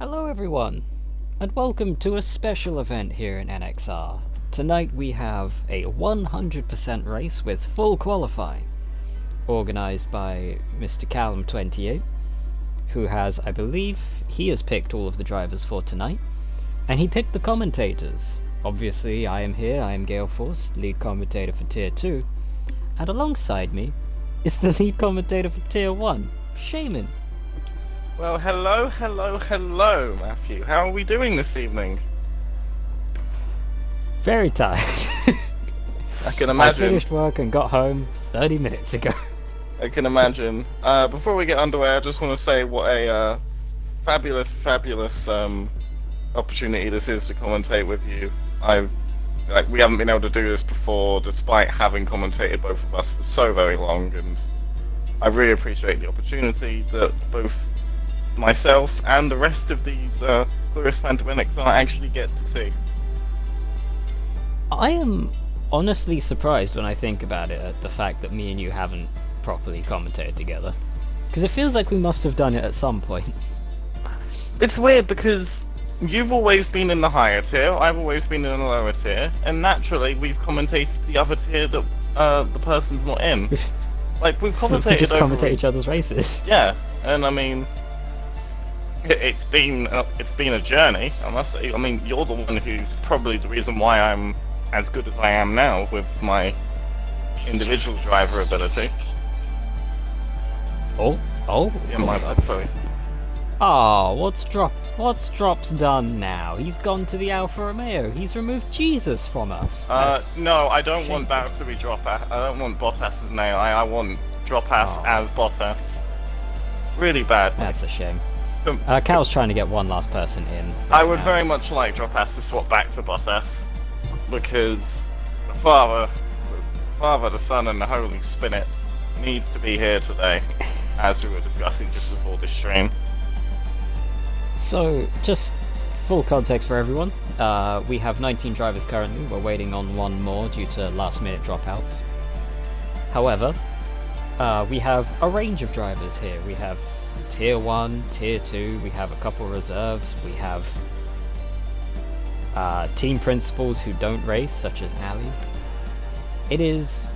Hello everyone, and welcome to a special event here in NXR. Tonight we have a 100% race with full qualifying, organised by Mr. Callum28, who has, I believe, he has picked all of the drivers for tonight, and he picked the commentators. Obviously, I am here, I am Gale Force, lead commentator for Tier 2, and alongside me is the lead commentator for Tier 1, Shaman. Well, hello, Matthew. How are we doing this evening? Very tired. I can imagine. I finished work and got home 30 minutes ago. I can imagine. Before we get underway, I just want to say what a fabulous opportunity this is to commentate with you. We haven't been able to do this before, despite having commentated both of us for so very long, and I really appreciate the opportunity that both myself and the rest of these glorious fans of NXR actually get to see. I am honestly surprised when I think about it at the fact that me and you haven't properly commentated together. Because it feels like we must have done it at some point. It's weird because you've always been in the higher tier, I've always been in the lower tier, and naturally we've commentated the other tier that the person's not in. Like, we've commentated We just over commentate each other's races. Yeah, and I mean, it's been a journey, I must say. I mean, you're the one who's probably the reason why I'm as good as I am now with my individual driver ability. Oh. Yeah, my bad, sorry. Oh, what's Drop's done now? He's gone to the Alfa Romeo. He's removed Jesus from us. No, I don't shameful. want that to be I don't want Bottas's name. I want Dropass as Bottas. Really bad. That's a shame. Cal's trying to get one last person in. I would very much like Dropass to swap back to Bottas, because the Father, the Son, and the Holy Spirit needs to be here today, as we were discussing just before this stream. So, just full context for everyone. We have 19 drivers currently. We're waiting on one more due to last-minute dropouts. However, we have a range of drivers here. We have Tier 1, Tier 2, we have a couple reserves, we have team principals who don't race, such as Ali. It is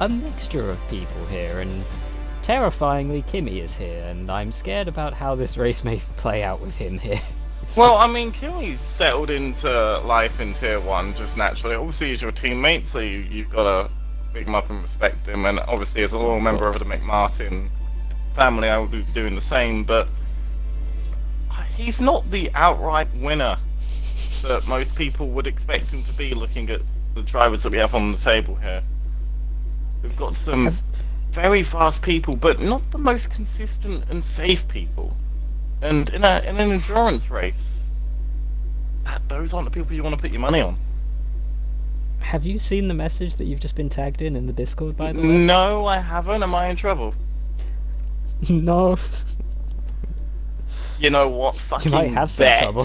a mixture of people here, and terrifyingly Kimmy is here, and I'm scared about how this race may play out with him here. Well, I mean, Kimmy's settled into life in Tier 1 just naturally. Obviously, he's your teammate, so you've got to pick him up and respect him, and obviously as a loyal member of the McMartin family, I would be doing the same, but he's not the outright winner that most people would expect him to be, looking at the drivers that we have on the table here. We've got some very fast people, but not the most consistent and safe people. And in an endurance race, those aren't the people you want to put your money on. Have you seen the message that you've just been tagged in the Discord, by the way? No, I haven't. Am I in trouble? No. You know what? Fucking You might have some bet. trouble.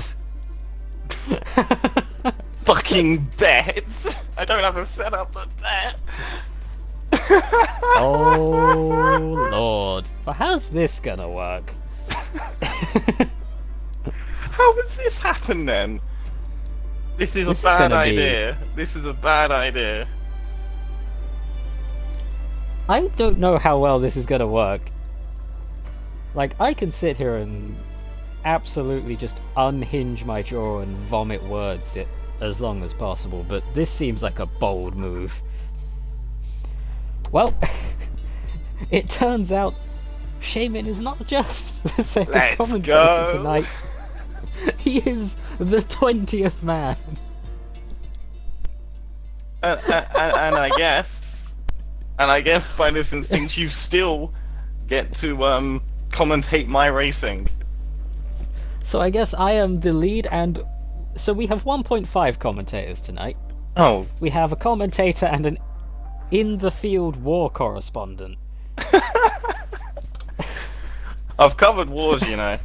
Fucking bet. I don't have a setup, but bet. Oh lord. Well, how's this gonna work? How has this happened then? This is a bad idea. This is a bad idea. I don't know how well this is gonna work. Like, I can sit here and absolutely just unhinge my jaw and vomit words as long as possible, but this seems like a bold move. Well, it turns out Shaman is not just the second commentator tonight. He is the 20th man. And I guess by this instinct you still get to commentate my racing. So I guess I am the lead, and so we have 1.5 commentators tonight. Oh. We have a commentator and an in-the-field war correspondent. I've covered wars, you know.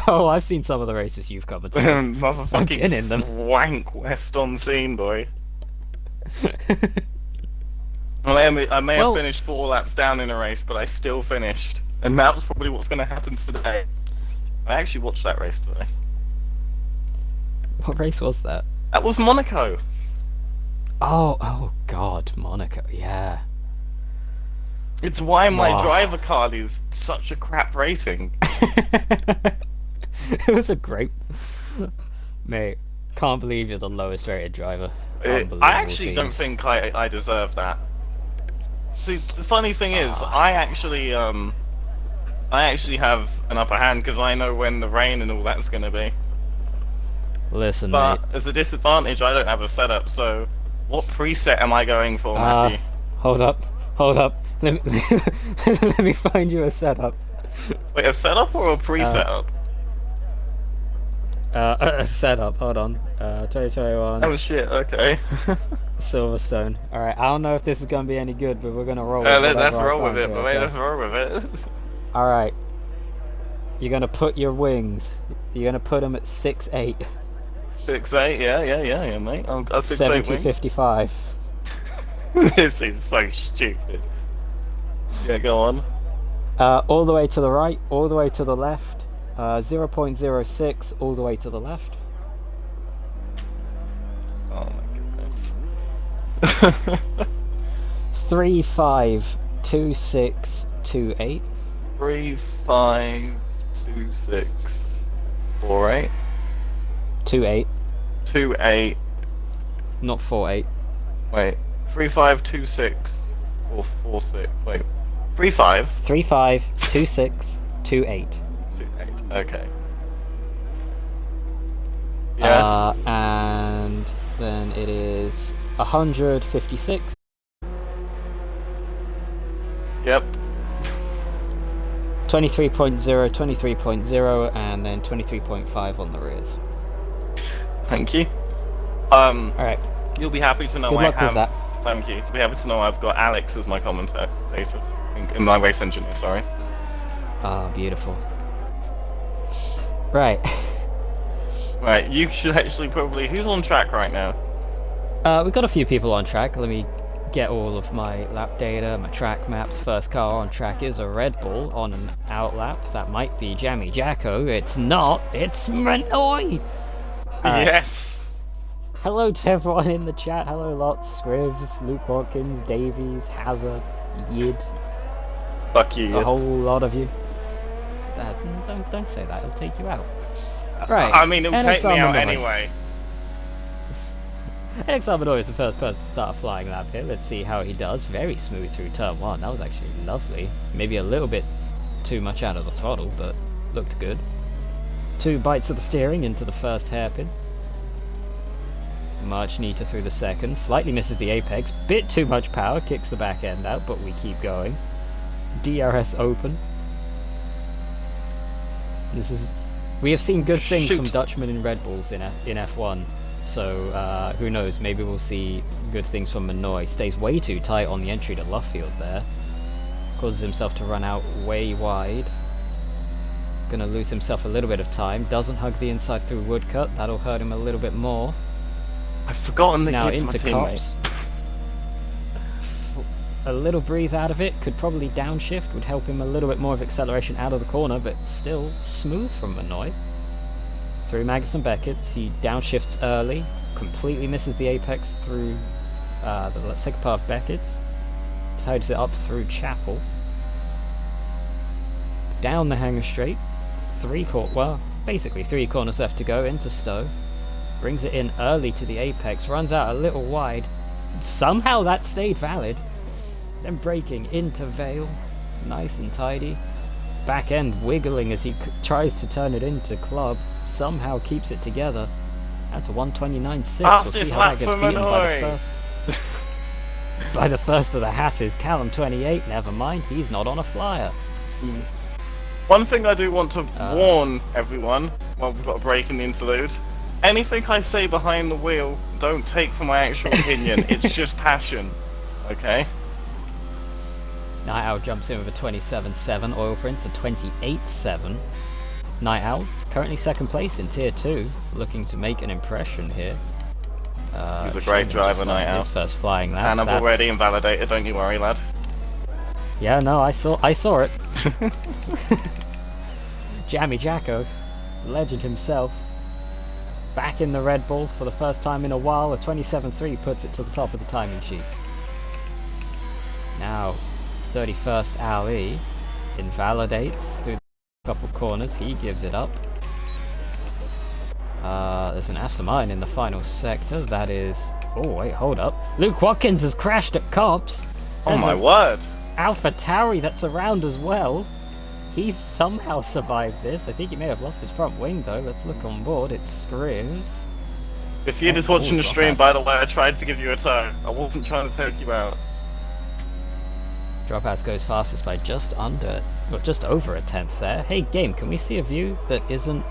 Oh, I've seen some of the races you've covered. Motherfucking been in them. wank West on scene, boy. I may have finished 4 laps down in a race, but I still finished. And that's probably what's going to happen today. I actually watched that race today. What race was that? That was Monaco. Oh God, Monaco. Yeah. It's why my Wow. driver card is such a crap rating. It was a great. Mate, can't believe you're the lowest rated driver. I actually don't think I deserve that. See, the funny thing is, I actually have an upper hand because I know when the rain and all that's going to be. Listen, But mate. as a disadvantage, I don't have a setup. So, what preset am I going for, Matthew? Hold up. Let me find you a setup. Wait, a setup or a pre-setup? A setup. Hold on. 2021 Oh shit. Okay. Silverstone. All right. I don't know if this is gonna be any good, but we're gonna roll. Let's roll with it, mate. Let's roll with it. All right. You're gonna put your wings. You're gonna put them at 6'8". 6'8", yeah, mate. I'll 6'8". 70-55. This is so stupid. Yeah, go on. All the way to the right, all the way to the left. 0.06 all the way to the left. Oh my goodness. 352628. 352648. 28. 28. Not 48. Wait. 3526 or 46. Wait. 35. 352628. 28. Okay. Yeah. And then it is 156. Yep. 23.0, 23.0, and then 23.5 on the rears. Thank you. Alright. You'll be happy to know Good luck with that. Thank you. You'll be happy to know I've got Alex as my commentator in my race engineer. Sorry. Ah, beautiful. Right. Right. You should actually probably. Who's on track right now? We've got a few people on track. Let me get all of my lap data, my track map. The first car on track is a Red Bull on an out lap. That might be Jammy Jacko. It's not. It's Manoy. Yes. Hello to everyone in the chat. Hello, Lots, Scrivs, Luke Watkins, Davies, Hazard, Yid. Fuck you, Yid. A whole lot of you. Don't say that. It'll take you out. Right. I mean, it'll take NXR me out Manoy. anyway. NXR Manoy is the first person to start flying lap here. Let's see how he does. Very smooth through turn 1. That was actually lovely. Maybe a little bit too much out of the throttle, but looked good. 2 bites of the steering into the first hairpin. Much neater through the second. Slightly misses the apex. Bit too much power. Kicks the back end out, but we keep going. DRS open. We have seen good things from Dutchmen in Red Bulls in F1. So who knows? Maybe we'll see good things from Manoy. Stays way too tight on the entry to Luffield there. Causes himself to run out way wide. Gonna lose himself a little bit of time. Doesn't hug the inside through Woodcut. That'll hurt him a little bit more. I've forgotten that Now Yid's my into teammate. cops. A little breathe out of it. Could probably downshift. Would help him a little bit more of acceleration out of the corner, but still smooth from Manoy. Through Magus and Beckett's, he downshifts early. Completely misses the apex through the second part of Beckett's. Tides it up through Chapel. Down the hanger straight. Basically 3 corners left to go into Stowe. Brings it in early to the apex, runs out a little wide. Somehow that stayed valid. Then braking into Vale. Nice and tidy. Back end wiggling as he tries to turn it into Club. Somehow keeps it together. That's a 129.6. We'll see how that gets beaten by the first. By the first of the Hasses. Callum 28, never mind, he's not on a flyer. One thing I do want to warn everyone, while we've got a break in the interlude, anything I say behind the wheel, don't take for my actual opinion, it's just passion, okay? Night Owl jumps in with a 27.7, Oil Prince a 28.7. Night Owl, currently second place in Tier 2, looking to make an impression here. He's a great driver, Night Owl. His first flying lap. And I've already invalidated, don't you worry, lad. Yeah, no, I saw it. Jammy Jacko, the legend himself, back in the Red Bull for the first time in a while. A 27.3 puts it to the top of the timing sheets. Now, 31st Ali invalidates through a couple corners. He gives it up. There's an Aston Martin in the final sector. That is... Oh, wait, hold up. Luke Watkins has crashed at Cops. Oh my word. Alpha Tauri that's around as well. He's somehow survived this. I think he may have lost his front wing though. Let's look on board. It's Scrivs. If you're just watching the stream, by the way, I tried to give you a tow. I wasn't trying to take you out. Drophouse goes fastest by just over a tenth there. Hey game, can we see a view that isn't...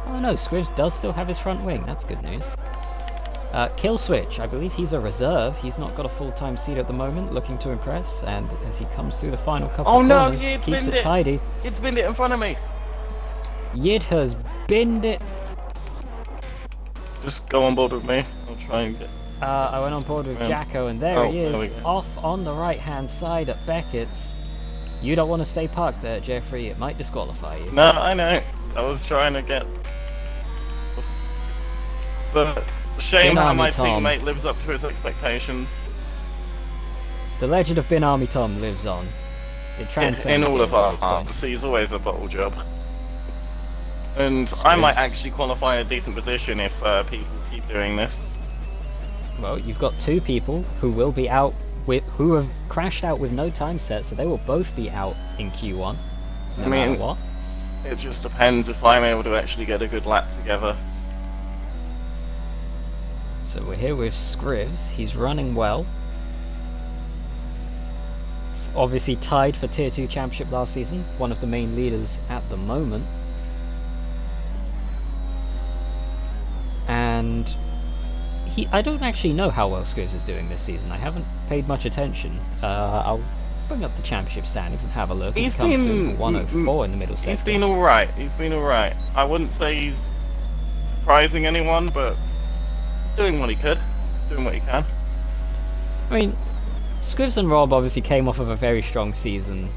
Oh no, Scrivs does still have his front wing. That's good news. Kill Switch, I believe he's a reserve. He's not got a full-time seat at the moment, looking to impress. And as he comes through the final couple corners, keeps it tidy. It's binned it in front of me. Yid has binned it. Just go on board with me. I'll try and get... I went on board with Jacko, and there he is, off on the right-hand side at Beckett's. You don't want to stay parked there, Jeffrey. It might disqualify you. No, I know. I was trying to get... But... Shame how my teammate lives up to his expectations. The legend of Bin Army Tom lives on. It transcends in all of our hearts. He's always a bottle job. And I might actually qualify a decent position if people keep doing this. Well, you've got two people who will be out who have crashed out with no time set, so they will both be out in Q1. No matter what. It just depends if I'm able to actually get a good lap together. So we're here with Scrivs. He's running well. Obviously tied for Tier 2 Championship last season. One of the main leaders at the moment. And I don't actually know how well Scrivs is doing this season. I haven't paid much attention. I'll bring up the championship standings and have a look. He comes through for 104 in the middle sector. He's been alright. He's been alright. I wouldn't say he's surprising anyone, but doing what he could, doing what he can. I mean, Scrivs and Rob obviously came off of a very strong season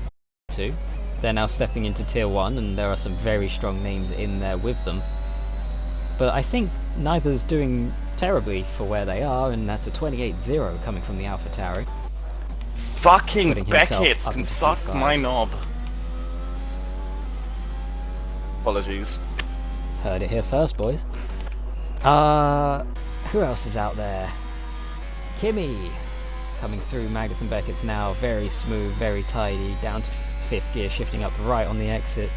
2. They're now stepping into Tier 1, and there are some very strong names in there with them. But I think neither's doing terribly for where they are, and that's a 28-0 coming from the Alpha Tauri. Fucking Beckett can suck my knob. Apologies. Heard it here first, boys. Who else is out there? Kimmy coming through Magnus and Beckett's now, very smooth, very tidy, down to 5th gear, shifting up right on the exit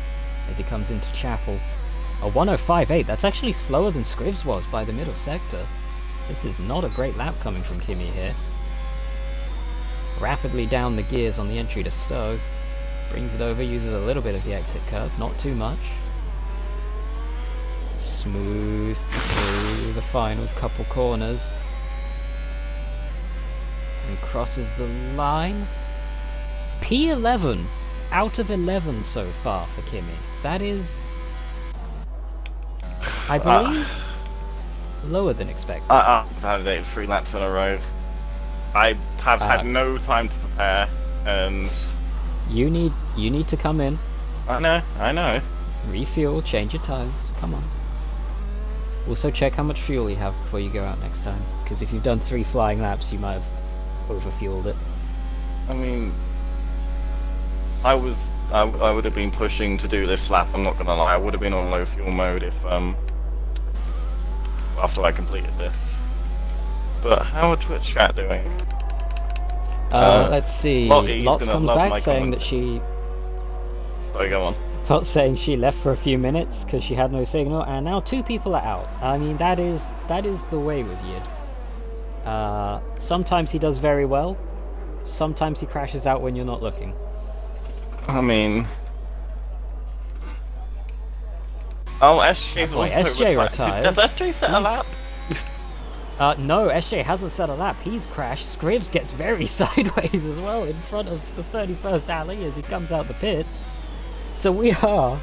as he comes into Chapel. A 105.8, that's actually slower than Scrivs was by the middle sector. This is not a great lap coming from Kimmy here. Rapidly down the gears on the entry to Stowe. Brings it over, uses a little bit of the exit curb, not too much. Smooth through the final couple corners. And crosses the line. P11 out of 11 so far for Kimmy. That is, I believe, lower than expected. I've validated 3 laps in a row. I have had no time to prepare, and you need to come in. I know. Refuel, change your tires. Come on. Also check how much fuel you have before you go out next time, because if you've done 3 flying laps, you might have overfueled it. I mean, I would have been pushing to do this lap. I'm not gonna lie. I would have been on low fuel mode if after I completed this. But how are Twitch chat doing? Let's see. Lots comes back saying that she... Sorry, go on. Lots saying she left for a few minutes because she had no signal, and now 2 people are out. I mean, that is the way with Yid. Sometimes he does very well. Sometimes he crashes out when you're not looking. I mean... Oh, SJ's also SJ retired. Does SJ set a lap? No, SJ hasn't set a lap. He's crashed. Scrivs gets very sideways as well in front of the 31st alley as he comes out the pits. So we are...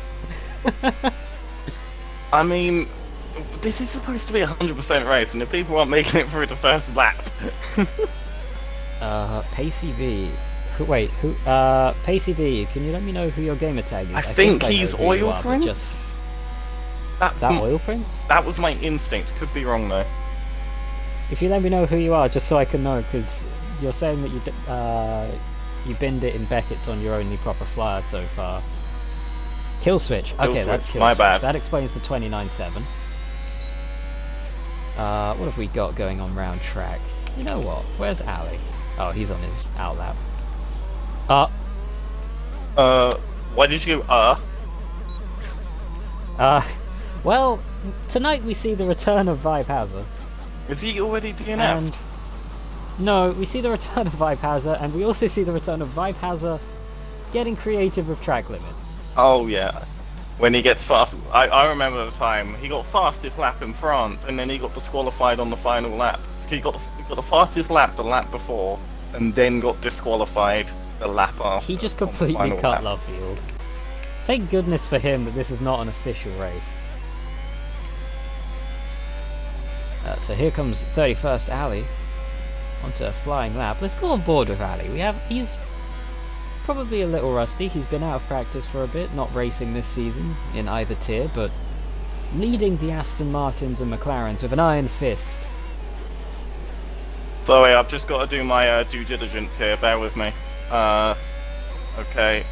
I mean, this is supposed to be a 100% race, and if people aren't making it through the first lap... Pacey V, Wait, who? Pacey B, can you let me know who your gamer tag is? I think I know he's who you Oil are, but Prince. Is That's that Oil Prince? That was my instinct. Could be wrong though. If you let me know who you are, just so I can know, because you're saying that you binned it in Beckett's on your only proper flyer so far. Kill switch. Okay, that's kill my switch. bad. That explains the 29.7. What have we got going on round track? You know what? Where's Ali? Oh, he's on his out lap. Why did you go, Well, tonight we see the return of Vibe Hazard. Is he already DNF? And no, we see the return of Vibe Hazard, and we also see the return of Vibe Hazard getting creative with track limits. Oh yeah, when he gets fast. I remember the time he got fastest lap in France, and then he got disqualified on the final lap. So he got the fastest lap the lap before, and then got disqualified the lap after. He just completely cut Lovefield. Thank goodness for him that this is not an official race. So here comes 31st Ali onto a flying lap. Let's go on board with Ali. He's probably a little rusty. He's been out of practice for a bit, not racing this season in either tier, but leading the Aston Martins and McLarens with an iron fist. Sorry, I've just got to do my due diligence here. Bear with me. Okay.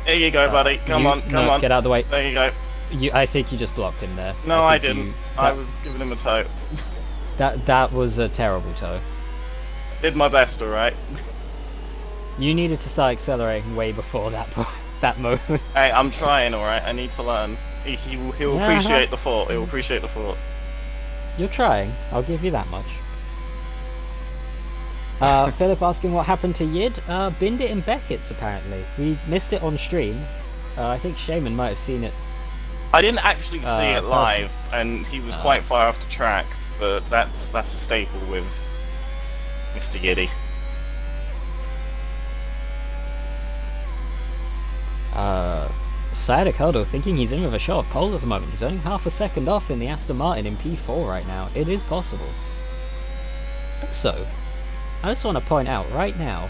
Here you go, buddy. Come on. Get out of the way. There you go. I think you just blocked him there. No, I didn't. I was giving him a toe. That was a terrible toe. Did my best, alright. You needed to start accelerating way before that moment. Hey, I'm trying, alright. I need to learn. He'll appreciate the thought. He'll appreciate the thought. You're trying. I'll give you that much. Philip asking what happened to Yid. Binned it in Beckett's apparently. We missed it on stream. I think Shaman might have seen it. I didn't actually see it live, and he was quite far off the track, but that's a staple with Mr. Yiddy. Sciatic Huddle thinking he's in with a shot of pole at the moment. He's only half a second off in the Aston Martin in P4 right now. It is possible. Also, I just want to point out right now,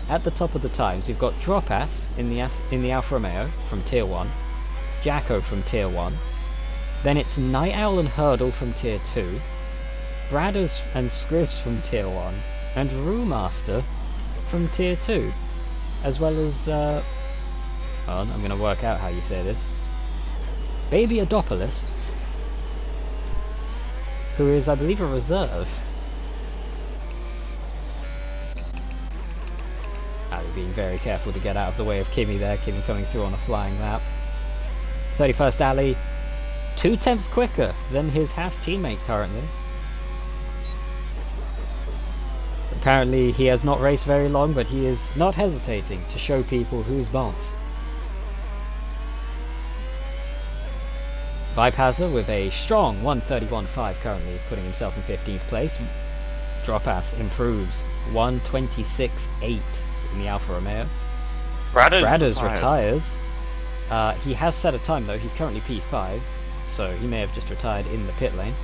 at the top of the times, you've got Dropass in the Alfa Romeo from Tier 1, Jacko from Tier 1, then it's Night Owl and Hurdle from Tier 2, Bradders and Scrivs from Tier 1, and Roomaster from Tier 2, as well as, hold on, I'm going to work out how you say this, Baby Adopolis, who is, I believe, a reserve. Ali being very careful to get out of the way of Kimmy there, Kimmy coming through on a flying lap. 31st Ali, 2 tenths quicker than his Haas teammate currently. Apparently he has not raced very long, but he is not hesitating to show people who's boss. Vibe Hazard with a strong 131.5 currently, putting himself in 15th place. Dropass improves 126.8 in the Alfa Romeo. Bradders retires. He has set a time though, he's currently P5, so he may have just retired in the pit lane.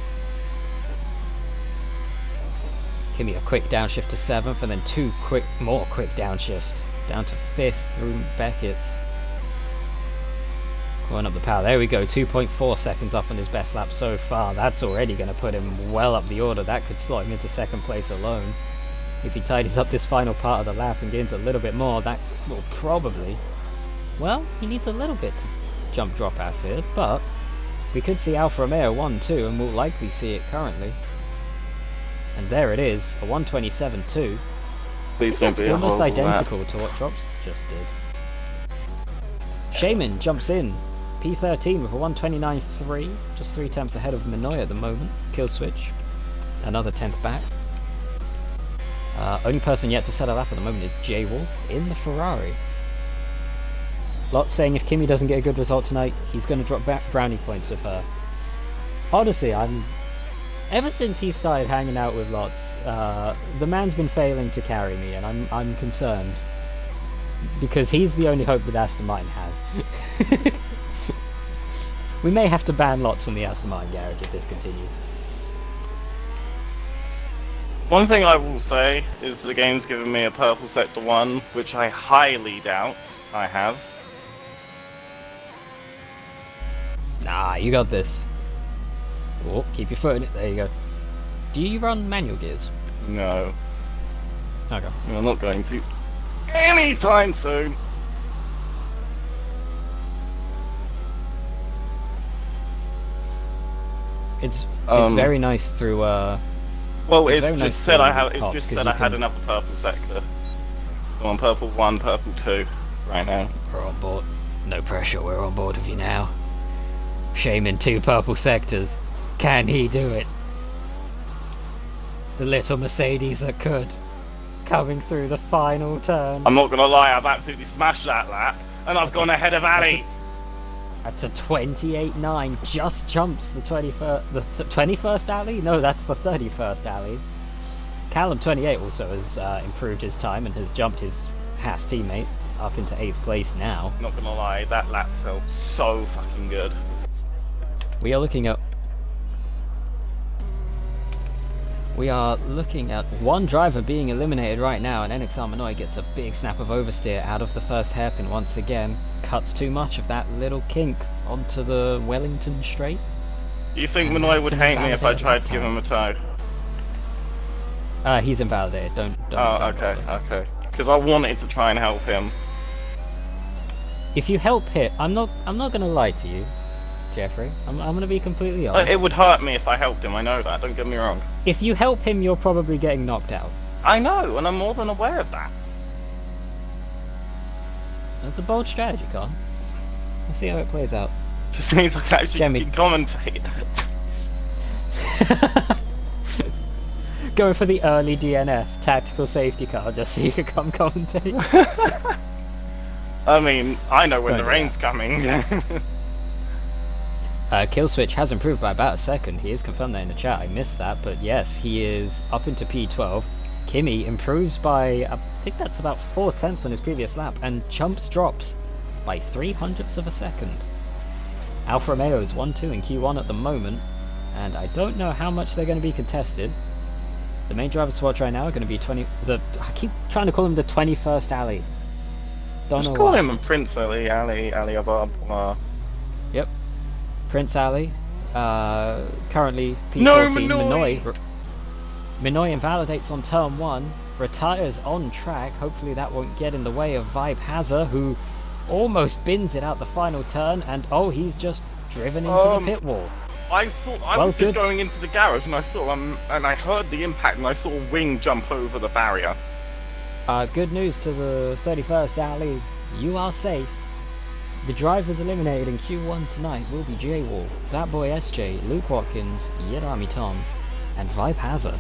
Give me a quick downshift to 7th, and then 2 more quick downshifts down to 5th through Beckett's. Clawing up the power, there we go, 2.4 seconds up on his best lap so far. That's already going to put him well up the order. That could slot him into 2nd place alone. If he tidies up this final part of the lap and gains a little bit more, that will probably... Well, he needs a little bit to jump Dropass here, but we could see Alfa Romeo 1-2, and we'll likely see it currently. And there it is, a 127.2. That's almost identical to what Drops just did. Shaman jumps in, P13 with a 129.3, just 3 tenths ahead of Minoy at the moment. Kill switch, another 10th back. Only person yet to set a lap at the moment is J-Wall in the Ferrari. Lot saying if Kimmy doesn't get a good result tonight, he's going to drop back brownie points with her. Honestly, ever since he started hanging out with Lots, the man's been failing to carry me, and I'm concerned. Because he's the only hope that Aston Martin has. We may have to ban Lots from the Aston Martin garage if this continues. One thing I will say is the game's given me a purple sector 1, which I highly doubt I have. Nah, you got this. Oh, keep your foot in it. There you go. Do you run manual gears? No. Okay. I'm not going to. Anytime soon! It's very nice through well, it's it's very just nice said through I have. It's cops, just 'cause said you I had can- another purple sector. I'm on purple 1, purple 2 right now. We're on board. No pressure, we're on board with you now. Shame in 2 purple sectors. Can he do it? The little Mercedes that could. Coming through the final turn. I'm not gonna lie, I've absolutely smashed that lap, and I've gone ahead of Ali. That's a 28.9. Just jumps the 21st alley? No, that's the 31st alley. Callum 28 also has improved his time and has jumped his Haas teammate up into 8th place now. Not gonna lie, that lap felt so fucking good. We are looking at one driver being eliminated right now, and NXR Manoy gets a big snap of oversteer out of the first hairpin once again. Cuts too much of that little kink onto the Wellington straight. Do you think And Manoy that's would an hate me if I invalidated tried to lap give him a toe? He's invalidated. Don't Okay, bother. okay. Because I wanted to try and help him. If you help him, I'm not gonna lie to you, Jeffrey. I'm gonna be completely honest. It would hurt me if I helped him, I know that, don't get me wrong. If you help him, you're probably getting knocked out. I know, and I'm more than aware of that. That's a bold strategy, Con. We'll see how it plays out. Just means I can actually Jamie. commentate. Going for the early DNF, tactical safety car, just so you can come commentate. I mean, I know when Don't the do rain's coming. Killswitch has improved by about a second. He is confirmed that in the chat. I missed that, but yes, he is up into P12. Kimi improves by, I think that's about 4/10 on his previous lap, and Chumps drops by 0.03 of a second. Alfa Romeo is 1-2 in Q1 at the moment, and I don't know how much they're going to be contested. The main drivers to watch right now are going to be I keep trying to call him the 21st alley. Don't Just know call why. him Prince Ali Abab. Yep. Prince Ali, currently P14. No, Manoy! Manoy invalidates on turn 1, retires on track. Hopefully that won't get in the way of Vibe Hazard, who almost bins it out the final turn, and he's just driven into the pit wall. I was just going into the garage and I saw and I heard the impact and I saw a wing jump over the barrier. Good news to the 31st alley. You are safe. The drivers eliminated in Q1 tonight will be J-Wall, That Boy SJ, Luke Watkins, Yerami Tom, and Vibe Hazard.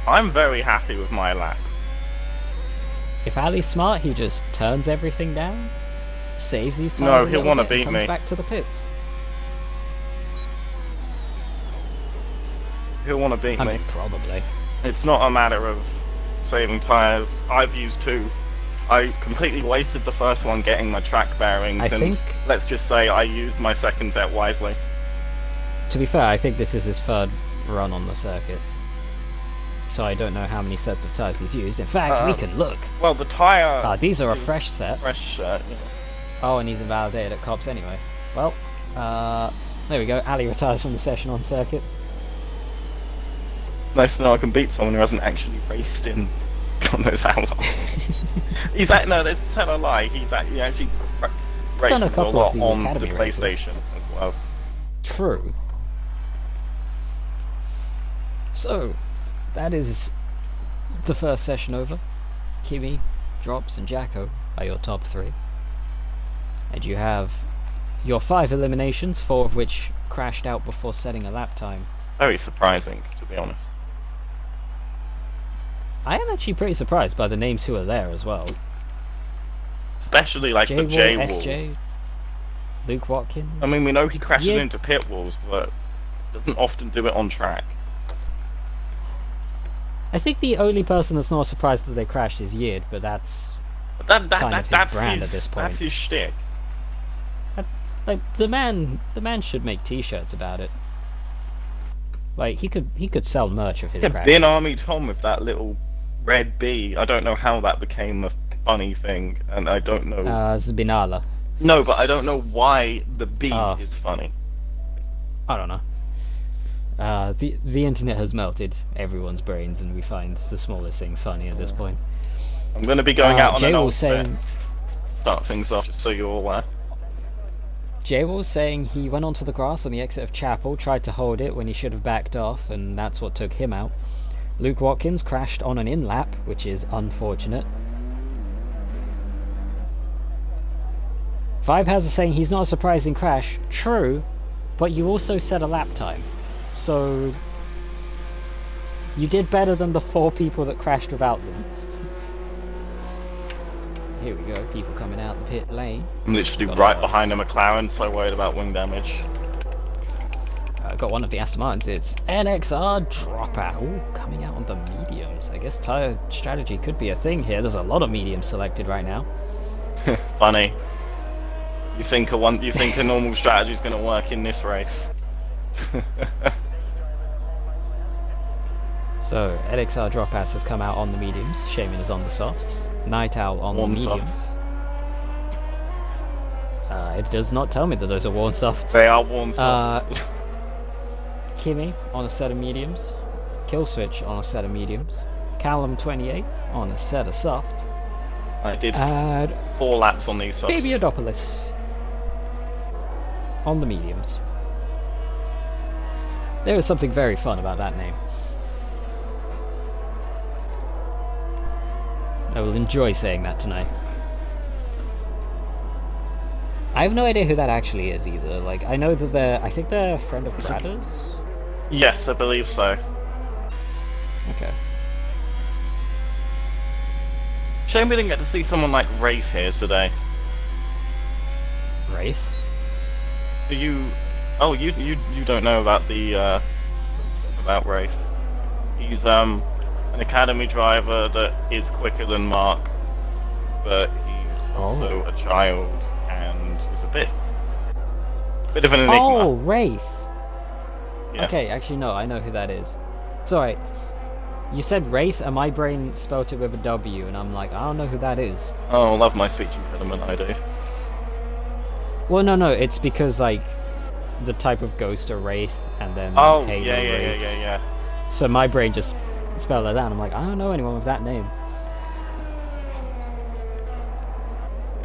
I'm very happy with my lap. If Ali's smart, he just turns everything down, saves these tires. No, a he'll little wanna bit, and beat comes me. back to the pits. He'll want to beat I me. mean, probably. It's not a matter of saving tyres. I've used 2. I completely wasted the first one getting my track bearings, I and think- let's just say I used my second set wisely. To be fair, I think this is his third run on the circuit, so I don't know how many sets of tires he's used. In fact, we can look. Well, the tyre... These are a is fresh set. Fresh set, yeah. Oh, and he's invalidated at Cops anyway. Well, there we go. Ali retires from the session on circuit. Nice to know I can beat someone who hasn't actually raced in God knows how long. No, there's tell a lie. He actually He's done a races couple lot of the on the Academy races. PlayStation as well. True. So, that is the first session over. Kimi, Drops, and Jacko are your top 3. And you have your 5 eliminations, 4 of which crashed out before setting a lap time. Very surprising, to be honest. I am actually pretty surprised by the names who are there as well. Especially like the J-Wall, J-Wall. SJ, Luke Watkins. I mean, we know he crashes Yeah. into pit walls, but doesn't often do it on track. I think the only person that's not surprised that they crashed is Yid, but that's kind of his That's brand his, at this point. That's his shtick. Like the man should make T-shirts about it. Like he could sell merch of his Yeah, crashes. Bin Army Tom with that little red bee. I don't know how that became a funny thing, and I don't know. This is Binala. No, but I don't know why the bee is funny. I don't know. The internet has melted everyone's brains, and we find the smallest things funny at this point. I'm going to be going out on Jay an old was saying, set to start things off, just so you're aware. Jay was saying he went onto the grass on the exit of Chapel, tried to hold it when he should have backed off, and that's what took him out. Luke Watkins crashed on an in-lap, which is unfortunate. Vibe has a saying he's not a surprising crash. True, but you also set a lap time. So you did better than the 4 people that crashed without them. Here we go, people coming out the pit lane. I'm literally right behind a McLaren, so worried about wing damage. Got one of the Aston Martins, it's NXR Dropout. Ooh, coming out on the mediums. I guess tyre strategy could be a thing here. There's a lot of mediums selected right now. Funny. You think a normal strategy is going to work in this race? So, NXR Dropass has come out on the mediums, Shaman is on the softs, Night Owl on Warm the mediums. It does not tell me that those are worn softs. They are worn softs. Kimmy on a set of mediums, Killswitch on a set of mediums, Callum 28 on a set of softs. I did 4 laps on these softs. Babyodopolis on the mediums. There is something very fun about that name. I will enjoy saying that tonight. I have no idea who that actually is either. Like, I know that I think they're a friend of Brada's. Yes, I believe so. Okay. Shame we didn't get to see someone like Wraith here today. Wraith? You don't know about the about Wraith. He's an academy driver that is quicker than Mark, but he's also a child and is a bit of an enigma. Oh, Wraith. Yes. Okay, actually no, I know who that is. It's alright. You said Wraith, and my brain spelt it with a W, and I'm like, I don't know who that is. Oh, love my speech impediment, I do. Well, no, it's because, like, the type of ghost are Wraith, and then Halo Wraiths. yeah. So my brain just spelled it out. I'm like, I don't know anyone with that name.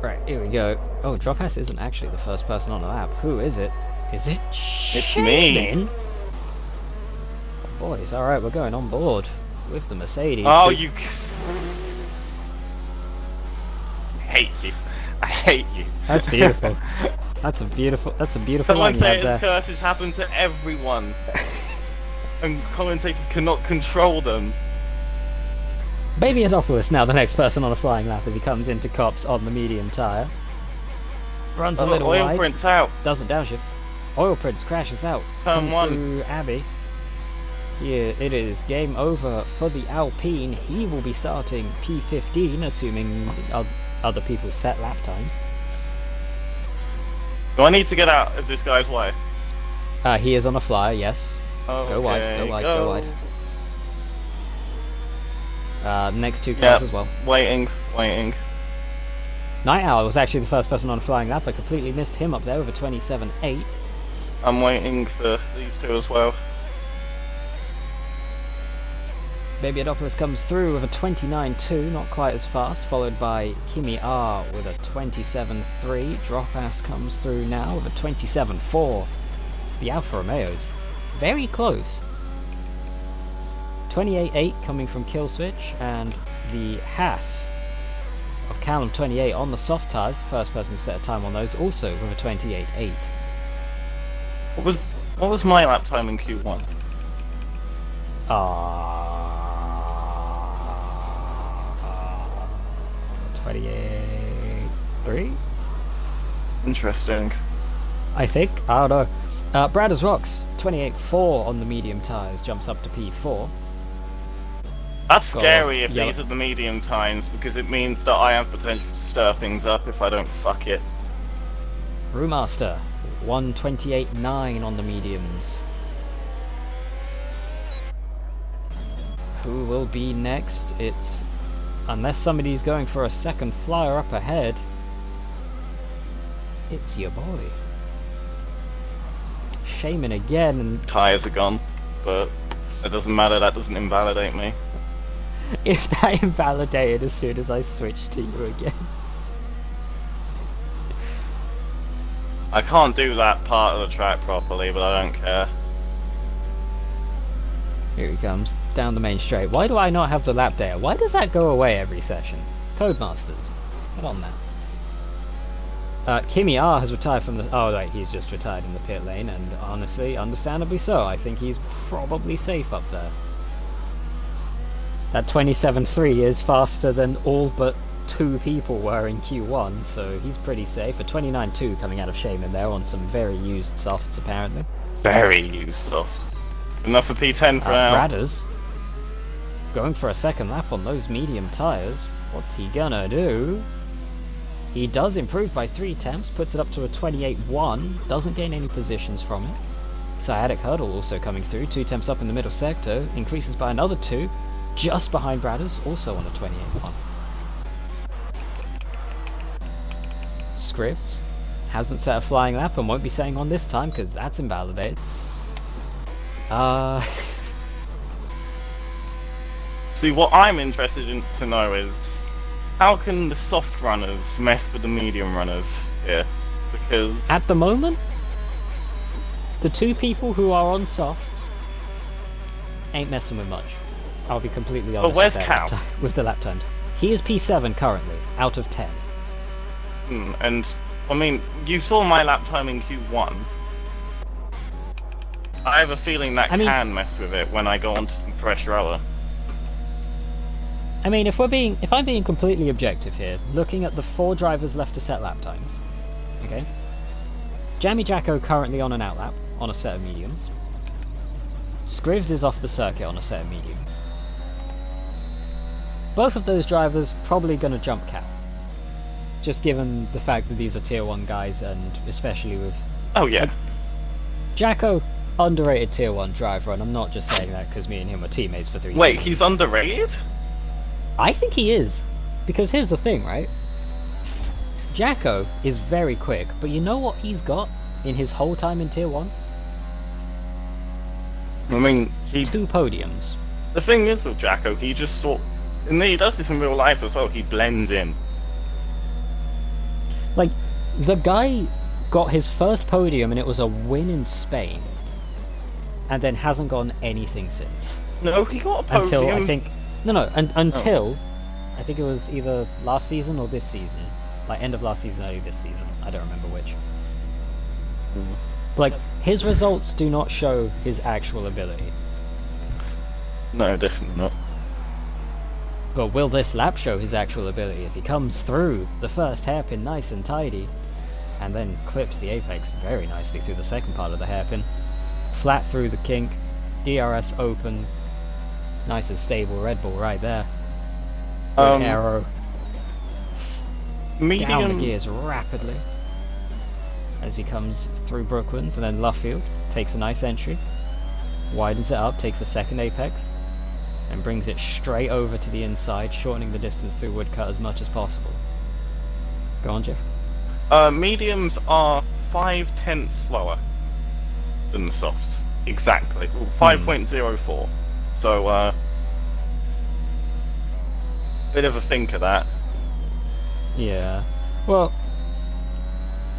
Right, here we go. Oh, Dropass isn't actually the first person on the lap. Who is it? Is it It's me. Oh, boys, alright, we're going on board with the Mercedes. Oh, you... I hate you. I hate you. That's beautiful. That's a beautiful Someone line say you had this there. curse has happened to everyone. And commentators cannot control them. Babyodopolis now the next person on a flying lap as he comes into Cops on the medium tyre. Runs a little Oil wide. Prince out. Doesn't downshift. Oil Prince crashes out. Turn Comes 1. through Abbey. Here it is game over for the Alpine. He will be starting P15, assuming other people's set lap times. Do I need to get out of this guy's way? He is on a flyer, yes. Okay, Go wide. Next 2 cars as well. Waiting. Night Owl was actually the first person on a flying lap. I completely missed him up there with a 27.8. I'm waiting for these 2 as well. Babyodopolis comes through with a 29.2, not quite as fast, followed by Kimi R with a 27.3. Dropass comes through now with a 27.4. The Alfa Romeos, very close. 28.8 coming from Killswitch, and the Haas of Callum 28 on the soft tyres, the first person to set a time on those, also with a 28.8. What was my lap time in Q1? 28.3? Interesting. I think. I don't know. Bradders Rocks, 28.4 on the medium tyres, jumps up to P4. That's scary if these are the medium times, because it means that I have potential to stir things up if I don't fuck it. Brewmaster, 128.9 on the mediums. Who will be next? It's... Unless somebody's going for a second flyer up ahead, it's your boy. Shaman again, and... Tyres are gone, but it doesn't matter, that doesn't invalidate me. If that invalidated as soon as I switched to you again. I can't do that part of the track properly, but I don't care. Here he comes, down the main straight. Why do I not have the lap data? Why does that go away every session? Codemasters, get on that. Kimi R has retired from the... Oh, wait, he's just retired in the pit lane, and honestly, understandably so. I think he's probably safe up there. That 27.3 is faster than all but 2 people were in Q1, so he's pretty safe. A 29.2 coming out of Shaman there on some very used softs, apparently. Very used softs. Enough for P10 for now. Bradders going for a second lap on those medium tyres. What's he gonna do? He does improve by 3 temps, puts it up to a 28.1, doesn't gain any positions from it. Sciatic Hurdle also coming through, 2 temps up in the middle sector, increases by another 2, just behind Bradders, also on a 28.1. Scrivs hasn't set a flying lap and won't be saying on this time because that's invalidated. See, what I'm interested in to know is how can the soft runners mess with the medium runners here? Because at the moment, the 2 people who are on softs ain't messing with much. I'll be completely honest. But where's Cal? With the lap times. He is P7 currently, out of 10. And, I mean, you saw my lap time in Q1. I have a feeling that can mess with it when I go onto some fresh roller. I mean, if I'm being completely objective here, looking at the 4 drivers left to set lap times, okay? Jammy Jacko currently on an outlap, on a set of mediums. Scrivs is off the circuit on a set of mediums. Both of those drivers probably going to jump Cal. Just given the fact that these are tier 1 guys, and especially with... Oh yeah. Like, Jacko, underrated tier 1 driver, and I'm not just saying that because me and him were teammates for 3 seasons. Wait, he's underrated? I think he is. Because here's the thing, right? Jacko is very quick, but you know what he's got in his whole time in tier 1? I mean, 2 podiums. The thing is with Jacko, he just sort... And he does this in real life as well, he blends in. Like, the guy got his first podium and it was a win in Spain. And then hasn't gotten anything since. No, he got a podium. Until, I think... Until... I think it was either last season or this season. Like, end of last season, early this season. I don't remember which. Like, his results do not show his actual ability. No, definitely not. But will this lap show his actual ability as he comes through the first hairpin nice and tidy, and then clips the apex very nicely through the second part of the hairpin, flat through the kink, DRS open, nice and stable Red Bull right there. Good arrow. Medium... Down the gears rapidly as he comes through Brooklands, and then Luffield takes a nice entry, widens it up, takes a second apex, and brings it straight over to the inside, shortening the distance through Woodcut as much as possible. Go on, Jeff. Mediums are 0.5 slower than the softs. Exactly. Well, 5.04. So, bit of a think of that. Yeah. Well,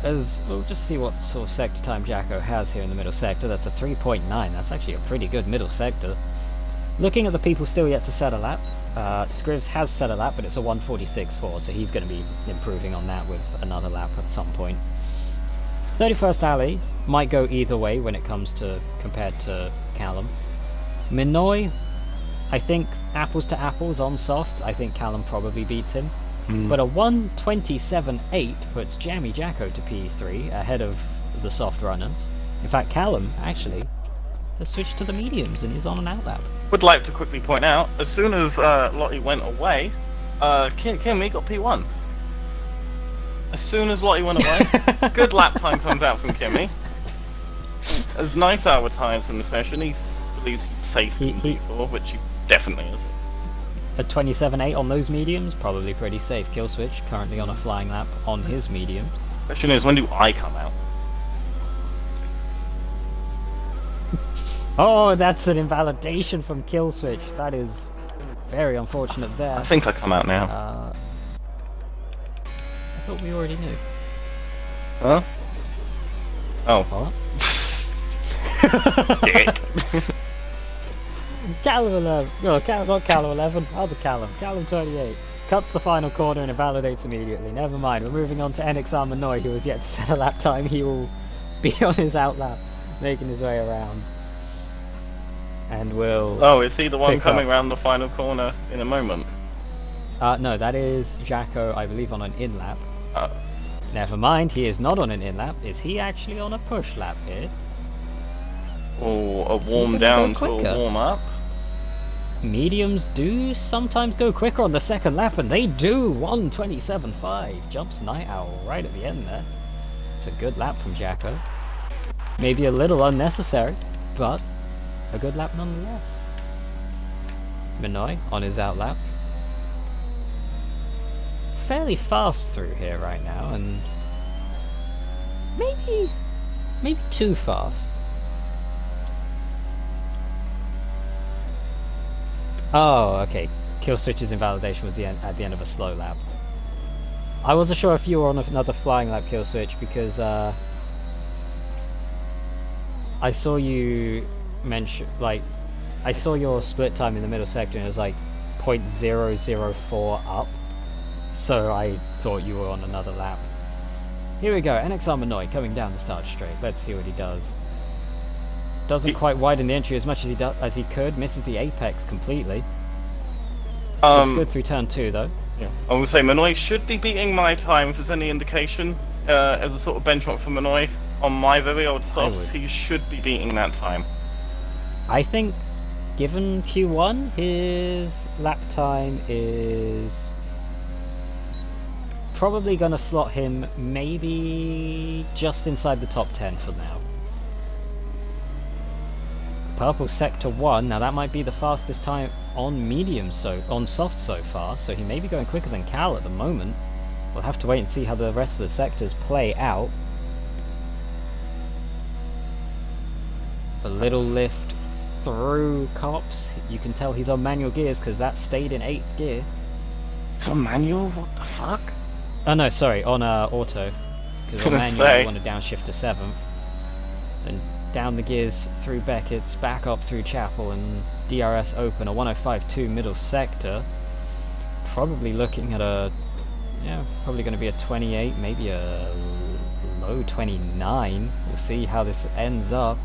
we'll just see what sort of sector time Jacko has here in the middle sector. That's a 3.9. That's actually a pretty good middle sector. Looking at the people still yet to set a lap, Scrivs has set a lap, but it's a 146.4, so he's going to be improving on that with another lap at some point. 31st Alley might go either way when it comes to compared to Callum. Minoy, I think apples to apples on softs, I think Callum probably beats him. But a 127.8 puts Jammy Jacko to P3 ahead of the soft runners. In fact, Callum actually has switched to the mediums and he's on an outlap. Would like to quickly point out, as soon as Lottie went away, Kimmy got P1. As soon as Lottie went away, good lap time comes out from Kimmy. As NXR retires from the session, he believes he's safe in P4, which he Definitely is. At 27.8 on those mediums, probably pretty safe. Killswitch currently on a flying lap on his mediums. Question is, when do I come out? Oh, that's an invalidation from Killswitch. That is very unfortunate there. I think I come out now. I thought we already knew. Huh? Oh. What? Dick. Callum 11. No, not Callum 11. Other Callum. Callum 28. Cuts the final corner and invalidates immediately. Never mind. We're moving on to NXR Manoy, who has yet to set a lap time. He will be on his out lap, making his way around. And will... Oh, is he the one coming up. around the final corner in a moment? No, that is Jacko, I believe, on an in lap. Oh. Never mind, he is not on an in lap. Is he actually on a push lap here? Or a Is he warm gonna down go to a quicker? warm up? Mediums do sometimes go quicker on the second lap, and they do. 1:27.5. Jumps Night Owl right at the end there. It's a good lap from Jacko. Maybe a little unnecessary, but a good lap nonetheless. Minoy on his out lap. Fairly fast through here right now, and maybe too fast. Oh, okay. Killswitch's invalidation was at the end of a slow lap. I wasn't sure if you were on another flying lap, Killswitch, because I saw you mention, like, I saw your split time in the middle sector and it was like 0.004 up. So I thought you were on another lap. Here we go, NXR Manoy coming down the start straight. Let's see what he does. Doesn't quite widen the entry as much as he could. Misses the apex completely. Looks good through turn 2 though. Yeah. I would say Manoy should be beating my time, if there's any indication, as a sort of benchmark for Manoy. On my very old softs, he should be beating that time. I think, given Q1, his lap time is probably going to slot him maybe just inside the top 10 for now. Purple Sector 1, now that might be the fastest time on medium, on soft so far, so he may be going quicker than Cal at the moment. We'll have to wait and see how the rest of the sectors play out. A little lift through cops. You can tell he's on manual gears because that stayed in 8th gear. It's on manual? What the fuck? Oh no, sorry, on auto. Because on manual you want to downshift to 7th. And down the gears through Beckett's, back up through Chapel, and DRS open, a 105.2 middle sector. Probably looking at probably going to be a 28, maybe a low 29. We'll see how this ends up.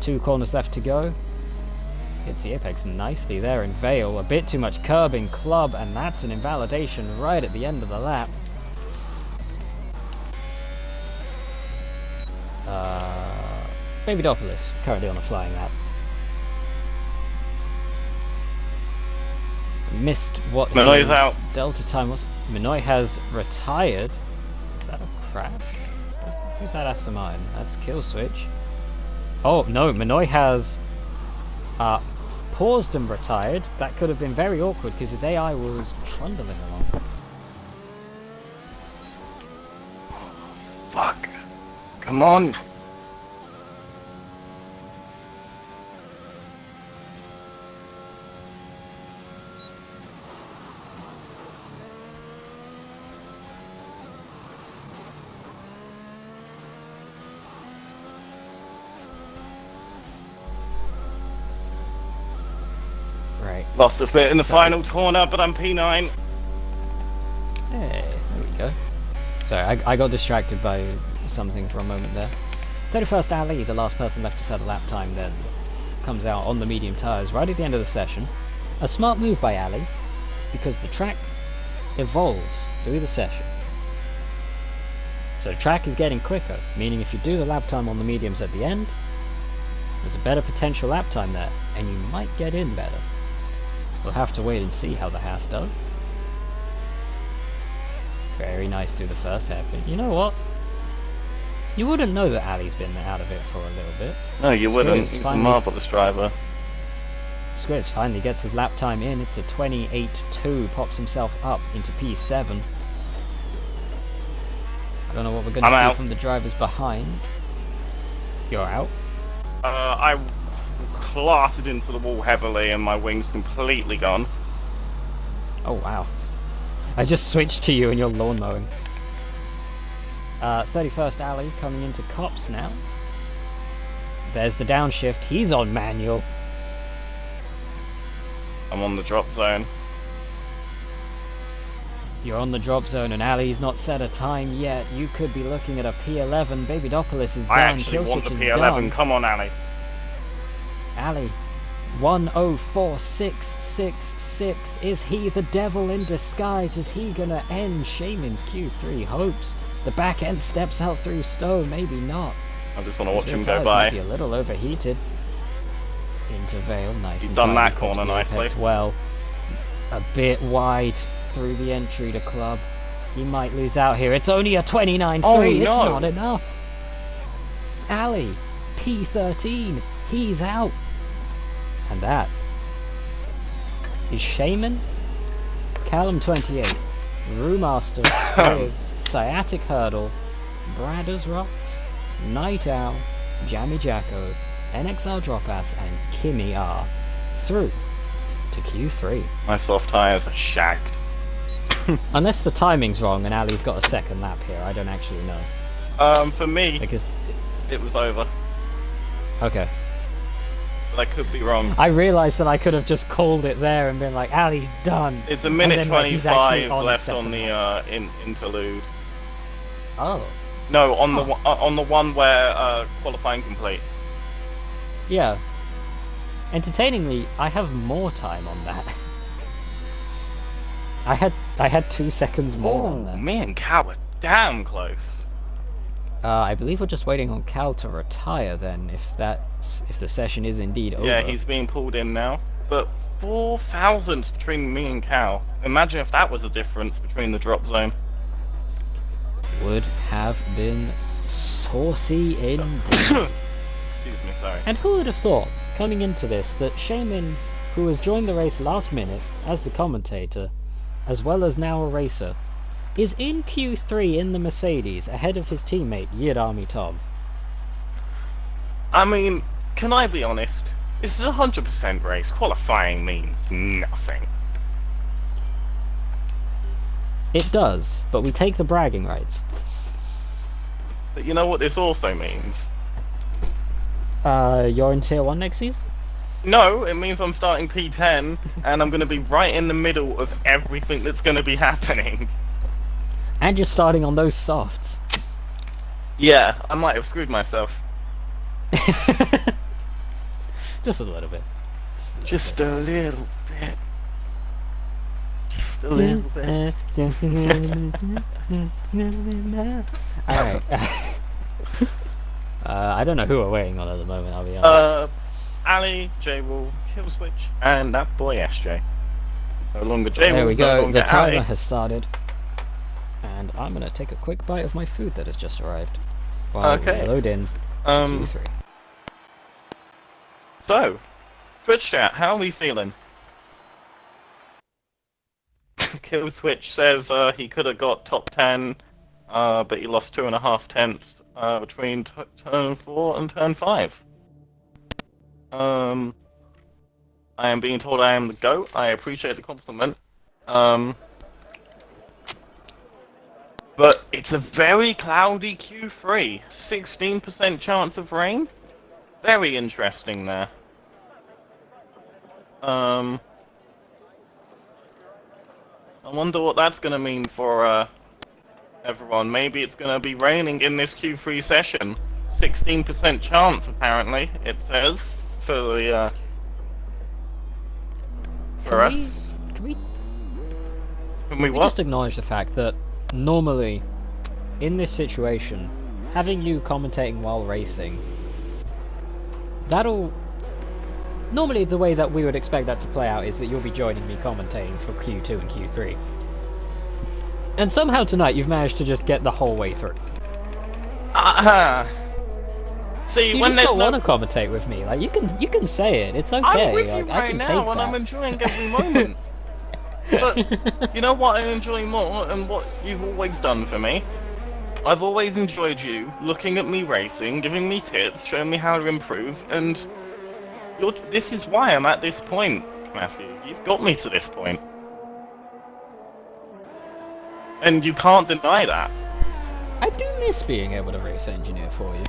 2 corners left to go. Hits the apex nicely there in Vale. A bit too much curbing club, and that's an invalidation right at the end of the lap. Babydopolis, currently on a flying lap. Missed what Minoy's his out. delta time was. Minoy has retired. Is that a crash? Who's that Aston Martin? That's Killswitch. Oh no, Minoy has paused and retired. That could have been very awkward because his AI was trundling along. Fuck. Come on. Right. Lost a bit in the final corner, but I'm P9. Hey, there we go. Sorry, I got distracted by something for a moment there. 31st Ali, the last person left to set a lap time, then comes out on the medium tyres right at the end of the session. A smart move by Ali, because the track evolves through the session. So the track is getting quicker, meaning if you do the lap time on the mediums at the end, there's a better potential lap time there, and you might get in better. We'll have to wait and see how the Haas does. Very nice through the first hairpin. You know what? You wouldn't know that Ali's been out of it for a little bit. No, you wouldn't. He's He's a marvelous driver. Squiz finally gets his lap time in. It's a 28.2. Pops himself up into P7. I don't know what we're going to see out. from the drivers behind. You're out? I clattered into the wall heavily and my wing's completely gone. Oh, wow. I just switched to you and you're lawn mowing. 31st alley coming into Cops now. There's the downshift. He's on manual. I'm on the drop zone. You're on the drop zone and Ali's not set a time yet. You could be looking at a P11. Babydopolis is done. I actually want the P11. Done. Come on, Ali. Ali. 1:04.666. Is he the devil in disguise? Is he gonna end Shaman's Q3 hopes? The back end steps out through Stowe. Maybe not. I just want to watch him go Might by. be a little overheated. Into Vale, nice. He's and done tidy, that pops corner the nicely. apex well. A bit wide through the entry to club. He might lose out here. It's only a 29.3. Oh, It's no. not enough. Ali, P13. He's out. And that is Shaman, Callum 28, Brewmaster, Scribs, Sciatic Hurdle, Bradders Rocks, Night Owl, Jammy Jacko, NXR Dropass, and Kimmy R through to Q3. My soft tyres are shagged. Unless the timing's wrong and Ali's got a second lap here, I don't actually know. For me, Because, it was over. okay. But I could be wrong. I realised that I could have just called it there and been like, Ali's done. It's a minute And then, like, he's actually 25 left on second the lap. interlude. Oh. No, on the one where qualifying complete. Yeah. Entertainingly, I have more time on that. I had 2 seconds more on Oh, that. me and Cal were damn close. I believe we're just waiting on Cal to retire then, if the session is indeed over. Yeah, he's being pulled in now. But 4 thousandths between me and Cal. Imagine if that was the difference between the drop zone. Would have been saucy indeed. Excuse me, sorry. And who would have thought, coming into this, that Shaman, who has joined the race last minute as the commentator, as well as now a racer, is in Q3 in the Mercedes ahead of his teammate Yid Army Tom. I mean, can I be honest? This is a 100% race. Qualifying means nothing. It does, but we take the bragging rights. But you know what this also means? You're in Tier 1 next season? No, it means I'm starting P10, and I'm going to be right in the middle of everything that's going to be happening. And you're starting on those softs. Yeah, I might have screwed myself. Just a little bit. Just a little bit. Just a little bit. Alright. I don't know who we're waiting on at the moment, I'll be honest. Ali, J-Wall, Killswitch, and that boy SJ. No longer J-Wall, There we no go, longer the timer Ali. has started. And I'm gonna take a quick bite of my food that has just arrived. While Okay. we load in to Q3. So, Twitch chat, how are we feeling? Killswitch says he could have got top 10, but he lost 2.5 tenths between turn 4 and turn 5. I am being told I am the GOAT. I appreciate the compliment. But it's a very cloudy Q3. 16% chance of rain. Very interesting there. I wonder what that's going to mean for everyone. Maybe it's going to be raining in this Q3 session. 16% chance, apparently, it says, for the for us. Can we Can we what? just acknowledge the fact that normally, in this situation, having you commentating while racing, normally the way that we would expect that to play out is that you'll be joining me commentating for Q2 and Q3. And somehow tonight you've managed to just get the whole way through. See, Do you when just there's not no... want to commentate with me? Like, you can say it. It's okay. I'm with you Like, I right can now, take and that. I'm enjoying every moment. But you know what I enjoy more, and what you've always done for me? I've always enjoyed you looking at me racing, giving me tips, showing me how to improve, and this is why I'm at this point, Matthew. You've got me to this point. And you can't deny that. I do miss being able to race engineer for you.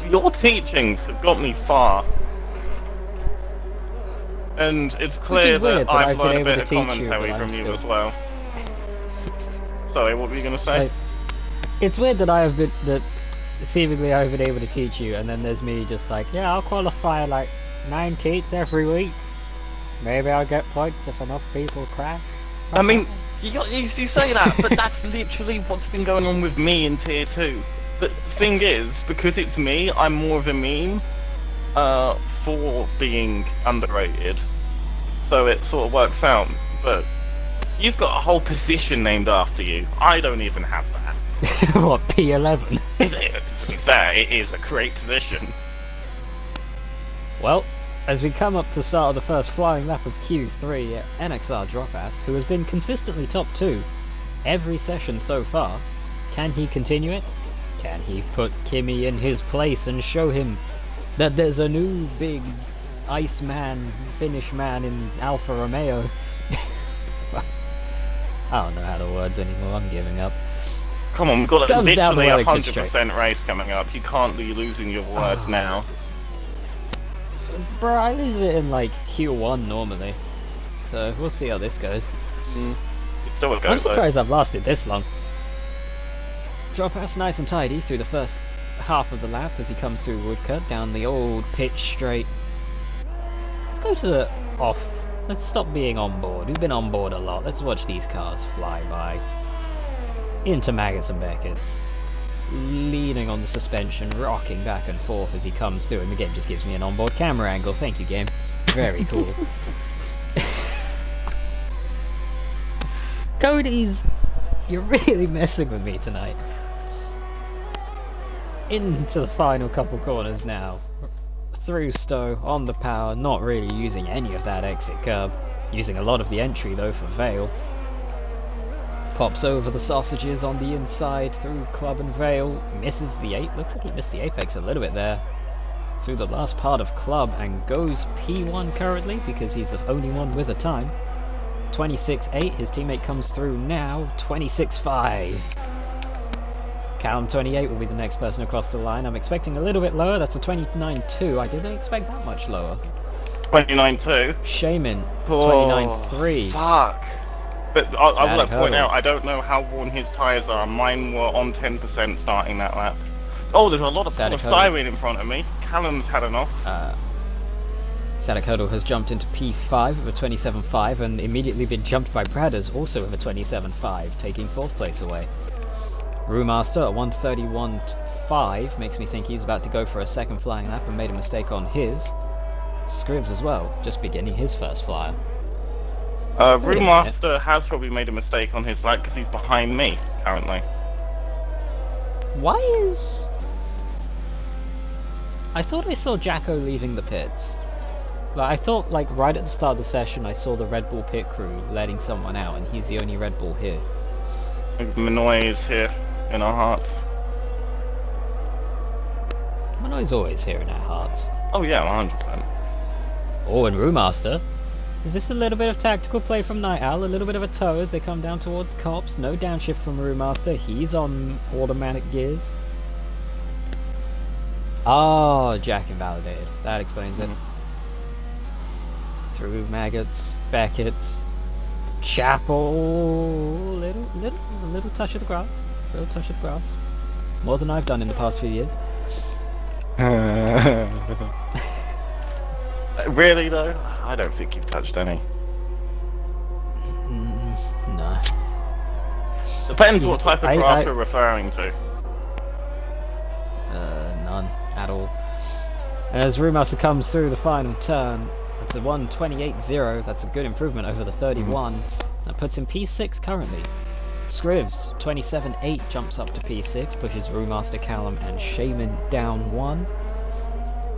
Your teachings have got me far. And it's clear weird that I've I've been learned a able bit to of teach you, commentary but from I'm you still... as well. Sorry, what were you going to say? Like, it's weird that seemingly I've been able to teach you, and then there's me just like, yeah, I'll qualify like 19th every week. Maybe I'll get points if enough people crash. I mean, you say that, but that's literally what's been going on with me in Tier 2. But the thing is, because it's me, I'm more of a meme for being underrated. So it sort of works out. But you've got a whole position named after you. I don't even have that. What, P11? Is it? To be fair, it is a great position. Well, as we come up to start of the first flying lap of Q3, NXR Dropass, who has been consistently top 2 every session so far, can he continue it? Can he put Kimi in his place and show him that there's a new big Iceman, Finnish man in Alfa Romeo? I don't know how to words anymore, I'm giving up. Come on, we've got Comes down to literally a Wellington 100% race coming up. You can't be losing your words now. Bro, I lose it in like Q1 normally, so we'll see how this goes. It's still a go. I'm surprised I've lasted this long. Dropass nice and tidy through the first half of the lap as he comes through Woodcut down the old pitch straight. Let's go to the off. Let's stop being on board. We've been on board a lot. Let's watch these cars fly by. Into Maggots and Beckett's. Leaning on the suspension, rocking back and forth as he comes through, and the game just gives me an onboard camera angle. Thank you, game. Very cool. Cody's, you're really messing with me tonight. Into the final couple corners now. Through Stowe, on the power, not really using any of that exit curb. Using a lot of the entry though for Vale. Pops over the sausages on the inside through Club and Vale. Misses the looks like he missed the apex a little bit there. Through the last part of Club and goes P1 currently because he's the only one with a time. 26.8, his teammate comes through now, 26.5. Callum 28 will be the next person across the line. I'm expecting a little bit lower, that's a 29.2. I didn't expect that much lower. 29.2. Shaman, Oh, 29.3. Fuck. But I will Static point hurdle. out, I don't know how worn his tyres are. Mine were on 10% starting that lap. Oh, there's a lot of Static polystyrene in front of me. Callum's had enough. Static Hurdle has jumped into P5 with a 27.5 and immediately been jumped by Bradders, also with a 27.5, taking 4th place away. Brewmaster at 131.5 makes me think he's about to go for a second flying lap and made a mistake on his. Scrivs as well, just beginning his first flyer. Brewmaster has probably made a mistake on his lap because he's behind me currently. Why is... I thought I saw Jacko leaving the pits. Like, I thought, like, right at the start of the session I saw the Red Bull pit crew letting someone out and he's the only Red Bull here. Minoy is here in our hearts. Manoy's always here in our hearts. Oh yeah, 100%. Oh, and Brewmaster. Is this a little bit of tactical play from Night Owl? A little bit of a tow as they come down towards Cops. No downshift from Brewmaster. He's on automatic gears. Oh, Jack invalidated. That explains it. Through Maggots, Beckett's, Chapel. Little touch of the grass. Little touch of the grass. More than I've done in the past few years. Really though? I don't think you've touched any. No. Depends what type of grass you're referring to. None at all. As Brewmaster comes through the final turn, that's a 128.0. That's a good improvement over the 31. That puts him P6 currently. Scrivs, 27.8, jumps up to P6, pushes Brewmaster, Callum, and Shaman down 1.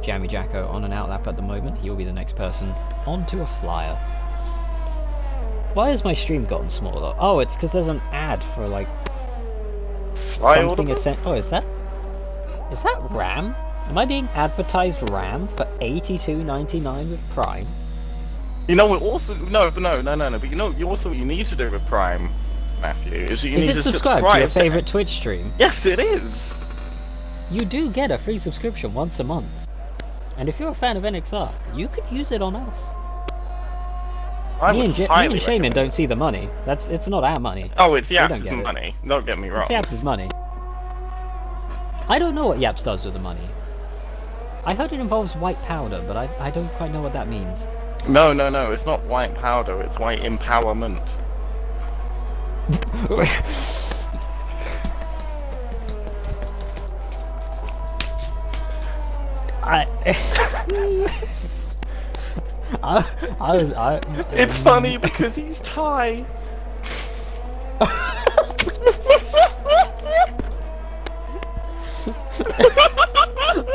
Jammy Jacko on an outlap at the moment. He'll be the next person onto a flyer. Why has my stream gotten smaller? Oh, it's because there's an ad for like something essential. Oh, is that RAM? Am I being advertised RAM for $82.99 with Prime? You know what? Also, no. But you know, what you need to do with Prime, Matthew, is you need to subscribe to your favorite Twitch stream? Yes, it is. You do get a free subscription once a month, and if you're a fan of NXR, you could use it on us. Me and Shaman don't see the money. It's not our money. Oh, it's Yaps' money. Don't get me wrong. It's Yaps' money. I don't know what Yaps does with the money. I heard it involves white powder, but I don't quite know what that means. No, it's not white powder, it's white empowerment. It's funny because he's Thai.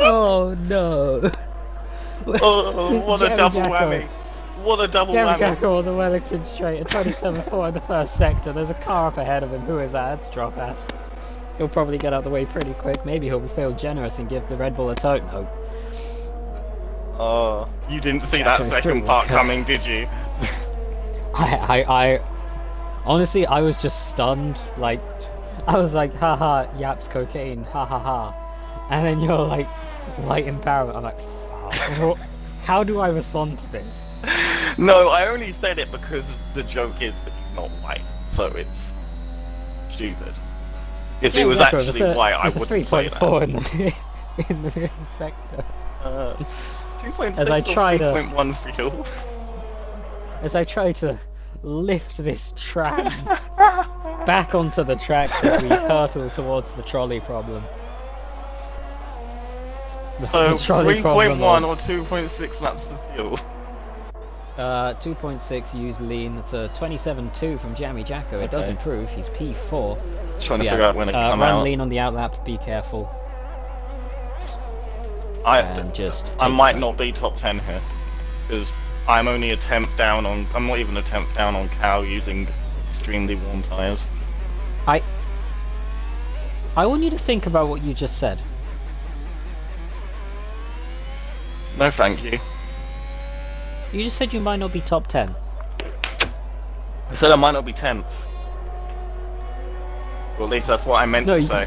Oh no! Oh, what a double whammy! What a double whammy! Jacko on the Wellington Straight, a 27.4 in the first sector. There's a car up ahead of him. Who is that? It's Drop Ass. He'll probably get out of the way pretty quick. Maybe he'll feel generous and give the Red Bull a tote. No. Oh, you didn't see that second part coming, did you? I honestly, I was just stunned. Like, I was like, haha, Yaps cocaine, ha ha ha. And then you're like, white empowerment. I'm like, fuck. How do I respond to this? No, I only said it because the joke is that he's not white, so it's stupid. If he was actually white, I wouldn't say that. 3.4 in the middle sector. 2.6 as I try or 3.1 fuel. As I try to lift this tram back onto the tracks as we hurtle towards the trolley problem. So 3.1 or 2.6 laps of fuel. 2.6 used lean. It's a 27.2 from Jammy Jacko. It does improve. He's P4. Trying to figure out when it come out. Run lean on the outlap. Be careful. I might not be top 10 here because I'm only a 10th down on. I'm not even a 10th down on Cow using extremely warm tires. I want you to think about what you just said. No, thank you. You just said you might not be top 10. I said I might not be 10th. Well, at least that's what I meant to say.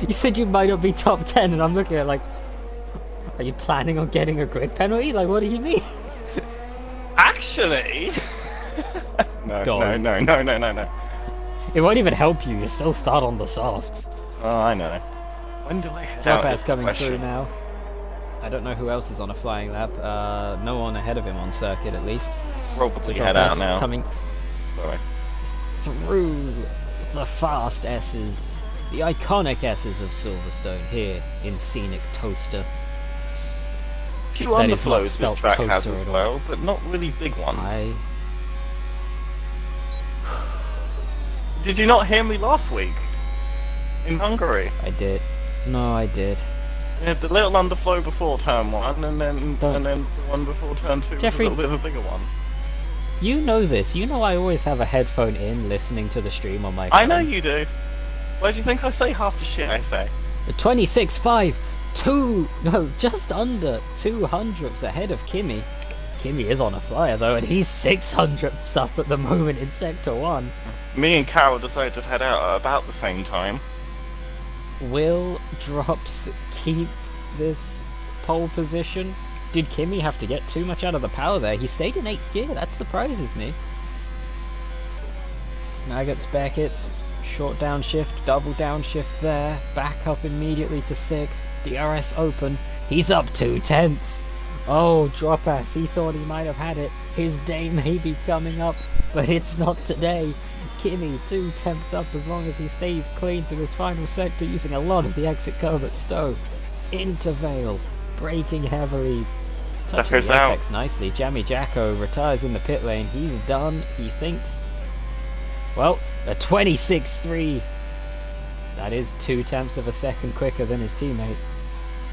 You said you might not be top 10, and I'm looking at it like, are you planning on getting a grid penalty? Like, what do you mean? Actually... No. It won't even help you, you still start on the softs. Oh, I know. When do I head Drop out? Ass coming through now. I don't know who else is on a flying lap. No one ahead of him on circuit, at least. Probably head out now. Coming through the fast S's, the iconic S's of Silverstone here in scenic Toaster. A few underflows this track has as well, but not really big ones. Did you not hear me last week? In Hungary? I did. No, I did. Yeah, the little underflow before turn 1, and then the one before turn 2 Jeffrey, was a little bit of a bigger one. You know this. You know I always have a headphone in, listening to the stream on my phone. I know you do. Why do you think I say half the shit I say? The 26.5, just under 200ths ahead of Kimmy. Kimmy is on a flyer though, and he's 600ths up at the moment in Sector 1. Me and Carol decided to head out at about the same time. Will Drops keep this pole position? Did Kimmy have to get too much out of the power there? He stayed in 8th gear, that surprises me. Maggots, Beckett's, short downshift, double downshift there, back up immediately to 6th, DRS open, he's up 2/10. Oh, Drop Ass, he thought he might have had it, his day may be coming up, but it's not today. Kimmy 2/10 up as long as he stays clean to this final sector, using a lot of the exit curve at Stowe. Into Vale, braking heavily, touching the apex nicely. Jammy Jacko retires in the pit lane. He's done, he thinks. Well, a 26.3. That is 2/10 of a second quicker than his teammate.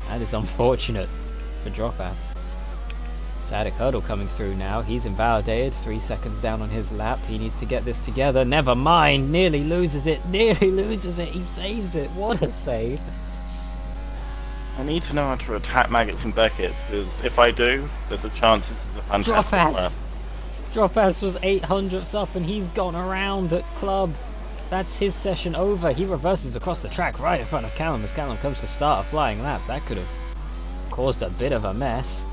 That is unfortunate for Dropass. Static Hurdle coming through now. He's invalidated. 3 seconds down on his lap. He needs to get this together. Never mind. Nearly loses it. Nearly loses it. He saves it. What a save. I need to know how to attack Maggots and Beckett's, because if I do, there's a chance this is a fantastic lap. Dropass was 800ths up and he's gone around at club. That's his session over. He reverses across the track right in front of Callum as Callum comes to start a flying lap. That could have caused a bit of a mess.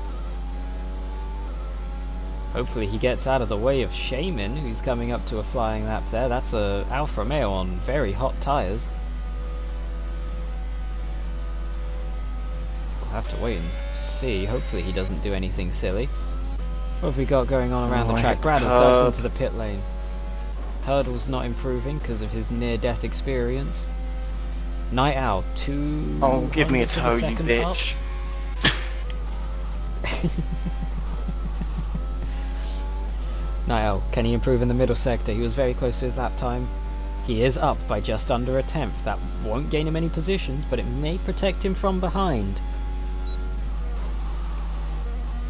Hopefully he gets out of the way of Shaman, who's coming up to a flying lap there. That's a Alfa Romeo on very hot tyres. We'll have to wait and see. Hopefully he doesn't do anything silly. What have we got going on around the track? Bradders dives into the pit lane. Hurdle's not improving because of his near-death experience. Night Owl, 2... Oh, give me a toe, you bitch. Night Owl, can he improve in the middle sector? He was very close to his lap time. He is up by just under a tenth. That won't gain him any positions, but it may protect him from behind.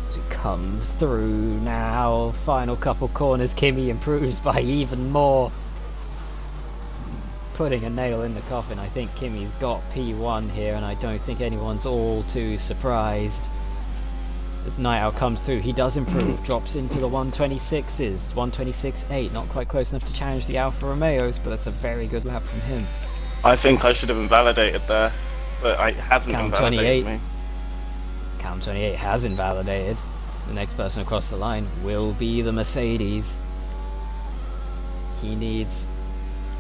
As we come through now, final couple corners, Kimi improves by even more. Putting a nail in the coffin. I think Kimi's got P1 here, and I don't think anyone's all too surprised. As Night Owl comes through, he does improve, drops into the 126s, 126.8, not quite close enough to challenge the Alfa Romeos, but that's a very good lap from him. I think I should have invalidated there, but it hasn't invalidated me. Count 28 has invalidated. The next person across the line will be the Mercedes. He needs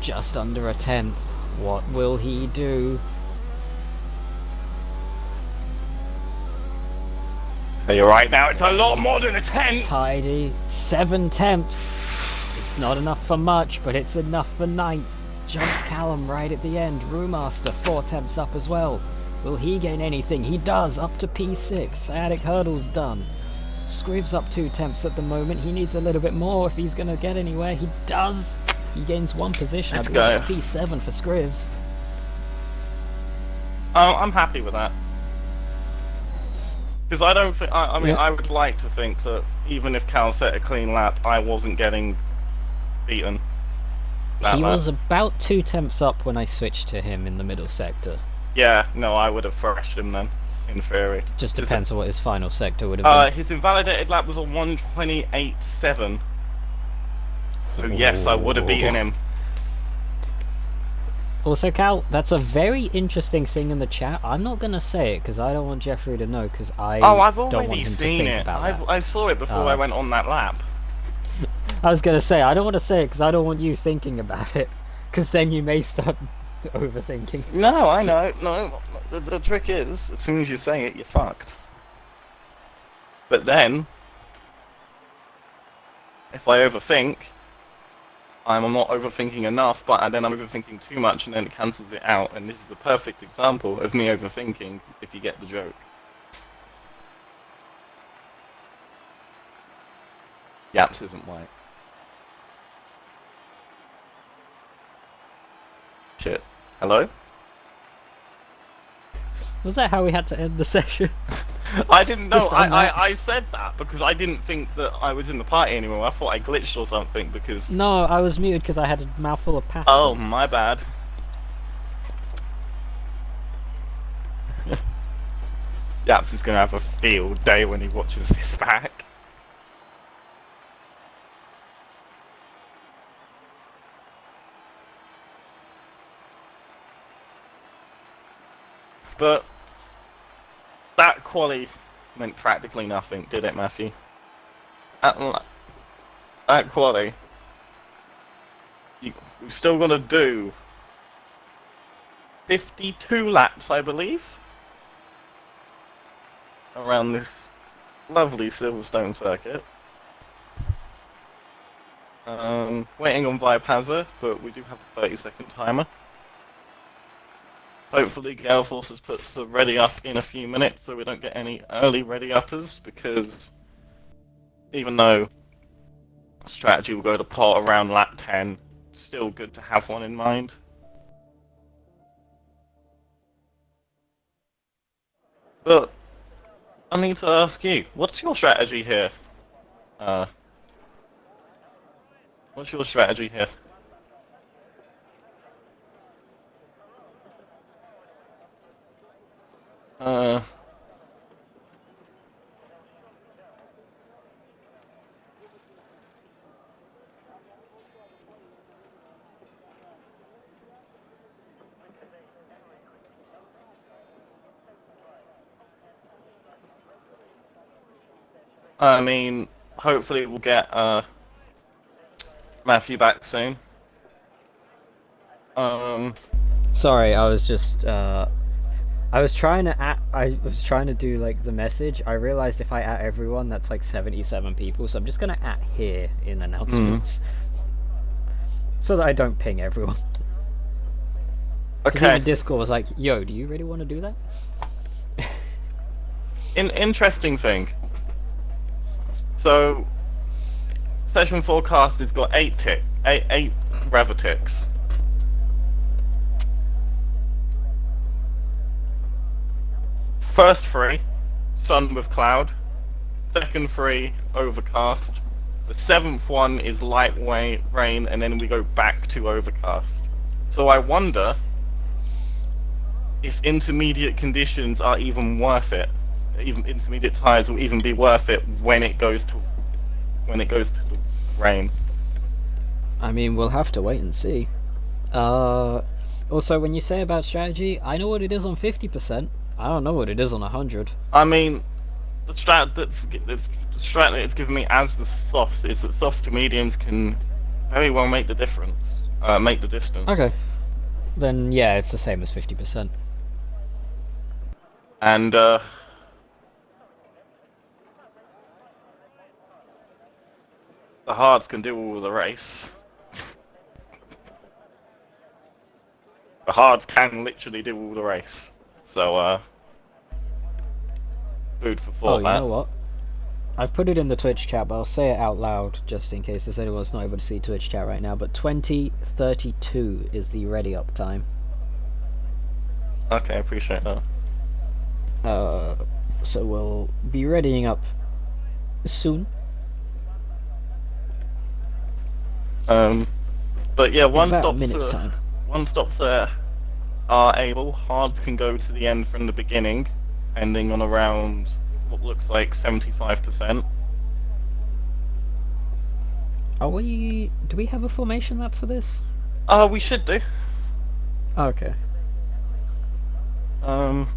just under a tenth. What will he do? You're right now, it's a lot more than a tenth! Tidy, 7 tenths. It's not enough for much, but it's enough for ninth. Jumps Callum right at the end. Brewmaster 4 tenths up as well. Will he gain anything? He does, up to P6. Sciatic Hurdle's done. Scriv's up 2 tenths at the moment. He needs a little bit more if he's going to get anywhere. He does. He gains 1 position. Let's I go. believe it's P7 for Scrivs. Oh, I'm happy with that. Because I don't think, I mean, I would like to think that even if Cal set a clean lap, I wasn't getting beaten. He was about 2 tenths up when I switched to him in the middle sector. Yeah, no, I would have thrashed him then, in theory. Just depends on what his final sector would have been. His invalidated lap was a 128.7. So yes, I would have beaten him. Also, Cal, that's a very interesting thing in the chat. I'm not going to say it because I don't want Jeffrey to know because I I've don't want already him seen to think it. about that. I saw it before I went on that lap. I was going to say, I don't want to say it because I don't want you thinking about it because then you may start overthinking. No, I know. No, the trick is, as soon as you say it, you're fucked. But then, if I overthink, I'm not overthinking enough, but then I'm overthinking too much and then it cancels it out. And this is the perfect example of me overthinking, if you get the joke. Yaps isn't white. Shit. Hello? Was that how we had to end the session? I didn't know. Just on that? I said that because I didn't think that I was in the party anymore. I thought I glitched or something because... No, I was muted because I had a mouthful of pasta. Oh, my bad. Yaps is going to have a field day when he watches this back. But that quali meant practically nothing, did it, Matthew? That quali, we've still got to do 52 laps, I believe, around this lovely Silverstone circuit. Waiting on Vibe Hazard, but we do have a 30-second timer. Hopefully Gale Forces puts the ready up in a few minutes so we don't get any early ready uppers, because even though strategy will go to pot around lap 10, still good to have one in mind. But I need to ask you, what's your strategy here? Uh, what's your strategy here? Uh, I mean, hopefully we'll get Matthew back soon. Um, Sorry, I was just I was trying to do like the message. I realized if I at everyone, that's like 77 people, so I'm just gonna at here in announcements, so that I don't ping everyone. Because okay. even Discord was like, "Yo, do you really want to do that?" Interesting thing. So, session forecast has got eight rev-ticks. First three, sun with cloud. Second three, overcast. The seventh one is light rain, and then we go back to overcast. So I wonder if intermediate conditions are even worth it. Even intermediate tires will even be worth it when it goes to the rain. I mean, we'll have to wait and see. Also, when you say about strategy, I know what it is on 50%. I don't know what it is on 100. I mean, the strat that it's given me as the softs is that softs to mediums can very well make the difference, make the distance. Okay. Then yeah, it's the same as 50%. And the hards can do all the race. The hards can literally do all the race. So, food for thought. Oh, you know what? I've put it in the Twitch chat, but I'll say it out loud just in case there's anyone that's not able to see Twitch chat right now. But 20:32 is the ready up time. Okay, I appreciate that. So we'll be readying up soon. But yeah, In about a minute's time. one stops there are able. Hards can go to the end from the beginning, ending on around what looks like 75%. Do we have a formation lap for this? We should do. Okay. I'm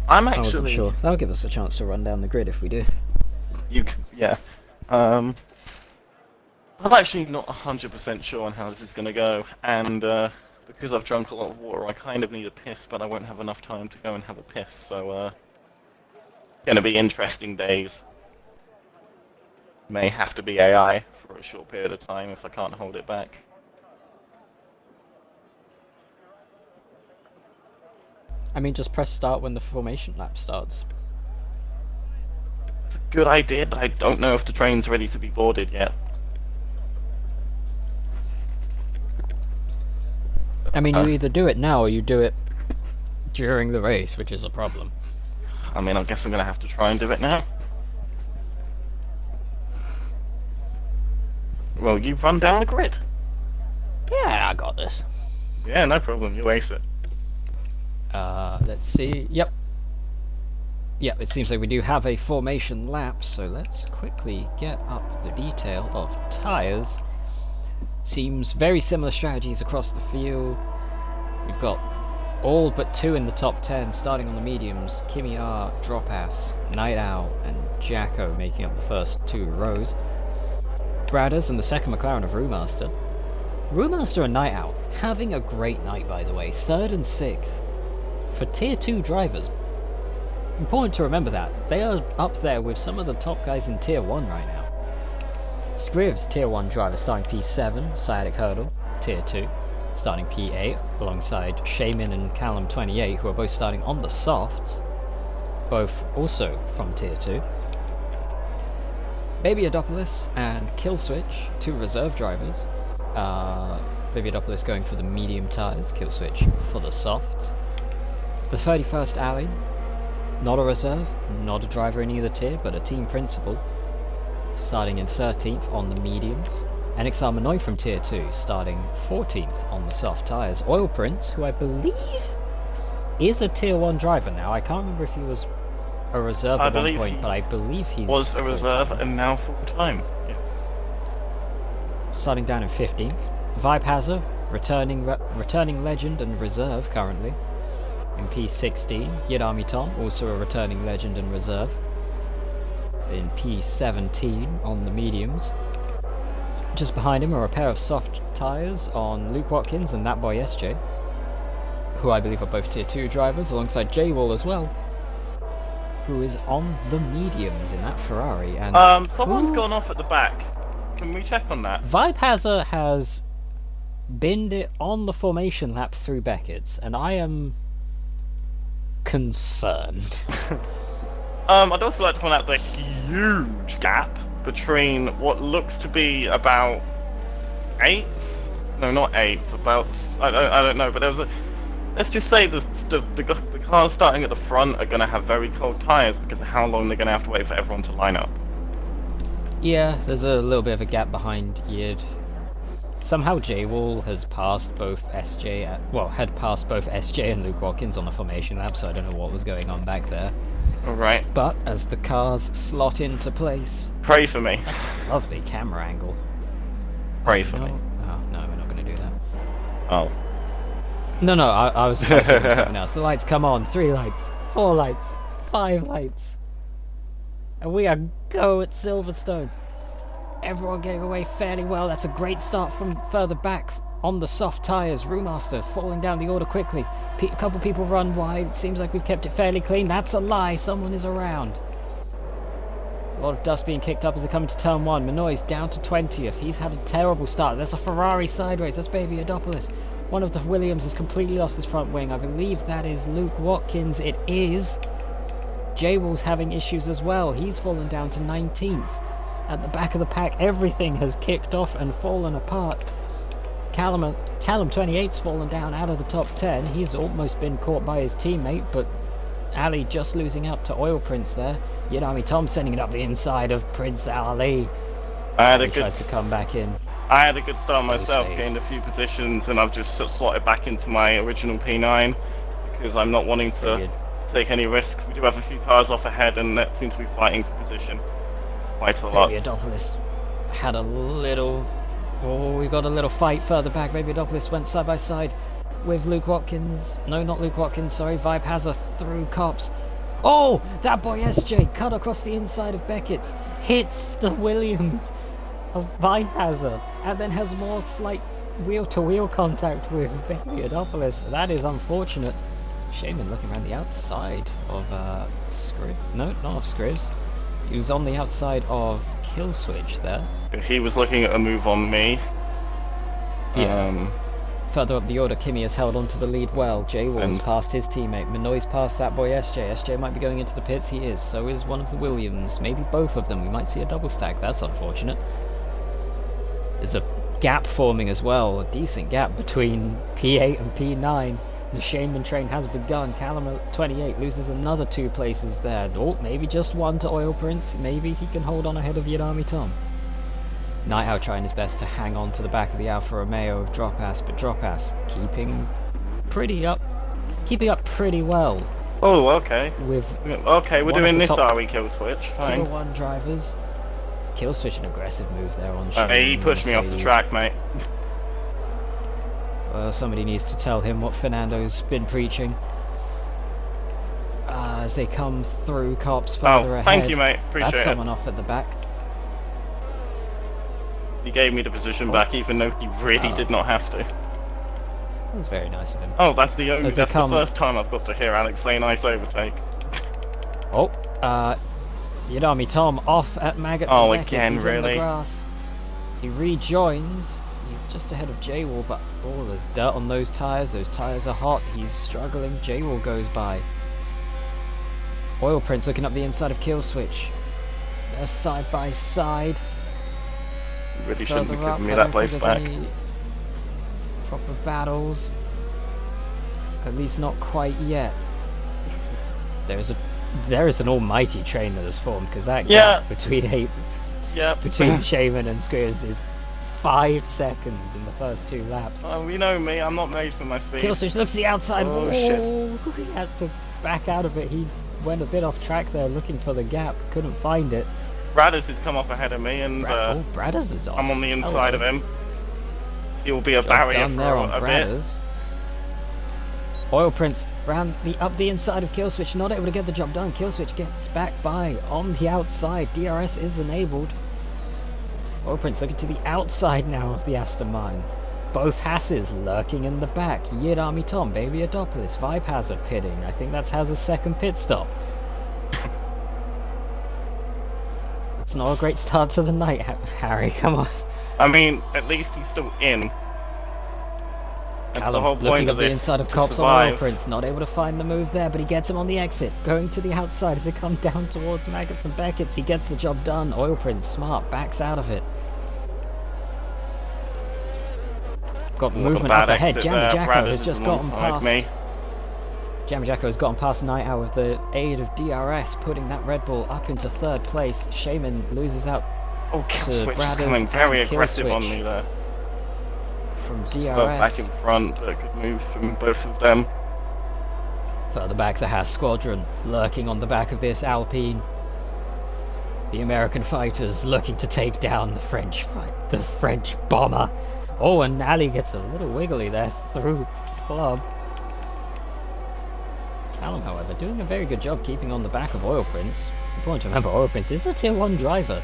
I wasn't actually. sure. That'll give us a chance to run down the grid if we do. Yeah. I'm actually not 100% sure on how this is going to go, and because I've drunk a lot of water, I kind of need a piss, but I won't have enough time to go and have a piss, so going to be interesting days. May have to be AI for a short period of time if I can't hold it back. I mean, just press start when the formation lap starts. It's a good idea, but I don't know if the train's ready to be boarded yet. I mean, you either do it now or you do it during the race, which is a problem. I mean, I guess I'm going to have to try and do it now. Well, you run down the grid. Yeah, I got this. Yeah, no problem. You ace it. Let's see. Yep, it seems like we do have a formation lap, so let's quickly get up the detail of tyres. Seems very similar strategies across the field. We've got all but two in the top 10, starting on the mediums. Kimi R, Drop Ass, Night Owl, and Jacko making up the first two rows. Bradders and the second McLaren of Brewmaster. Brewmaster and Night Owl having a great night, by the way. 3rd and 6th. For Tier 2 drivers, important to remember that. They are up there with some of the top guys in Tier 1 right now. Scrivs, Tier 1 driver, starting P7, Sciatic Hurdle, Tier 2, starting P8, alongside Shaman and Callum 28, who are both starting on the softs, both also from Tier 2. Babyodopolis and Killswitch, two reserve drivers. Babyodopolis going for the medium tyres, Killswitch for the softs. The 31st Alley, Not a reserve, not a driver in either tier, but a team principal. Starting in 13th on the mediums. NXR Manoy from tier 2, starting 14th on the soft tyres. Oil Prince, who I believe is a tier 1 driver now. I can't remember if he was a reserve at one point, but I believe he's was a reserve full-time. and now full-time. Yes. Starting down in 15th. Vibe Hazard, returning legend and reserve currently. In P16, Yidami Tom, also a returning legend and reserve. In P17 on the mediums. Just behind him are a pair of soft tyres on Luke Watkins and that boy SJ, who I believe are both tier 2 drivers, alongside J-Wall as well, who is on the mediums in that Ferrari. And someone's gone off at the back. Can we check on that? Vibe Hazard has binned it on the formation lap through Beckett's, and I am concerned. I'd also like to point out the huge gap between what looks to be about 8th? No, not 8th, about... I don't know, but there's a... Let's just say the cars starting at the front are going to have very cold tyres because of how long they're going to have to wait for everyone to line up. Yeah, there's a little bit of a gap behind Yid. Somehow J-Wall has passed both SJ... had passed both SJ and Luke Watkins on the formation lap, so I don't know what was going on back there. Alright. But as the cars slot into place... Pray for me. That's a lovely camera angle. Pray for me. Oh, no, we're not going to do that. Oh. No, I was thinking of something else. The lights come on. 3 lights. 4 lights. 5 lights. And we are go at Silverstone. Everyone getting away fairly well. That's a great start from further back on the soft tyres. Remaster falling down the order quickly. A couple people run wide. It seems like we've kept it fairly clean. That's a lie. Someone is around. A lot of dust being kicked up as they come into turn 1. Manoy's down to 20th. He's had a terrible start. There's a Ferrari sideways. That's Baby Adopoulos. One of the Williams has completely lost his front wing. I believe that is Luke Watkins. It is. J-Wall's having issues as well. He's fallen down to 19th. At the back of the pack, everything has kicked off and fallen apart. Callum 28's fallen down out of the top 10. He's almost been caught by his teammate, but Ali just losing out to Oil Prince there. Yidami Tom sending it up the inside of Prince Ali. He tries to come back in. I had a good start myself, gained a few positions, and I've just slotted back into my original P9 because I'm not wanting to take any risks. We do have a few cars off ahead, and that seems to be fighting for position quite a lot. Baby Adopoulos had a little... Oh, we got a little fight further back. Baby Adopoulos went side by side with Luke Watkins. No, not Luke Watkins, sorry. Vibe Hazard through cops. Oh, that boy SJ cut across the inside of Beckett's. Hits the Williams of Vibe Hazard. And then has more slight wheel-to-wheel contact with Baby Adopoulos. That is unfortunate. Shaman looking around the outside of Scribs. No, not of Scribs. He was on the outside of Killswitch there. He was looking at a move on me. Yeah. Further up the order, Kimmy has held on to the lead well. J-Wall's passed his teammate. Manoy's passed that boy SJ. SJ might be going into the pits. He is. So is one of the Williams. Maybe both of them. We might see a double stack. That's unfortunate. There's a gap forming as well. A decent gap between P8 and P9. The Shaman train has begun. Callum at 28 loses another 2 places there. Oh, maybe just 1 to Oil Prince. Maybe he can hold on ahead of Yidami Tom. Night Owl trying his best to hang on to the back of the Alfa Romeo of Dropass, but Dropass keeping up pretty well. Oh, okay. We're doing this, are we, Killswitch? Fine. Tier 1 drivers. Killswitch, an aggressive move there on Shaman. He pushed me off the track, mate. Somebody needs to tell him what Fernando's been preaching. As they come through, cops further ahead. Thank you, mate. Appreciate That's it. someone off at the back. He gave me the position back, even though he really did not have to. That was very nice of him. Oh, that's the first time I've got to hear Alex say nice overtake. Oh, Yidami Tom off at Maggots and Beckett's. Again, He's really? in the grass. He rejoins. He's just ahead of J-Wall, but there's dirt on those tyres. Those tyres are hot. He's struggling. J-Wall goes by. Oil Prince looking up the inside of Killswitch. They're side by side. Really shouldn't have given me that place back. Proper battles. At least not quite yet. There's a there is an almighty train that has formed, because that Yeah. gap between Yep. between Shaman and Squeers is 5 seconds in the first 2 laps. Oh, you know me, I'm not made for my speed. Killswitch looks to the outside. Oh, shit. He had to back out of it. He went a bit off track there looking for the gap, couldn't find it. Bradders has come off ahead of me, and Bradders is off. I'm on the inside of him. He will be a Job barrier done for there on a bit. Bradders. Oil Prince ran up the inside of Killswitch, not able to get the job done. Killswitch gets back by on the outside. DRS is enabled. Oil Prince looking to the outside now of the Aston Martin. Both Hasses lurking in the back. Yid Army Tom, Baby Adopolis, Vibe Hazard pitting. I think that's Hazard's second pit stop. It's not a great start to the night, Harry, come on. I mean, at least he's still in. That's the whole Callum point looking of at the this, inside of to Cops on Oil survive. Prince, not able to find the move there, but he gets him on the exit. Going to the outside as they come down towards Maggots and Beckett's. He gets the job done. Oil Prince, smart, backs out of it. Got movement up ahead. Jammy Jacko has just gotten past. Jammy Jacko has gotten past Night Owl with the aid of DRS, putting that Red Bull up into 3rd place. Shaman loses out Oh, Killswitch is Bradders coming very and aggressive on Killswitch me there. from Both back in DRS. front, but a good move from both of them. Further back, the Haas squadron lurking on the back of this Alpine. The American fighters looking to take down the French bomber. Oh, and Ali gets a little wiggly there through Club. Callum, however, doing a very good job keeping on the back of Oil Prince. Important to remember, Oil Prince is a tier 1 driver.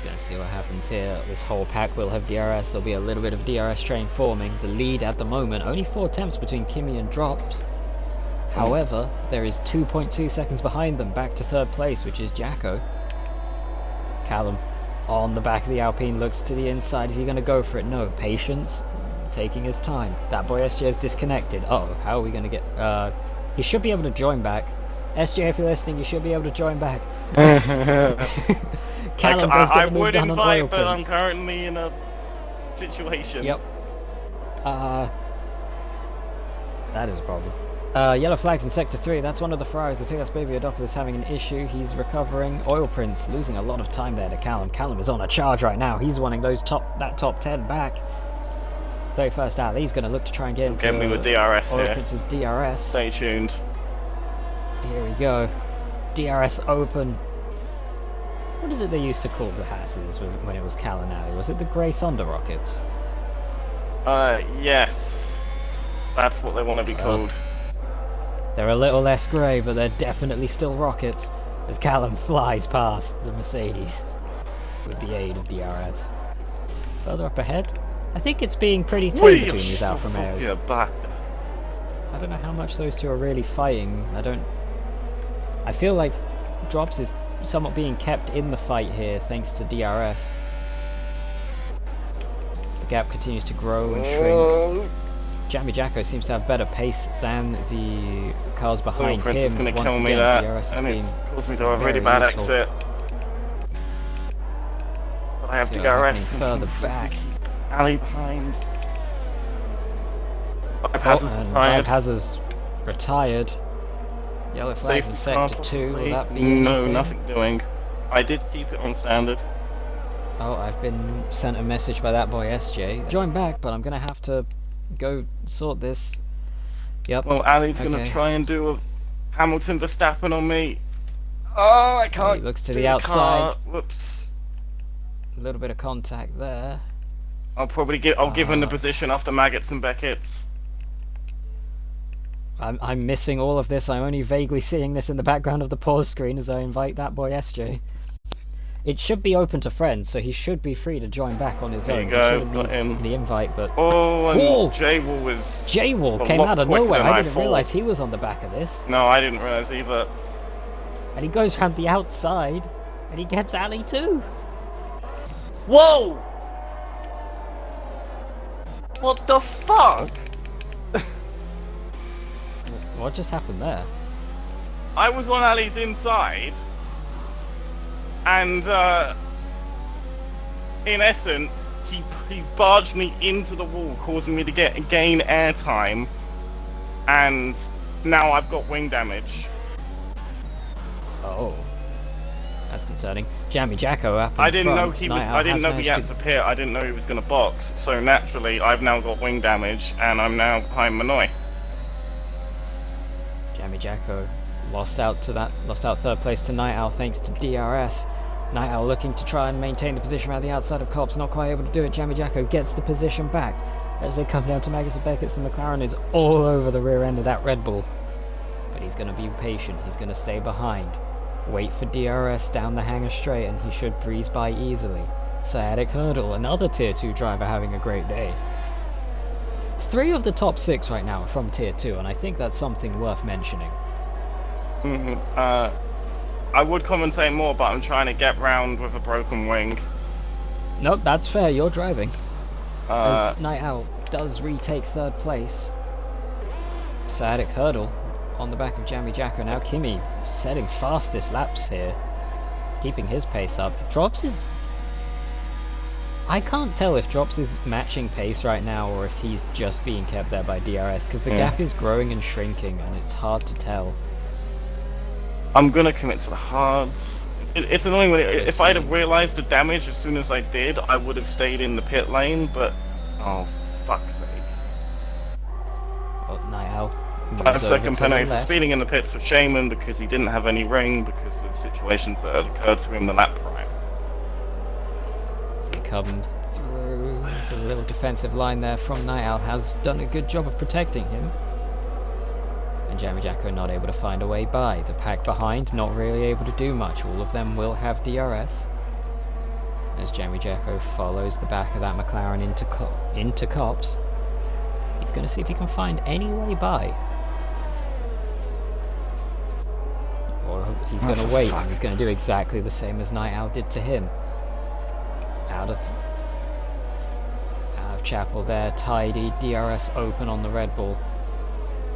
Gonna see what happens here. This whole pack will have DRS. There'll be a little bit of DRS train forming. The lead at the moment, only 4 attempts between Kimmy and Drops. However, there is 2.2 seconds behind them, back to 3rd place, which is Jacko. Callum on the back of the Alpine looks to the inside. Is he going to go for it? No. Patience. Taking his time. That boy SJ is disconnected. Uh-oh, how are we going to get... he should be able to join back. SJ, if you're listening, you should be able to join back. Callum does get the move done on Oil but I'm Prince. currently in a situation. Yep. That is a problem. Yellow flags in Sector 3. That's one of the Ferraris. I think that's Baby Adopolis having an issue. He's recovering. Oil Prince losing a lot of time there to Callum. Callum is on a charge right now. He's wanting that top 10 back. 31st out. He's going to look to try and get into Get me with DRS Oil here. Prince's DRS. Stay tuned. Here we go. DRS open. What is it they used to call the Hasses when it was Cal and Ali? Was it the Grey Thunder Rockets? Yes. That's what they want to be called. They're a little less grey, but they're definitely still rockets, as Callum flies past the Mercedes with the aid of DRS. Further up ahead, I think it's being pretty tame between these Alfa Romeos. I don't know how much those two are really fighting. I feel like Drops is somewhat being kept in the fight here thanks to DRS. The gap continues to grow and shrink. Jammy Jacko seems to have better pace than the cars behind Prince him. is going to Once kill me again, there, DRS has and it's been caused me to have a very really bad useful. exit. But I have See what's DRS. happening further back. Ali behind. Vibe Oh, Hazard's and retired. Vibe Hazard's retired. Yellow flags in Safety car sector 2. Will possibly. that be No, anything? nothing doing. I did keep it on standard. Oh, I've been sent a message by that boy SJ. Join back, but I'm gonna have to go sort this. Yep. Well, Ali's going Okay. to try and do a Hamilton Verstappen on me. Oh, I can't. He looks to do the outside. Whoops. A little bit of contact there. I'll probably give him the position after Maggots and Beckett's. I'm missing all of this. I'm only vaguely seeing this in the background of the pause screen as I invite that boy SJ. It should be open to friends, so he should be free to join back on his There own. you He go, shouldn't got need him. the invite, but Oh, Whoa! and J-Wall was... J-Wall a came lot out of quicker nowhere. than I I didn't thought. realise he was on the back of this. No, I didn't realise either. And he goes round the outside, and he gets Ali too. Whoa! What the fuck? What just happened there? I was on Ali's inside, and in essence, he barged me into the wall, causing me to gain airtime, and now I've got wing damage. Oh. That's concerning. Jammy Jacko up in I didn't know front. he was. Nightowl I didn't has know he managed had to pit. I didn't know he was going to box. So naturally, I've now got wing damage, and I'm now behind Manoy. Jammy Jacko lost out third place to Night Owl thanks to DRS. Night Owl looking to try and maintain the position around the outside of Cops, not quite able to do it. Jammy Jacko gets the position back as they come down to Magus and Beckett's, and McLaren is all over the rear end of that Red Bull. But he's going to be patient, he's going to stay behind. Wait for DRS down the hangar straight and he should breeze by easily. Sciatic Hurdle, another Tier 2 driver having a great day. 3 of the top 6 right now are from Tier 2, and I think that's something worth mentioning. I would commentate more, but I'm trying to get round with a broken wing. Nope, that's fair, you're driving. As Night Owl does retake third place. Sciatic Hurdle on the back of Jammy Jacko. Now Kimmy setting fastest laps here, keeping his pace up. Drops is... I can't tell if Drops is matching pace right now or if he's just being kept there by DRS, because the gap is growing and shrinking and it's hard to tell. I'm gonna commit to the hards. It's annoying when if I'd have realised the damage as soon as I did, I would have stayed in the pit lane, but oh, for fuck's sake. Well, Night Owl 5-second penalty for speeding in the pits for Shaman because he didn't have any ring because of situations that had occurred to him the lap prior. As they come through, the little defensive line there from Night Owl has done a good job of protecting him. And Jammy Jacko not able to find a way by. The pack behind not really able to do much. All of them will have DRS. As Jammy Jacko follows the back of that McLaren into Cops. He's going to see if he can find any way by. Or he's going to wait and he's going to do exactly the same as Night Owl did to him. Out of Chapel there, tidy, DRS open on the Red Bull.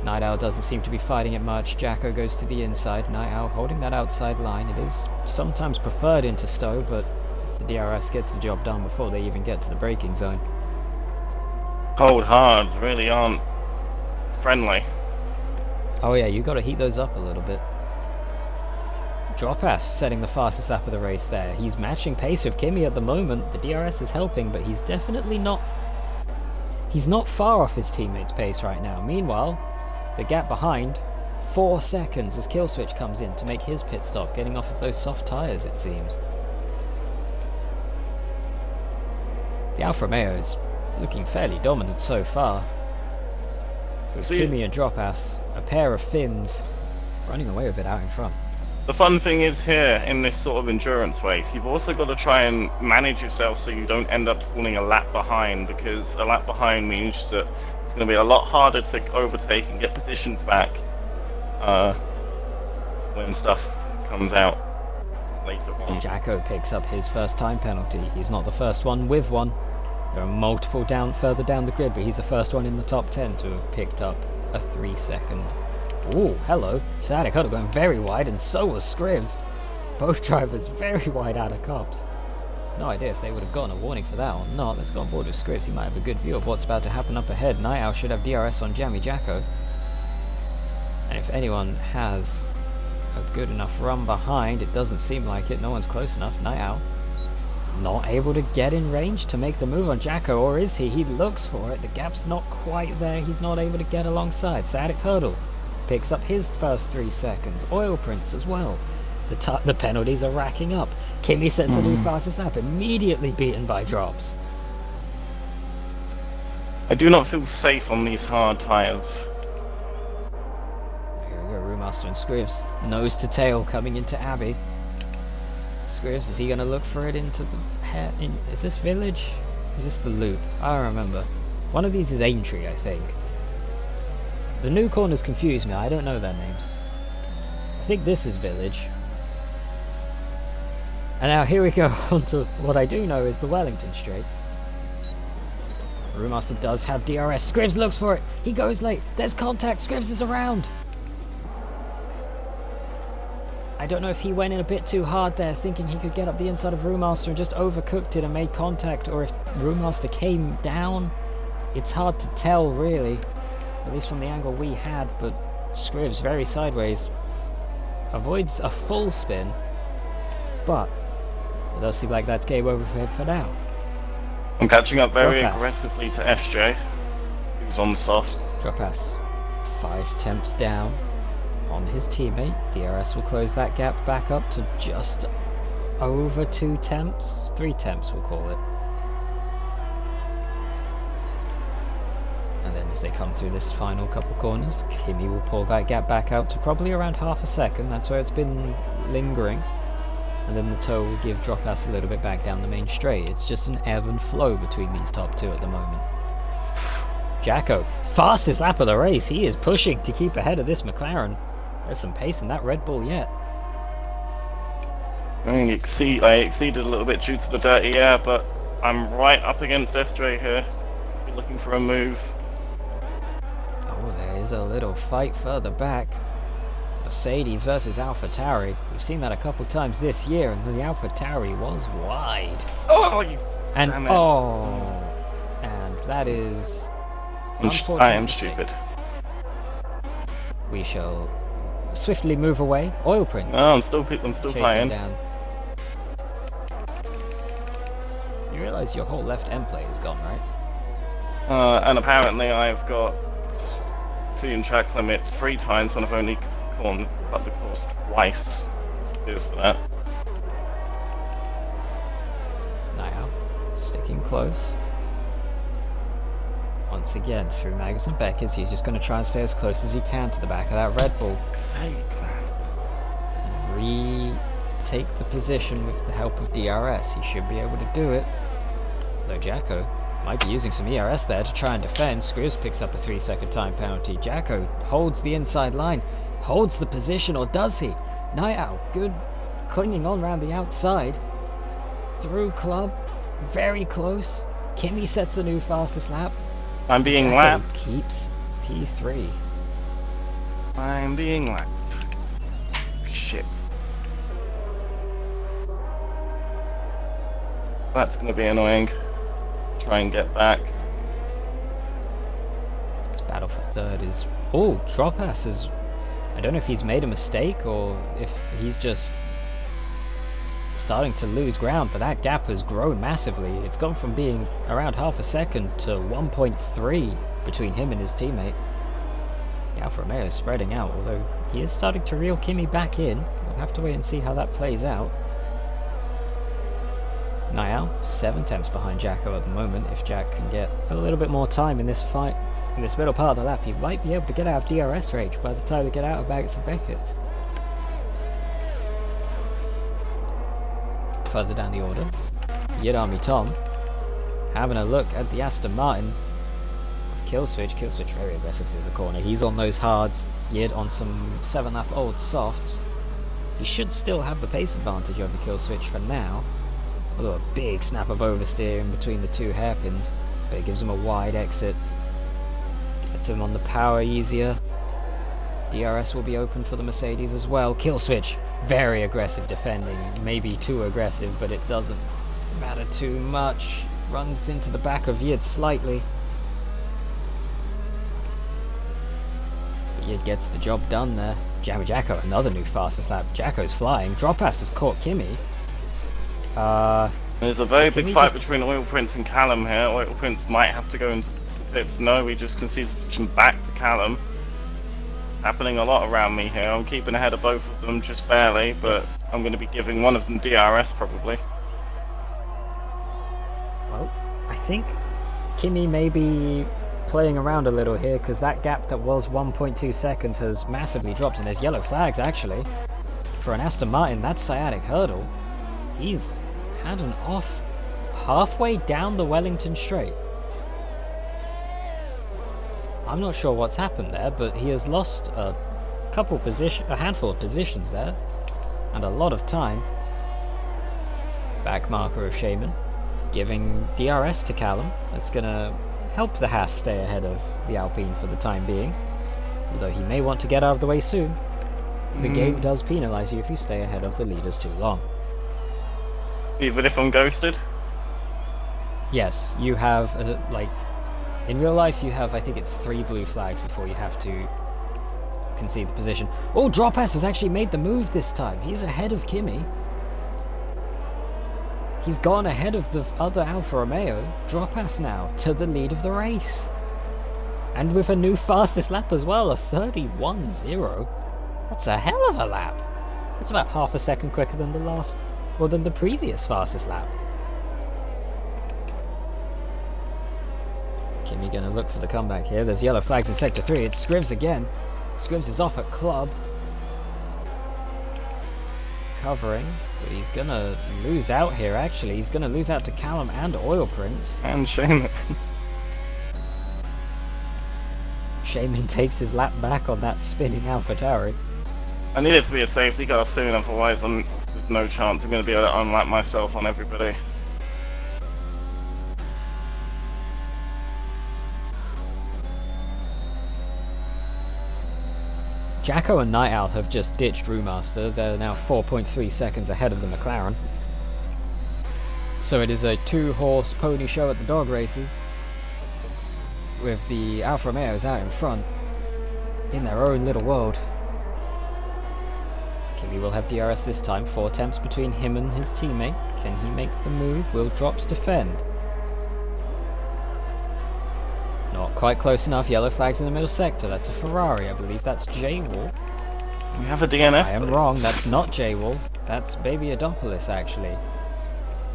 Night Owl doesn't seem to be fighting it much. Jacko goes to the inside. Night Owl holding that outside line. It is sometimes preferred into Stowe, but the DRS gets the job done before they even get to the braking zone. Cold hards really aren't friendly. Oh yeah, you got to heat those up a little bit. Dropass setting the fastest lap of the race there. He's matching pace with Kimmy at the moment. The DRS is helping, but he's definitely not... He's not far off his teammate's pace right now. Meanwhile, the gap behind, 4 seconds as Killswitch comes in to make his pit stop, getting off of those soft tyres, it seems. The Alfa Romeo is looking fairly dominant so far. With Kimmy and Dropass, a pair of Finns, running away with it out in front. The fun thing is here, in this sort of endurance race, you've also got to try and manage yourself so you don't end up falling a lap behind, because a lap behind means that it's going to be a lot harder to overtake and get positions back when stuff comes out later on. Jacko picks up his first time penalty. He's not the first one with one. There are multiple further down the grid, but he's the first one in the top 10 to have picked up a 3-second. Ooh, hello. Sciatic Hurdle going very wide, and so was Scrivs. Both drivers very wide out of Cops. No idea if they would have gotten a warning for that or not. Let's go on board with Scrivs. He might have a good view of what's about to happen up ahead. Night Owl should have DRS on Jammy Jacko. And if anyone has a good enough run behind, it doesn't seem like it. No one's close enough. Night Owl not able to get in range to make the move on Jacko, or is he? He looks for it. The gap's not quite there. He's not able to get alongside. Sciatic Hurdle picks up his first 3 seconds. Oil Prince as well. The penalties are racking up. Kimmy sets a new fastest lap, immediately beaten by Drops. I do not feel safe on these hard tyres. Here we go, Brewmaster and Scrivs, nose to tail coming into Abbey. Scrivs, is he going to look for it into the... is this Village? Is this the Loop? I don't remember. One of these is Aintree, I think. The new corners confuse me, I don't know their names. I think this is Village. And now here we go on to what I do know is the Wellington Straight. Brewmaster does have DRS. Scrivs looks for it. He goes late. There's contact. Scrivs is around. I don't know if he went in a bit too hard there, thinking he could get up the inside of Brewmaster and just overcooked it and made contact, or if Brewmaster came down. It's hard to tell, really. at least from the angle we had, but Scrivs very sideways. Avoids a full spin, but it does seem like that's game over for him for now. I'm catching up very Drop pass. aggressively to SJ, who's on softs. Drop pass. 5 temps down on his teammate. DRS will close that gap back up to just over 2 temps. 3 temps we'll call it. And then as they come through this final couple corners, Kimi will pull that gap back out to probably around half a second. That's where it's been lingering. And then the toe will give drop pass a little bit back down the main straight. It's just an ebb and flow between these top 2 at the moment. Jacko, fastest lap of the race. He is pushing to keep ahead of this McLaren. There's some pace in that Red Bull yet. I exceeded a little bit due to the dirty air, but I'm right up against SJ here. Be looking for a move. Oh, there is a little fight further back. Mercedes versus AlphaTauri. We've seen that a couple times this year, and the AlphaTauri was wide. Oh, you And damn it. and that is. I am stupid. We shall swiftly move away. Oil Prince. Oh, I'm still chasing flying. down. You realise your whole left end plate is gone, right? And apparently I've got team track limits 3 times, and I've only gone up the course twice. Cheers for that. Now, sticking close. Once again, through Magus and Beckett, he's just going to try and stay as close as he can to the back of that Red Bull. Sake, man. And retake the position with the help of DRS. He should be able to do it. Though Jacko might be using some ERS there to try and defend. Scrivs picks up a 3-second time penalty. Jacko holds the inside line, holds the position, or does he? Night Owl, good clinging on around the outside. Through club, very close. Kimi sets a new fastest lap. I'm being Jacko lapped. keeps P3. I'm being lapped. Shit. That's gonna be annoying. Try and get back. This battle for third is... Oh, Tropas is... I don't know if he's made a mistake or if he's just starting to lose ground, but that gap has grown massively. It's gone from being around half a second to 1.3 between him and his teammate. The Alfa Romeo is spreading out, although he is starting to reel Kimi back in. We'll have to wait and see how that plays out. Niall, 7 temps behind Jacko at the moment. If Jack can get a little bit more time in this fight, in this middle part of the lap, he might be able to get out of DRS range by the time we get out of Baggett and Beckett. Further down the order, Yidami Tom having a look at the Aston Martin of Killswitch. Killswitch very aggressive through the corner. He's on those hards. Yid on some 7-lap old softs. He should still have the pace advantage over Killswitch for now. Although a big snap of oversteer in between the 2 hairpins, but it gives him a wide exit. Gets him on the power easier. DRS will be open for the Mercedes as well. Killswitch, very aggressive defending. Maybe too aggressive, but it doesn't matter too much. Runs into the back of Yid slightly. But Yid gets the job done there. Jammy Jacko, another new fastest lap. Jacko's flying. Drop pass has caught Kimi. There's a very big Kimi fight just... between Oil Prince and Callum here. Oil Prince might have to go into the pits. No, we just conceded switching back to Callum. Happening a lot around me here. I'm keeping ahead of both of them just barely, but I'm going to be giving one of them DRS probably. Well, I think Kimi may be playing around a little here, because that gap that was 1.2 seconds has massively dropped, and there's yellow flags actually. For an Aston Martin, that sciatic hurdle, he's had an off halfway down the Wellington Straight. I'm not sure what's happened there, but he has lost a handful of positions there, and a lot of time. Back marker of Shaman, giving DRS to Callum. That's going to help the Haas stay ahead of the Alpine for the time being, although he may want to get out of the way soon. The game does penalise you if you stay ahead of the leaders too long. Even if I'm ghosted? Yes, you have In real life, you have, I think it's 3 blue flags before you have to concede the position. Oh, Droppass has actually made the move this time. He's ahead of Kimi. He's gone ahead of the other Alfa Romeo. Droppass now to the lead of the race. And with a new fastest lap as well, a 31.0. That's a hell of a lap. That's about half a second quicker than than the previous fastest lap. Kimi gonna look for the comeback here. There's yellow flags in Sector 3. It's Scrivs again. Scrivs is off at club. Covering, but he's gonna lose out here actually. He's gonna lose out to Callum and Oil Prince. And Shaman. Shaman takes his lap back on that spinning AlphaTauri. I need it to be a safety car soon, otherwise there's no chance I'm going to be able to unlap myself on everybody. Jacko and Night Owl have just ditched Brewmaster. They're now 4.3 seconds ahead of the McLaren. So it is a 2-horse pony show at the dog races, with the Alfa Romeos out in front, in their own little world. Kimi will have DRS this time. 4 attempts between him and his teammate. Can he make the move? Will Drops defend? Not quite close enough. Yellow flags in the middle sector. That's a Ferrari. I believe that's J-Wall. We have a DNF. I am wrong. That's not J-Wall. That's Baby Adopoulos, actually,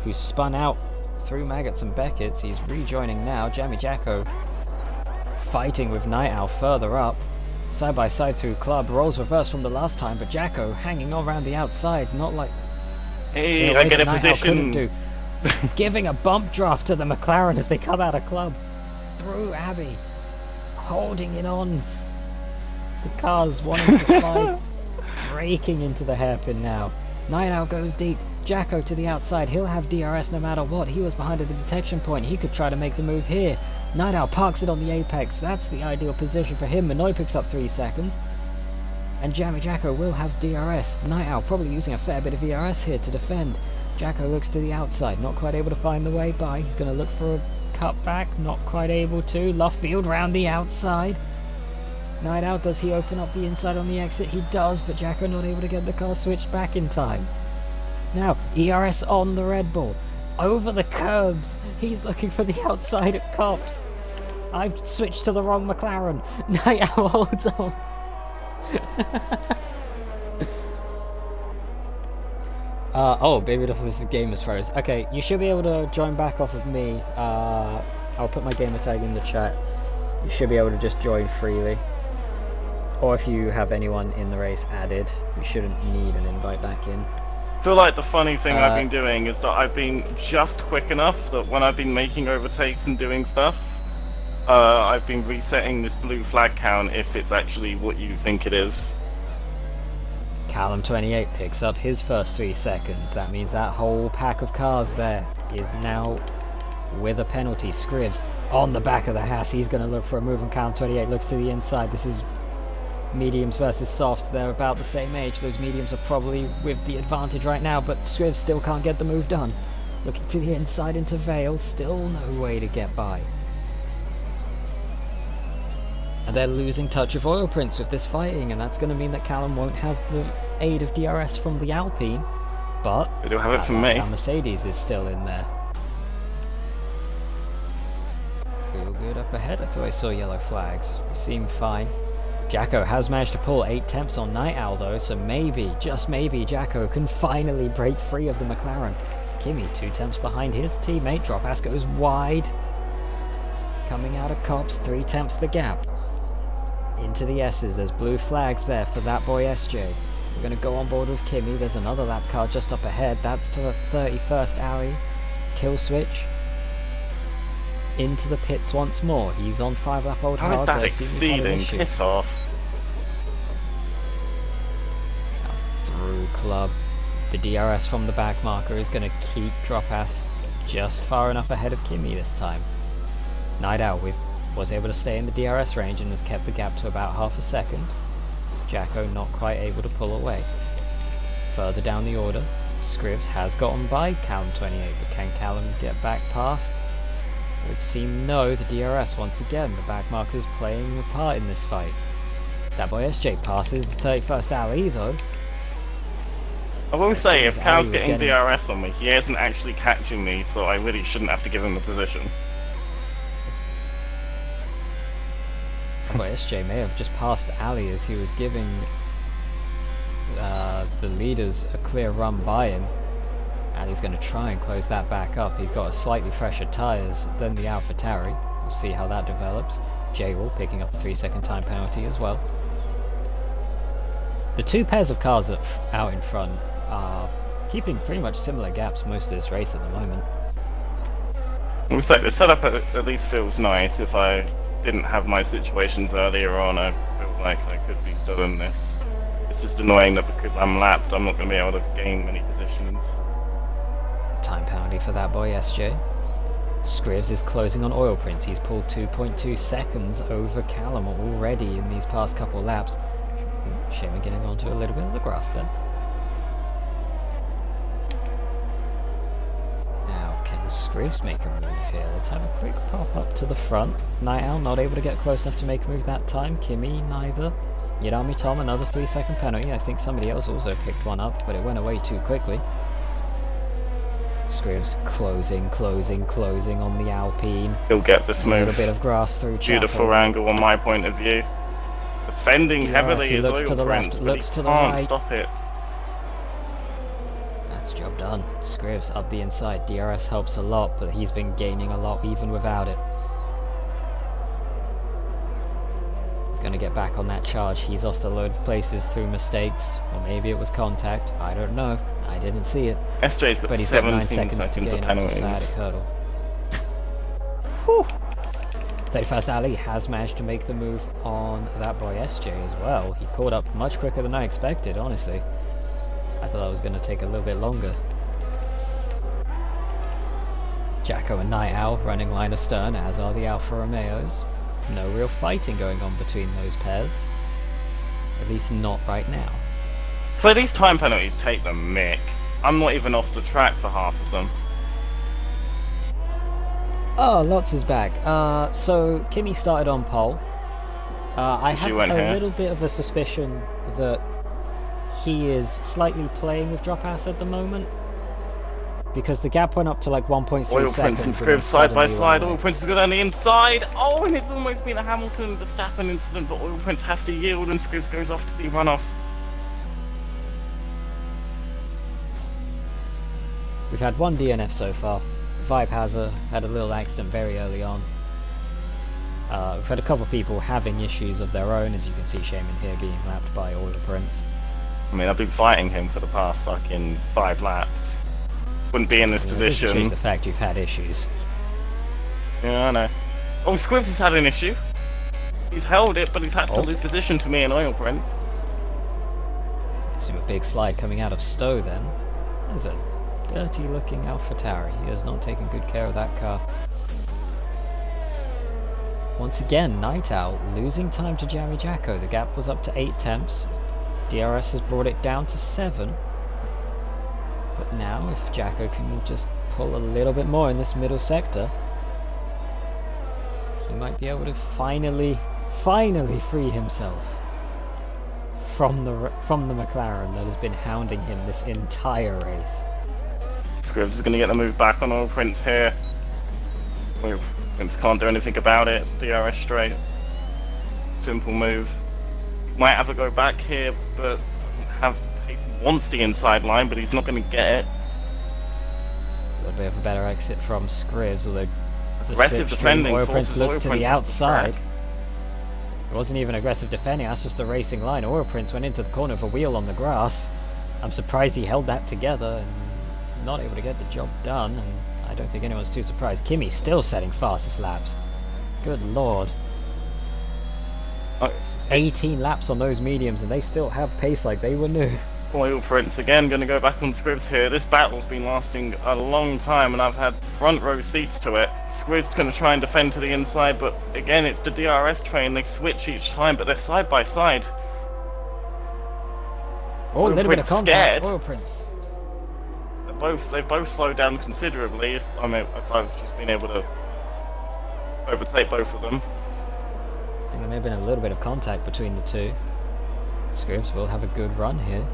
who spun out through Maggots and Beckett's. He's rejoining now. Jammy Jacko fighting with Night Owl further up. Side by side through club. Rolls reverse from the last time, but Jacko hanging on around the outside. Not like... Hey, I get a position. Do. Giving a bump draft to the McLaren as they come out of club. Through Abbey. Holding it on. The cars wanting to slide. Breaking into the hairpin now. Night Owl goes deep. Jacko to the outside. He'll have DRS no matter what. He was behind at the detection point. He could try to make the move here. Night Owl parks it on the apex. That's the ideal position for him. Minoy picks up 3 seconds. And Jammy Jacko will have DRS. Night Owl probably using a fair bit of ERS here to defend. Jacko looks to the outside. Not quite able to find the way by. He's going to look for a cutback. Not quite able to. Luffield round the outside. Night Owl, does he open up the inside on the exit? He does, but Jacko not able to get the car switched back in time. Now, ERS on the Red Bull. Over the curbs. He's looking for the outside at Cops. I've switched to the wrong McLaren. Night Owl holds on. Oh, Baby Adopoulos' game is froze. Okay, you should be able to join back off of me. I'll put my gamer tag in the chat. You should be able to just join freely. Or if you have anyone in the race added, you shouldn't need an invite back in. I feel like the funny thing I've been doing is that I've been just quick enough that when I've been making overtakes and doing stuff, I've been resetting this blue flag count if it's actually what you think it is. Callum28 picks up his first 3 seconds. That means that whole pack of cars there is now with a penalty. Scrivs on the back of the Haas. He's going to look for a move, and Callum28 looks to the inside. This is mediums versus softs. They're about the same age. Those mediums are probably with the advantage right now, but Scrivs still can't get the move done. Looking to the inside into Vale. Still no way to get by. And they're losing touch of Oil Prince with this fighting, and that's going to mean that Callum won't have the aid of DRS from the Alpine, but They do have it from me. Mercedes is still in there. Real good up ahead. I thought I saw yellow flags. We seem fine. Jacko has managed to pull 8 temps on Night Owl though, so maybe, just maybe, Jacko can finally break free of the McLaren. Kimi 2 temps behind his teammate. Droppass goes wide. Coming out of Cops, 3 temps the gap. Into the S's. There's blue flags there for that boy SJ. We're going to go on board with Kimi. There's another lap car just up ahead. That's to the 31st Audi. Kill switch. Into the pits once more. He's on 5-lap old How hards. is that exceeding? Piss off. Now through club. The DRS from the back marker is going to keep Droppass just far enough ahead of Kimi this time. Night Owl was able to stay in the DRS range and has kept the gap to about half a second. Jacko not quite able to pull away. Further down the order, Scrivs has gotten by Callum28, but can Callum get back past? It would seem no, the DRS once again, the back markers playing a part in this fight. That boy SJ passes the 31st alley though. I will say, if Cal's getting getting... DRS on me, he isn't actually catching me, so I really shouldn't have to give him the position. That boy SJ may have just passed alley as he was giving the leaders a clear run by him. And he's going to try and close that back up. He's got a slightly fresher tyres than the AlphaTauri. We'll see how that develops. J-Will picking up a 3-second time penalty as well. The two pairs of cars out in front are keeping pretty much similar gaps most of this race at the moment. We'll say the setup at least feels nice. If I didn't have my situations earlier on, I feel like I could be still in this. It's just annoying that because I'm lapped, I'm not going to be able to gain many positions. Time penalty for that boy SJ. Scrivs is closing on Oil Prince. He's pulled 2.2 seconds over Callum already in these past couple laps. Shaman getting onto a little bit of the grass there. Now can Scrivs make a move here? Let's have a quick pop up to the front. Night Owl not able to get close enough to make a move that time. Kimmy neither. Yadami Tom another 3-second penalty. I think somebody else also picked one up, but it went away too quickly. Scrivs closing on the Alpine. He'll get this move. A little bit of grass through Chapel. Beautiful angle on my point of view. Defending heavily is looks Oil to the Prince, left, but looks he to the can't right. stop it. That's job done. Scrivs up the inside. DRS helps a lot, but he's been gaining a lot even without it. He's going to get back on that charge. He's lost a load of places through mistakes, or maybe it was contact. I don't know. I didn't see it. SJ's got but he's got 9 17 seconds to of gain up to penalties. Sciatic Hurdle. Whew. 31st alley has managed to make the move on that boy SJ as well. He caught up much quicker than I expected, honestly. I thought I was going to take a little bit longer. Jacko and Night Owl running line astern, as are the Alfa Romeos. No real fighting going on between those pairs. At least not right now. So these time penalties take the mick. I'm not even off the track for half of them. Oh, Lotz is back. So Kimmy started on pole. I have a little bit of a suspicion that he is slightly playing with drop ass at the moment, because the gap went up to like 1.3 seconds. Oil Prince and Scribs side by side. Oil Prince has got on the inside. Oh, and it's almost been a Hamilton Verstappen incident, but Oil Prince has to yield and Scribs goes off to the runoff. We've had one DNF so far. Vibe had a little accident very early on. We've had a couple of people having issues of their own, as you can see Shaman here being lapped by Oil Prince. I mean, I've been fighting him for the past fucking 5 laps. Wouldn't be in this position. Change the fact you've had issues. Yeah, I know. Oh, Squibs has had an issue. He's held it, but he's had to lose position to me and Oil Prince. See a big slide coming out of Stowe then. There's a dirty looking AlphaTauri. He has not taken good care of that car. Once again, Night Owl losing time to Jammy Jacko. The gap was up to 8 temps. DRS has brought it down to 7. But now, if Jacko can just pull a little bit more in this middle sector, he might be able to finally free himself from the McLaren that has been hounding him this entire race. Scribs is going to get the move back on Oil Prince here. Oil Prince can't do anything about it. DRS straight. Simple move. Might have a go back here, but doesn't have the pace. He wants the inside line, but he's not going to get it. A little bit of a better exit from Scribs, although aggressive defending. Oil Prince looks to the outside. The It wasn't even aggressive defending, that's just a racing line. Oil Prince went into the corner of a wheel on the grass. I'm surprised he held that together and not able to get the job done, and I don't think anyone's too surprised. Kimmy still setting fastest laps. Good lord. 18 laps on those mediums and they still have pace like they were new. Oil Prince again going to go back on Scribs here. This battle's been lasting a long time and I've had front row seats to it. Scribs going to try and defend to the inside, but again it's the DRS train. They switch each time, but they're side by side. Oh, a little bit of contact. Scared. Oil Prince. They've both slowed down considerably. If I've just been able to overtake both of them. I think there may have been a little bit of contact between the two. Scribbs will have a good run here.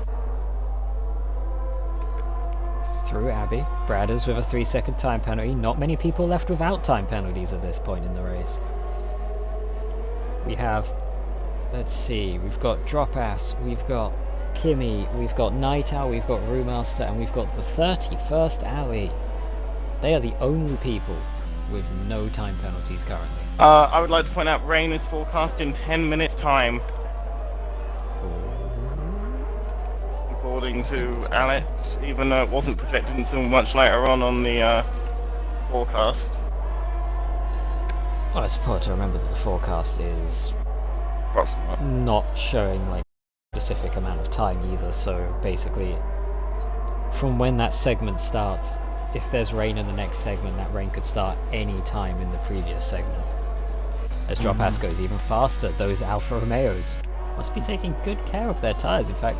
Through Abbey. Bradders with a 3-second time penalty. Not many people left without time penalties at this point in the race. We have, let's see, we've got Drop Ass, we've got Kimmy, we've got Night Owl, we've got Brewmaster, and we've got the 31st Alley. They are the only people with no time penalties currently. I would like to point out rain is forecast in 10 minutes time. According to Alex, even though it wasn't projected until much later on the forecast. Well, it's important to remember that the forecast is Approximate. not showing like a specific amount of time either, so basically from when that segment starts, if there's rain in the next segment, that rain could start any time in the previous segment. As Drop Ass goes even faster, those Alfa Romeos must be taking good care of their tyres. In fact,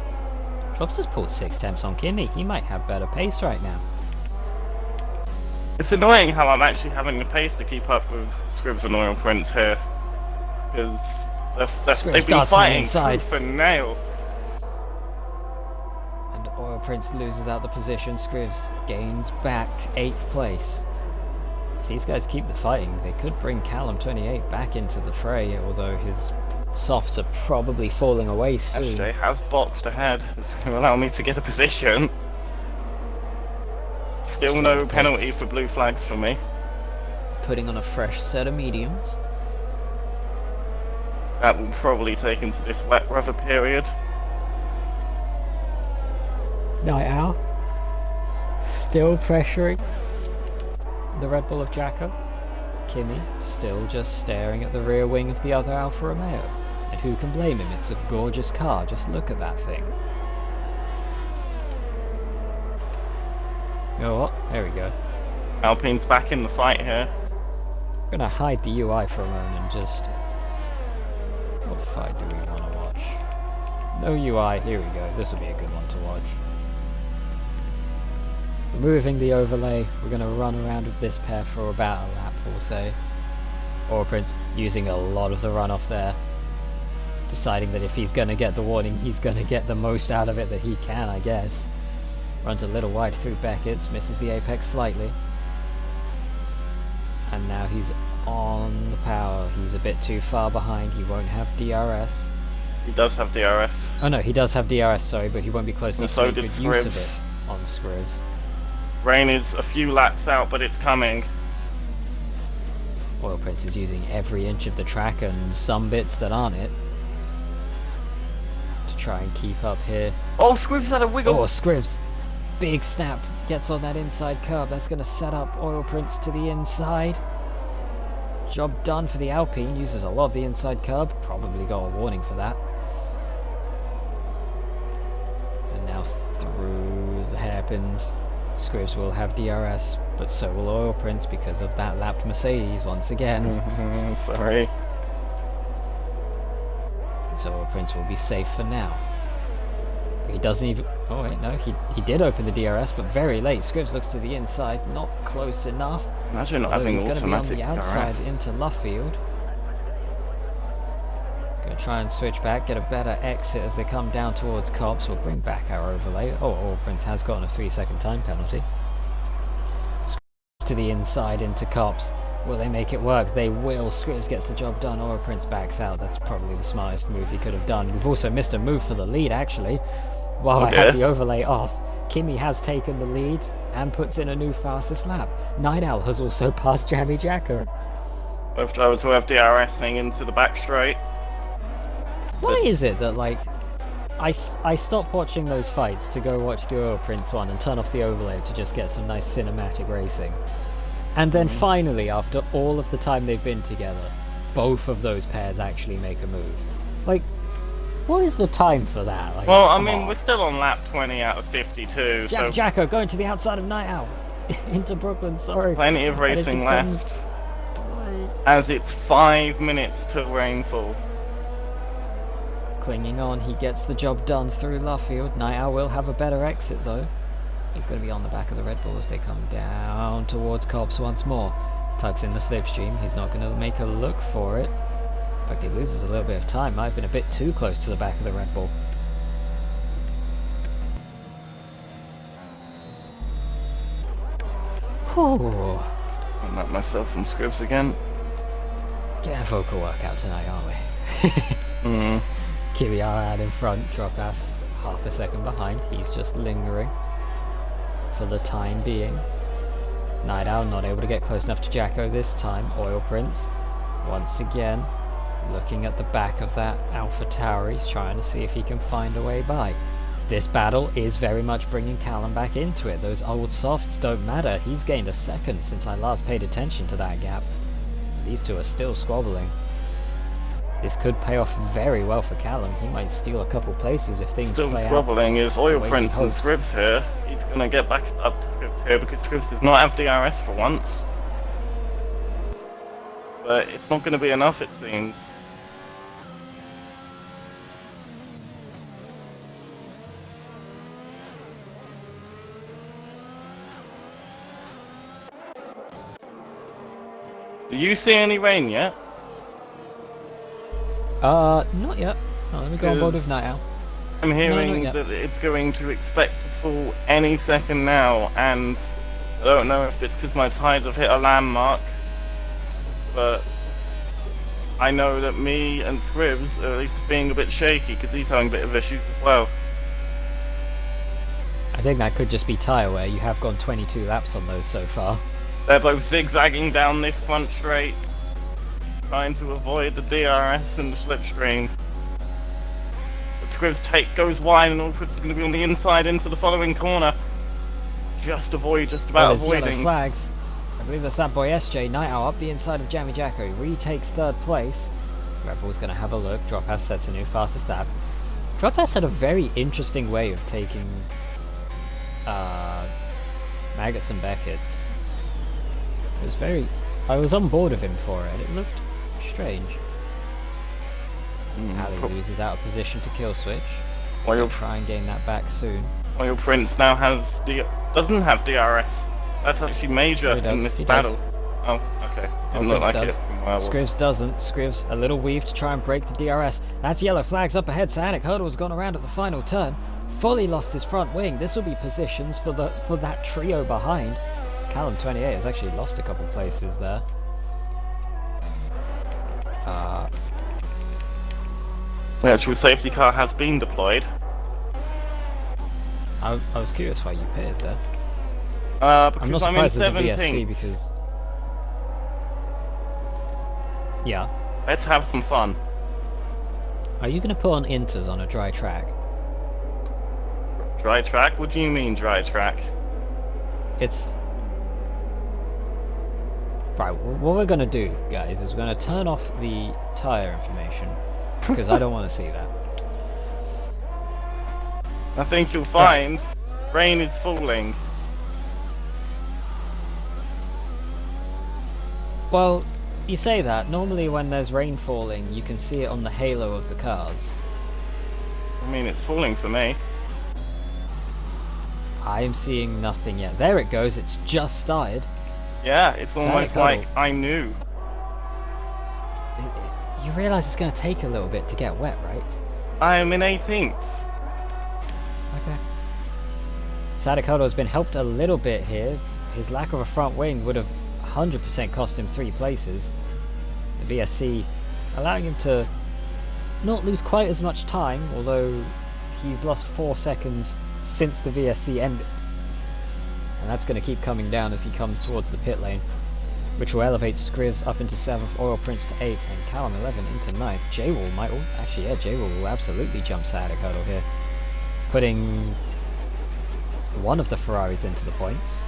Drops has pulled 6 temps on Kimmy. He might have better pace right now. It's annoying how I'm actually having the pace to keep up with Scribbs and Oil Prince here. Because they've been fighting tooth and nail. And Oil Prince loses out the position. Scribbs gains back 8th place. If these guys keep the fighting, they could bring Callum 28 back into the fray, although his softs are probably falling away soon. SJ has boxed ahead. It's going to allow me to get a position. Still no penalty for blue flags for me. Putting on a fresh set of mediums. That will probably take into this wet weather period. Night Owl. Still pressuring the Red Bull of Jacko. Kimmy still just staring at the rear wing of the other Alfa Romeo. And who can blame him? It's a gorgeous car, just look at that thing. You know what? There we go. Alpine's back in the fight here. I'm gonna hide the UI for a moment and just... What fight do we want to watch? No UI, here we go. This will be a good one to watch. Removing the overlay, we're gonna run around with this pair for about a lap, we'll say. Oil Prince using a lot of the runoff there. Deciding that if he's gonna get the warning, he's gonna get the most out of it that he can, I guess. Runs a little wide through Beckett's, misses the apex slightly. And now he's on the power. He's a bit too far behind, he won't have DRS. He does have DRS. Oh no, he does have DRS, sorry, but he won't be close enough to make good use of Scribbs. it on Scribbs. Rain is a few laps out, but it's coming. Oil Prince is using every inch of the track and some bits that aren't it to try and keep up here. Oh, Scribbs had a wiggle! Oh, Scribbs! Big snap, gets on that inside curb. That's going to set up Oil Prince to the inside. Job done for the Alpine, uses a lot of the inside curb, probably got a warning for that. And now through the hairpins. Scribbs will have DRS, but so will Oil Prince because of that lapped Mercedes once again. Sorry. And so Oil Prince will be safe for now. But he doesn't even... Oh wait, no, he did open the DRS, but very late. Scribbs looks to the inside, not close enough. Imagine not having automatic he's going to be on the outside DRS. into Luffield. Going to try and switch back, get a better exit as they come down towards Cops. We'll bring back our overlay. Oh, Oil Prince has gotten a 3-second time penalty. Scribbs to the inside into Cops. Will they make it work? They will. Scribbs gets the job done. Oil Prince backs out. That's probably the smartest move he could have done. We've also missed a move for the lead, actually. While I had the overlay off, Kimmy has taken the lead and puts in a new fastest lap. Night Owl has also passed Jammy Jacko. Both drivers will have DRS heading into the back straight. Why is it that, like, I stopped watching those fights to go watch the Oil Prince one and turn off the overlay to just get some nice cinematic racing? And then finally, after all of the time they've been together, both of those pairs actually make a move. Like, what is the time for that? Like, Well, I mean, we're still on lap 20 out of 52, so Jacko going to the outside of Night Owl. Into Brooklyn, sorry. plenty of racing left. As it's 5 minutes till rainfall. Clinging on, he gets the job done through Luffield. Night Owl will have a better exit though. He's going to be on the back of the Red Bull as they come down towards Cops once more. Tucks in the slipstream. He's not going to make a look for it. In fact, he loses a little bit of time. Might have been a bit too close to the back of the Red Bull. Whew. I'm at myself and Scribs again. Getting a vocal workout tonight, aren't we? Kvyat out in front, Droppass half a second behind. He's just lingering for the time being. Night Owl not able to get close enough to Jacko this time. Oil Prince once again looking at the back of that Alpha Tower. He's trying to see if he can find a way by. This battle is very much bringing Callum back into it. Those old softs don't matter. He's gained a second since I last paid attention to that gap. These two are still squabbling. This could pay off very well for Callum. He might steal a couple places if things Still play squabbling out is Oil the way Prince he and hopes. Scribs here. He's going to get back up to Scribs here because Scribs does not have DRS for once. But it's not going to be enough, it seems. Do you see any rain yet? Not yet. Oh, let me go on board with Night Owl. I'm hearing yet. that it's going to expect to fall any second now, and I don't know if it's because my tyres have hit a landmark, but I know that me and Scribs are at least feeling a bit shaky because he's having a bit of issues as well. I think that could just be tyre wear. You have gone 22 laps on those so far. They're both zigzagging down this front straight, trying to avoid the DRS and the slipstream. But Scribs goes wide, and Oil Prince is going to be on the inside into the following corner. Just about There's yellow avoiding. flags. I believe that's that boy SJ. Night Owl up the inside of Jammy Jacko. Retakes third place. Red Bull's going to have a look. Droppass sets a new fastest lap. Droppass had a very interesting way of taking Maggots and Beckett's. It was I was on board of him for it. It looked strange. Ali loses out of position to kill switch. Well, He'll try and gain that back soon. Oil Prince now doesn't have DRS. That's actually major in this battle. Oh, okay. Didn't look like it from where I was. Scribs doesn't. Scribs a little weave to try and break the DRS. That's yellow flags up ahead. Sanic Hurdle's gone around at the final turn. Fully lost his front wing. This will be positions for that trio behind. Callum 28 has actually lost a couple places there. The actual safety car has been deployed. I was curious why you pitted there. Because I'm not I'm in surprised there's a 17th. VSC because... Yeah. Let's have some fun. Are you going to put on inters on a dry track? Dry track? What do you mean dry track? It's... Right, what we're going to do, guys, is we're going to turn off the tyre information. Because I don't want to see that. I think you'll find rain is falling. Well, you say that. Normally when there's rain falling, you can see it on the halo of the cars. I mean, it's falling for me. I am seeing nothing yet. There it goes, it's just started. Yeah, it's almost Sonic like I knew. You realise it's going to take a little bit to get wet, right? I am in 18th. Okay. Sadikoto has been helped a little bit here. His lack of a front wing would have 100% cost him 3 places. The VSC allowing him to not lose quite as much time, although he's lost 4 seconds since the VSC ended. And that's going to keep coming down as he comes towards the pit lane, which will elevate Scribs up into 7th, Oil Prince to 8th, and Callum 11 into 9th. J-Wall might also... Actually, yeah, J-Wall will absolutely jump Sadikoto here, putting one of the Ferraris into the points.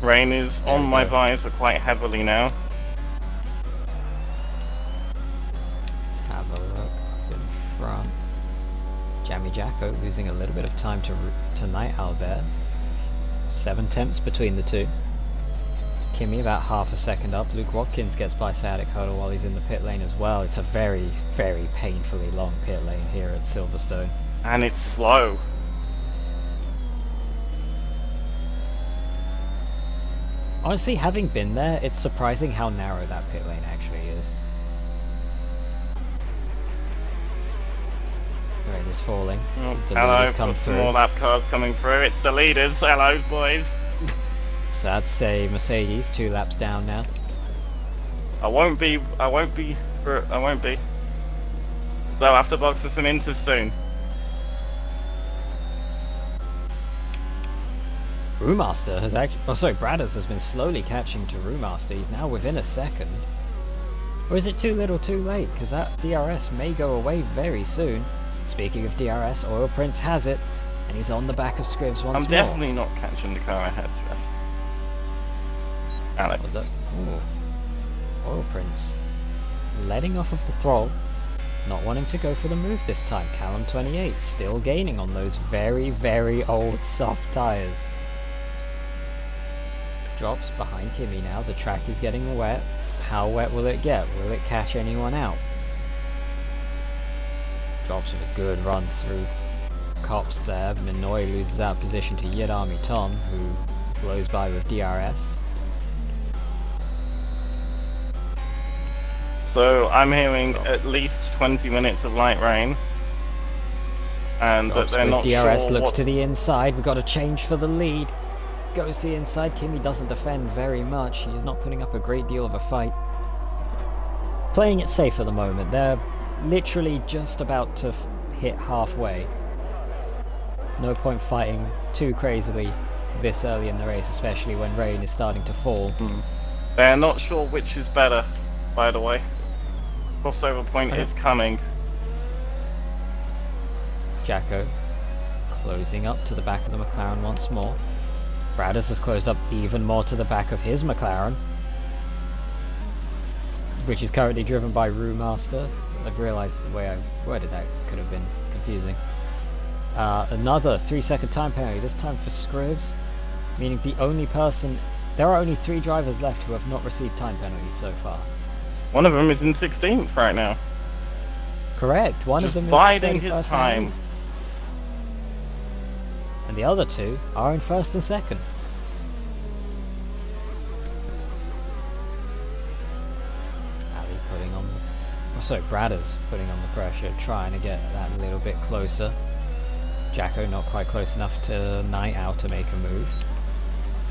Rain is on my visor quite heavily now. Let's have a look up in front. Jammy Jacko losing a little bit of time to Night Owl there. 7 tenths between the two. Kimmy about half a second up. Luke Watkins gets by Sadikoto while he's in the pit lane as well. It's a very, very painfully long pit lane here at Silverstone. And it's slow. Honestly, having been there, it's surprising how narrow that pit lane actually is. The rain is falling. The leaders come through. More lap cars coming through. It's the leaders. Hello, boys. So that's a Mercedes, 2 laps down now. I won't be. So I'll have to box for some inters soon. Brewmaster has actually... Oh, sorry, Bradders has been slowly catching to Brewmaster. He's now within a second. Or is it too little too late? Because that DRS may go away very soon. Speaking of DRS, Oil Prince has it. And he's on the back of Scribs once more. I'm definitely not catching the car ahead, Jeff. Alex. Oil Prince letting off of the throttle. Not wanting to go for the move this time. Callum 28 still gaining on those very, very old soft tyres. Drops behind Kimi now. The track is getting wet. How wet will it get? Will it catch anyone out? Drops with a good run through Cops there. Minoy loses out position to Yadami Tom, who blows by with DRS. So I'm hearing at least 20 minutes of light rain. And that they're not DRS sure looks to the inside. We've got a change for the lead. Goes to the inside. Kimi doesn't defend very much. He's not putting up a great deal of a fight. Playing it safe at the moment. They're literally just about to hit halfway. No point fighting too crazily this early in the race, especially when rain is starting to fall. They're not sure which is better, by the way. Crossover point is coming. Jacko closing up to the back of the McLaren once more. Bradders has closed up even more to the back of his McLaren, which is currently driven by Brewmaster. I've realised the way I worded that could have been confusing. Another 3-second time penalty, this time for Scribs, meaning there are only 3 drivers left who have not received time penalties so far. One of them is in 16th right now. Correct, one Just of them is biding 31st his time. And the other 2 are in 1st and 2nd. Bradders putting on the pressure, trying to get that a little bit closer. Jacko not quite close enough to Night Owl to make a move.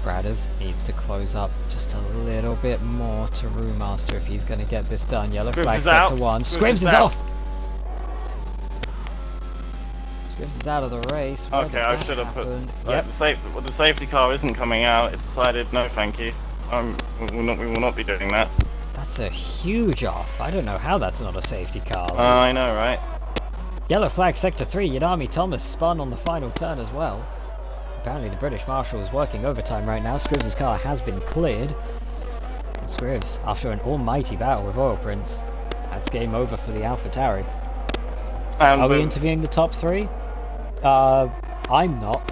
Bradders needs to close up just a little bit more to Brewmaster if he's going to get this done. Yellow flag set to 1. Scribs is off! Scribs is out of the race. Okay, I should have put... the safety car isn't coming out. It decided, no thank you. We will not be doing that. That's a huge off. I don't know how that's not a safety car. I know, right? Yellow flag sector 3. Yadami Thomas spun on the final turn as well. Apparently the British Marshal is working overtime right now. Scribs' car has been cleared. And Scribs, after an almighty battle with Oil Prince, that's game over for the AlphaTauri. Are we interviewing the top 3? I'm not.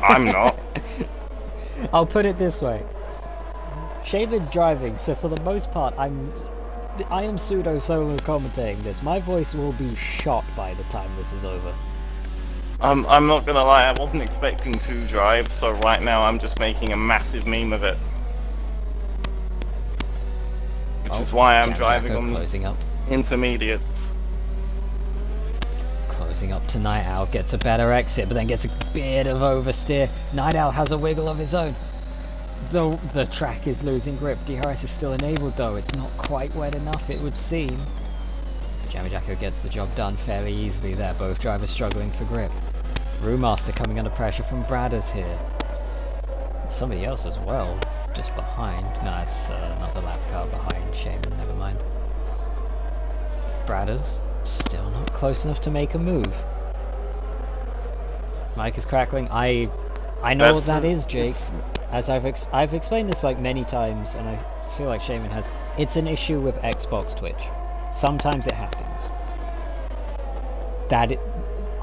I'm not. I'll put it this way. Shaman's driving, so for the most part, I am pseudo-solo commentating this. My voice will be shot by the time this is over. I'm not gonna lie, I wasn't expecting to drive, so right now I'm just making a massive meme of it. Which is why I'm driving on intermediates. Closing up to Night Owl, gets a better exit, but then gets a bit of oversteer. Night Owl has a wiggle of his own. Though the track is losing grip, DRS is still enabled though, it's not quite wet enough it would seem. Jammy Jacko gets the job done fairly easily there, both drivers struggling for grip. Brewmaster coming under pressure from Bradders here. Somebody else as well, just behind. No, it's another lap car behind Shaman, never mind. Bradders still not close enough to make a move. Mic is crackling. I know what that is, Jake. As I've explained this like many times, and I feel like Shaman has. It's an issue with Xbox Twitch. Sometimes it happens.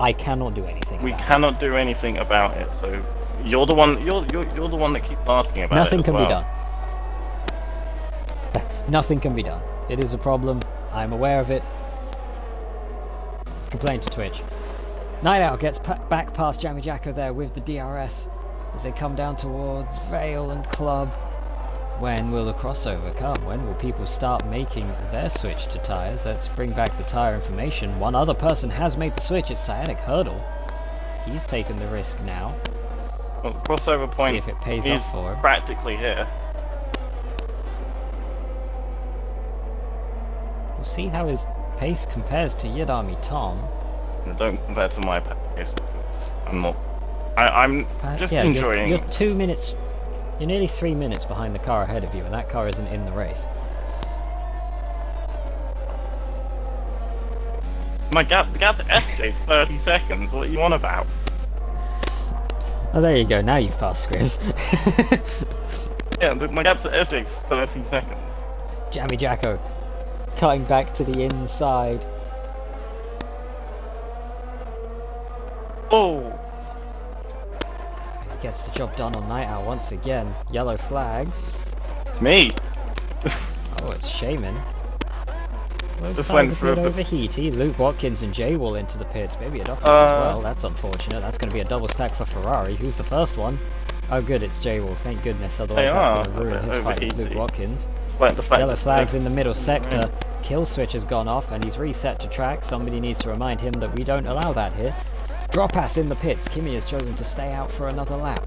I cannot do anything. We cannot do anything about it. So you're the one. You're the one that keeps asking about it. Nothing can be done. Nothing can be done. It is a problem. I'm aware of it. Complain to Twitch. Night Owl gets back past Jammy Jacko there with the DRS as they come down towards Vale and Club. When will the crossover come? When will people start making their switch to tyres? Let's bring back the tyre information. One other person has made the switch. It's Sciatic Hurdle. He's taken the risk now. Well, the crossover point See if it pays is off for him. practically here. We'll see how his pace compares to Yadami Tom. Don't compare to my pace because I'm not. I'm just Yeah, enjoying. You're 2 minutes. You're nearly 3 minutes behind the car ahead of you, and that car isn't in the race. My gap to SJ is 30 seconds. What are you on about? Oh, there you go. Now you've passed Scribs. Yeah, my gap to SJ is 30 seconds. Jammy Jacko cutting back to the inside. Oh, And he gets the job done on Night Owl once again. Yellow flags. it's me. Oh, it's Shaman. Those Just tyres went have for a been bit- overheated. Luke Watkins and Jay Wall into the pits. Maybe Adoptus as well. That's unfortunate. That's going to be a double stack for Ferrari. Who's the first one? Oh, good, it's Jay Wall. Thank goodness. Otherwise, They that's are going to ruin a bit his fight with Luke overheated. Watkins. Despite the fact Yellow that flags they- in the middle sector. Kill switch has gone off and he's reset to track. Somebody needs to remind him that we don't allow that here. Drop pass in the pits. Kimi has chosen to stay out for another lap.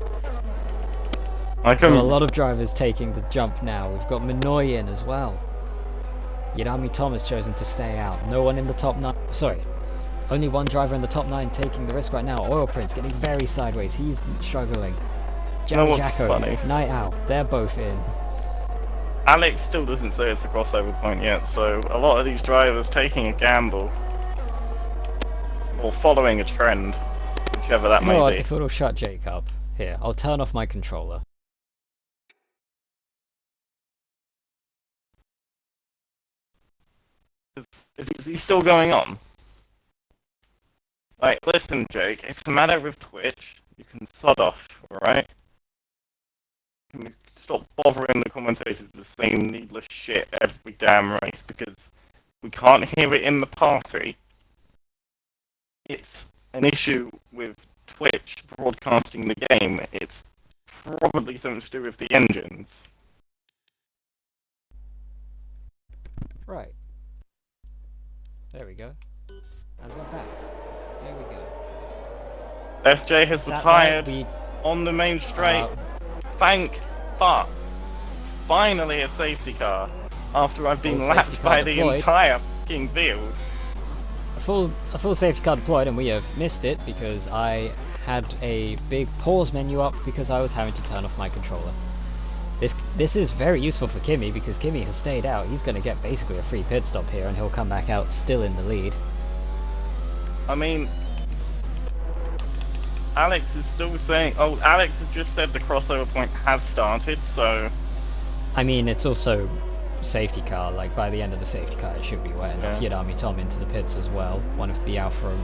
I Got a can. lot of drivers taking the jump now. We've got Minoy in as well. Yadami Tom has chosen to stay out. No one in the top 9. Sorry. Only one driver in the top 9 taking the risk right now. Oil Prince getting very sideways. He's struggling. Jammy what's Jacko, funny? Night Owl. They're both in. Alex still doesn't say it's a crossover point yet, so a lot of these drivers taking a gamble or following a trend, whichever that You know may what? be. If it'll shut Jake up. Here, I'll turn off my controller. Is he still going on? Like, listen, Jake, it's a matter with Twitch. You can sod off, alright? Can we stop bothering the commentators with the same needless shit every damn race because we can't hear it in the party? It's an issue with Twitch broadcasting the game. It's probably something to do with the engines. Right. There we go. And we're back. There we go. SJ has Sat retired there, on the main straight. uh, Thank fuck. It's finally a safety car after I've been Full safety lapped car by the deployed. entire fucking field. a full safety car deployed, and we have missed it because I had a big pause menu up because I was having to turn off my controller. This is very useful for Kimi because Kimi has stayed out. He's going to get basically a free pit stop here, and he'll come back out still in the lead. I mean, Alex is still saying. Oh, Alex has just said the crossover point has started, so. I mean, it's also safety car. Like by the end of the safety car, it should be wet enough. Yeah. Yadami Tom into the pits as well. One of the Alfa.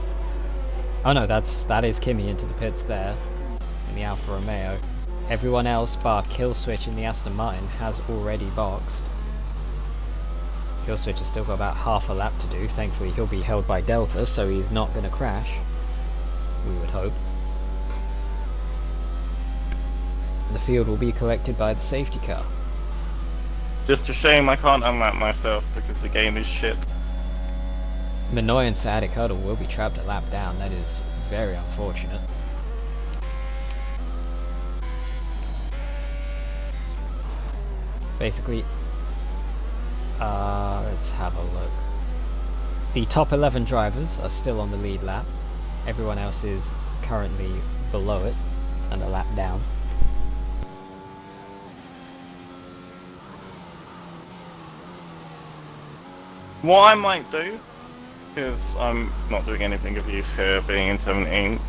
Oh no, that is Kimi into the pits there in the Alfa Romeo. Everyone else, bar Killswitch in the Aston Martin, has already boxed. Killswitch has still got about half a lap to do. Thankfully, he'll be held by Delta, so he's not going to crash. We would hope. The field will be collected by the safety car. Just a shame I can't unlap myself because the game is shit. Minoy and Sciatic Hurdle will be trapped a lap down. That is very unfortunate. Basically, let's have a look. The top 11 drivers are still on the lead lap. Everyone else is currently below it and a lap down. What I might do, because I'm not doing anything of use here, being in 17th,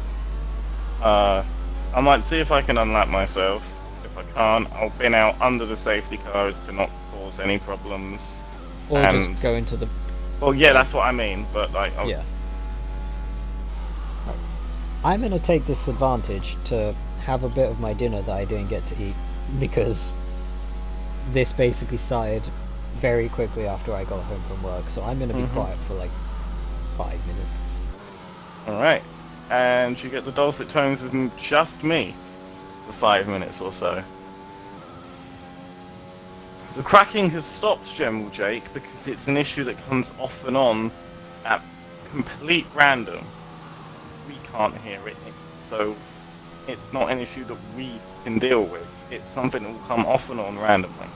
I might see if I can unlap myself. If I can't, I'll bin out under the safety cars to not cause any problems. Or And- just go into the... Well, yeah, that's what I mean, but like, I'll, Yeah. I'm going to take this advantage to have a bit of my dinner that I didn't get to eat, because this basically started very quickly after I got home from work, so I'm going to be quiet for like 5 minutes. Alright. And you get the dulcet tones of just me for 5 minutes or so. The cracking has stopped, General Jake, because it's an issue that comes off and on at complete random. We can't hear it, so it's not an issue that we can deal with. It's something that will come off and on randomly.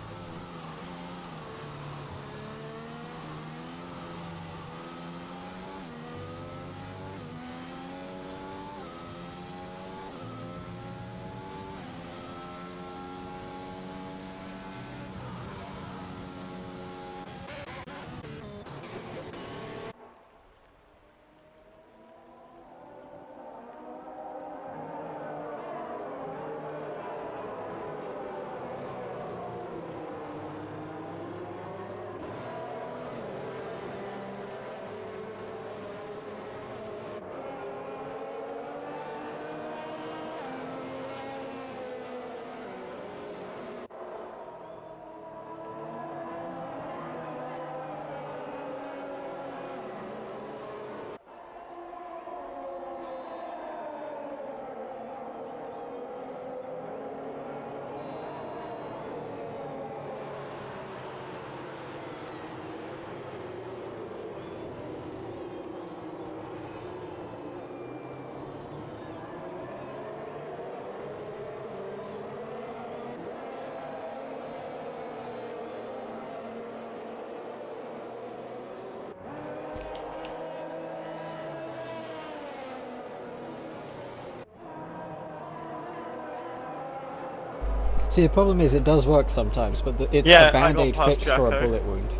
See, the problem is it does work sometimes, but it's Yeah, the band-aid I got past fix for a Jacko. bullet wound.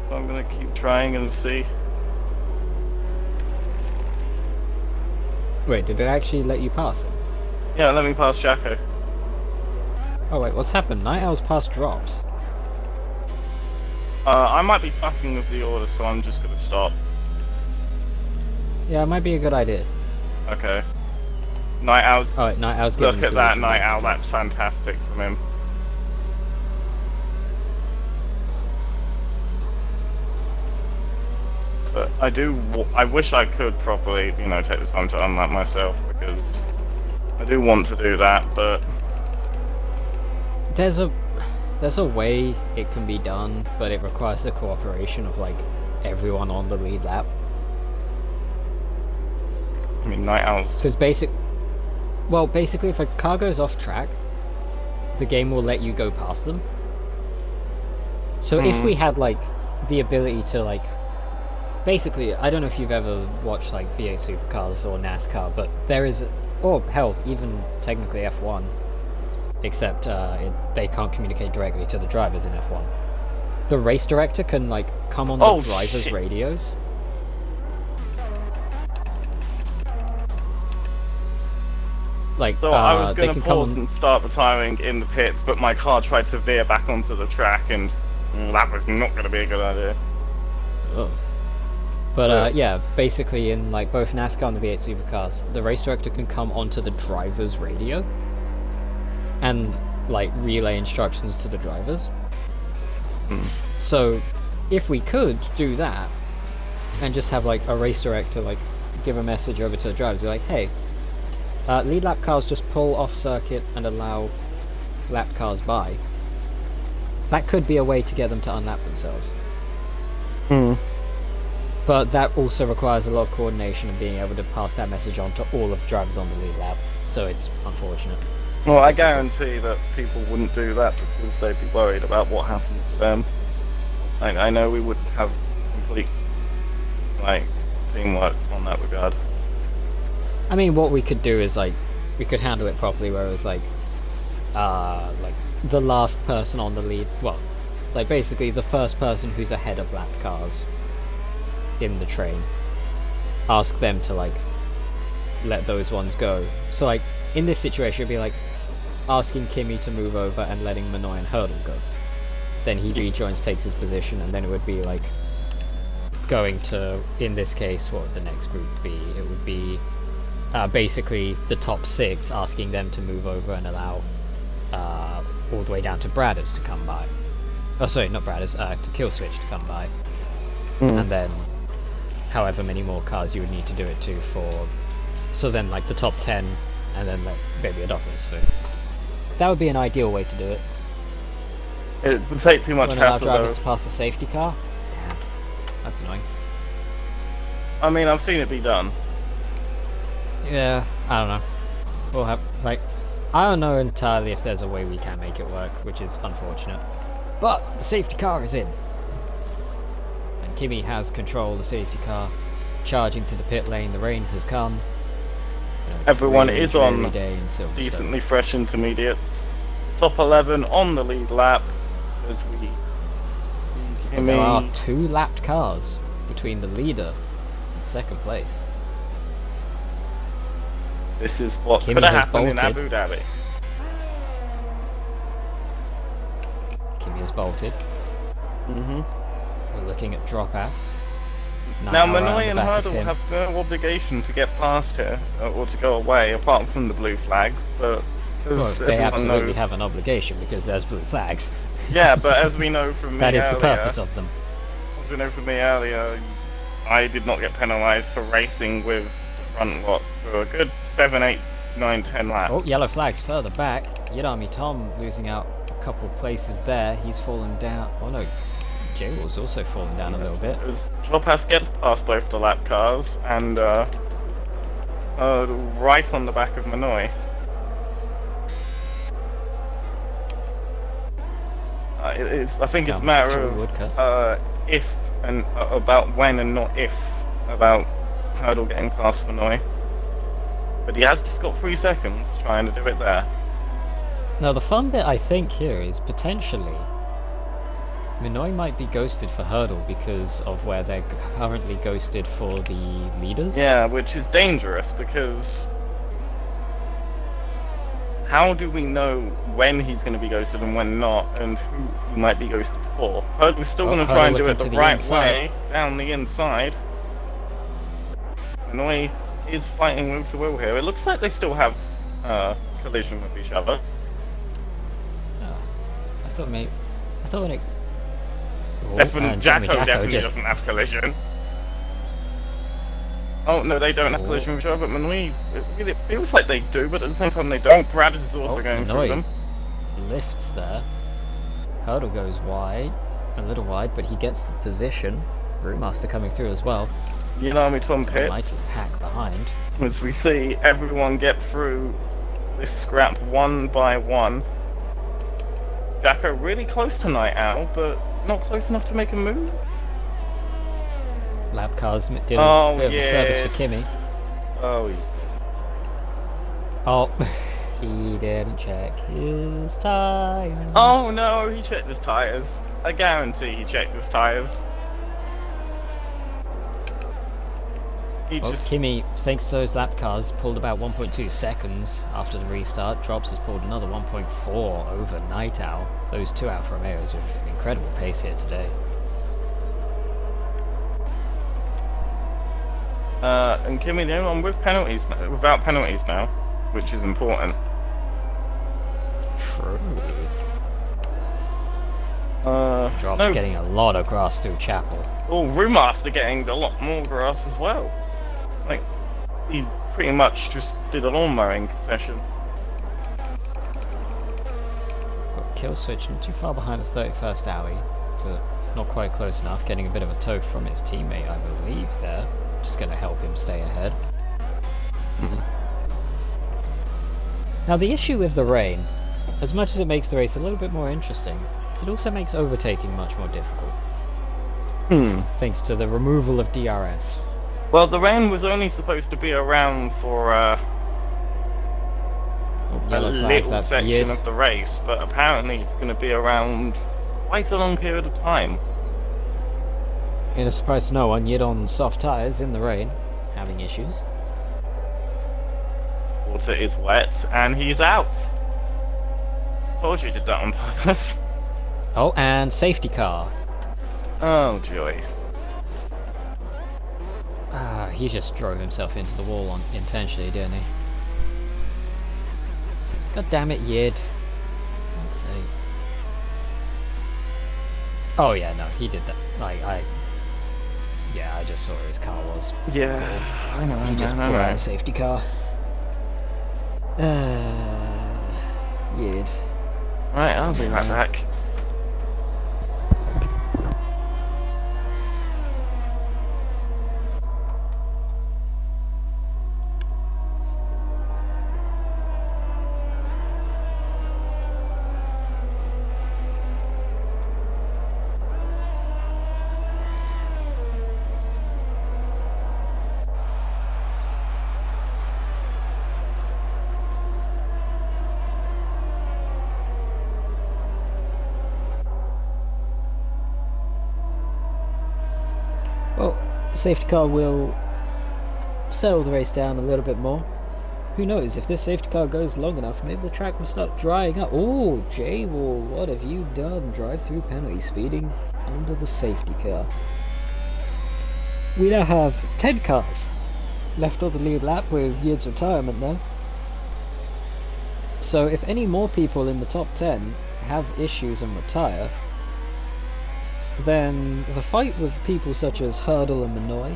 So I'm gonna keep trying and see. Wait, did it actually let you pass him? Yeah, let me pass Jacko. Oh wait, what's happened? Night Owl's passed drops. I might be fucking with the order, so I'm just gonna stop. Yeah, it might be a good idea. Okay. Night Owl's... Alright, Night Owl's given Look at that position Night back to Owl, drops. that's fantastic from him. But I wish I could properly, take the time to unlap myself, because I do want to do that, but... There's a way it can be done, but it requires the cooperation of, like, everyone on the lead lap. I mean, Night Owl's... Because basically if a car goes off track, the game will let you go past them. So if we had, like, the ability to, like... Basically, I don't know if you've ever watched, like, V8 Supercars or NASCAR, but there is... Or, hell, even technically F1. Except they can't communicate directly to the drivers in F1. The race director can, like, come on the drivers' radios. Like, So I was they going to can come pause on... and start the timing in the pits, but my car tried to veer back onto the track, and that was not going to be a good idea. Oh. But yeah, basically in like both NASCAR and the V8 Supercars, the race director can come onto the driver's radio and like relay instructions to the drivers. So if we could do that and just have like a race director like give a message over to the drivers, be like, hey, lead lap cars just pull off circuit and allow lap cars by. That could be a way to get them to unlap themselves. But that also requires a lot of coordination and being able to pass that message on to all of the drivers on the lead lap, so it's unfortunate. Well, I guarantee that people wouldn't do that because they'd be worried about what happens to them. I know we wouldn't have complete, like, teamwork on that regard. I mean, what we could do is, like, we could handle it properly where it was, like, the last person on the lead, well, like, basically the first person who's ahead of lap cars in the train, ask them to, like, let those ones go. So, like, in this situation, it'd be like asking Kimmy to move over and letting Manoy and Hurdle go. Then he rejoins, takes his position, and then it would be like going to, in this case, what would the next group be? It would be basically the top 6, asking them to move over and allow all the way down to Bradders to come by. Oh, sorry, not Bradders, to Killswitch to come by. And then however many more cars you would need to do it to for... So then, like, the top 10, and then, like, maybe a Douglas, so... That would be an ideal way to do it. It would take too much Won't allow hassle, drivers though. to pass the safety car? Damn. That's annoying. I mean, I've seen it be done. Yeah, I don't know. We'll have, like, I don't know entirely if there's a way we can make it work, which is unfortunate. But the safety car is in. And Kimi has control of the safety car. Charging to the pit lane, the rain has come. Everyone is on day in Silverstone. Decently fresh intermediates. Top 11 on the lead lap as we see Kimi. There are 2 lapped cars between the leader and second place. This is what Kimi could have has happened in bolted. Abu Dhabi. Kimi has bolted. We're looking at drop ass. Now, Manoy and Hurdle have no obligation to get past here or to go away, apart from the blue flags. But as well, they everyone absolutely knows, have an obligation because there's blue flags. yeah. But as we know from me That is earlier, the purpose of them. as we know from me earlier, I did not get penalised for racing with the front lot for a good 7, 8, 9, 10 laps. Oh, yellow flags further back. Yidami Tom losing out a couple places there. He's fallen down. Oh no, J-Wall's also fallen down a little bit. As Dropass gets past both the lap cars and right on the back of Manoy. I think it's a matter of if and about when and not if about Hurdle getting past Manoy. But he has just got 3 seconds trying to do it there. Now the fun bit I think here is potentially Minoy might be ghosted for Hurdle because of where they're currently ghosted for the leaders. Yeah, which is dangerous because how do we know when he's going to be ghosted and when not, and who he might be ghosted for? Hurdle's still going to try and do it the right way, down the inside. Minoy is fighting with the will here. It looks like they still have collision with each other. Oh, I thought when it... Jacko definitely doesn't have collision. Oh no, they don't have collision with each other, but Manoy, it feels like they do, but at the same time they don't. Brad is also going through them. Lifts there. Hurdle goes wide, a little wide, but he gets the position. Rootmaster coming through as well. Yinami Tom so pits. Might hack behind. As we see everyone get through this scrap one by one. Jacko really close to Night Owl, but not close enough to make a move. Lap cars did a bit of a service for Kimi. Oh, he didn't check his tyres. Oh no, he checked his tyres. I guarantee he checked his tyres. Kimi, thanks to those lap cars, pulled about 1.2 seconds after the restart. Drops has pulled another 1.4 over Night Owl. Those 2 Alfa Romeos with incredible pace here today. And Kimi, the only one with penalties, without penalties now, which is important. True. Drops getting a lot of grass through Chapel. Oh, Rootmaster getting a lot more grass as well. Like, he pretty much just did a lawn mowing session. Got kill switch not too far behind the 31st alley, but not quite close enough. Getting a bit of a tow from his teammate, I believe, there. Just going to help him stay ahead. Now, the issue with the rain, as much as it makes the race a little bit more interesting, is it also makes overtaking much more difficult. Thanks to the removal of DRS. Well, the rain was only supposed to be around for a little section of the race, but apparently it's going to be around quite a long period of time. In a surprise to no one, Yid on soft tyres in the rain, having issues. Water is wet, and he's out. Told you he did that on purpose. Oh, and safety car. Oh, joy. He just drove himself into the wall intentionally, didn't he? God damn it, Yid. Let's see. Oh yeah, no, he did that. I just saw where his car was. Yeah, I know. He just brought out a safety car. Yid. Right, I'll be right back. The safety car will settle the race down a little bit more. Who knows, if this safety car goes long enough, maybe the track will start drying up. Oh, J-Wall, what have you done? Drive-through penalty, speeding under the safety car. We now have 10 cars left on the lead lap with Yid's retirement now. So if any more people in the top 10 have issues and retire, then the fight with people such as Hurdle and Manoy,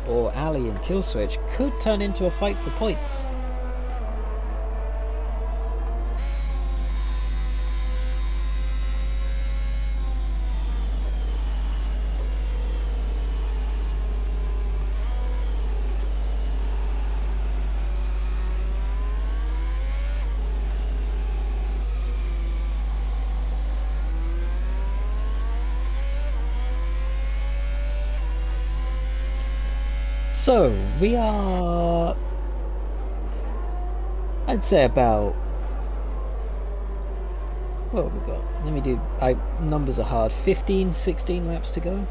or Ali and Killswitch, could turn into a fight for points. So, we are, I'd say about, what have we got? Let me do, numbers are hard, 15, 16 laps to go.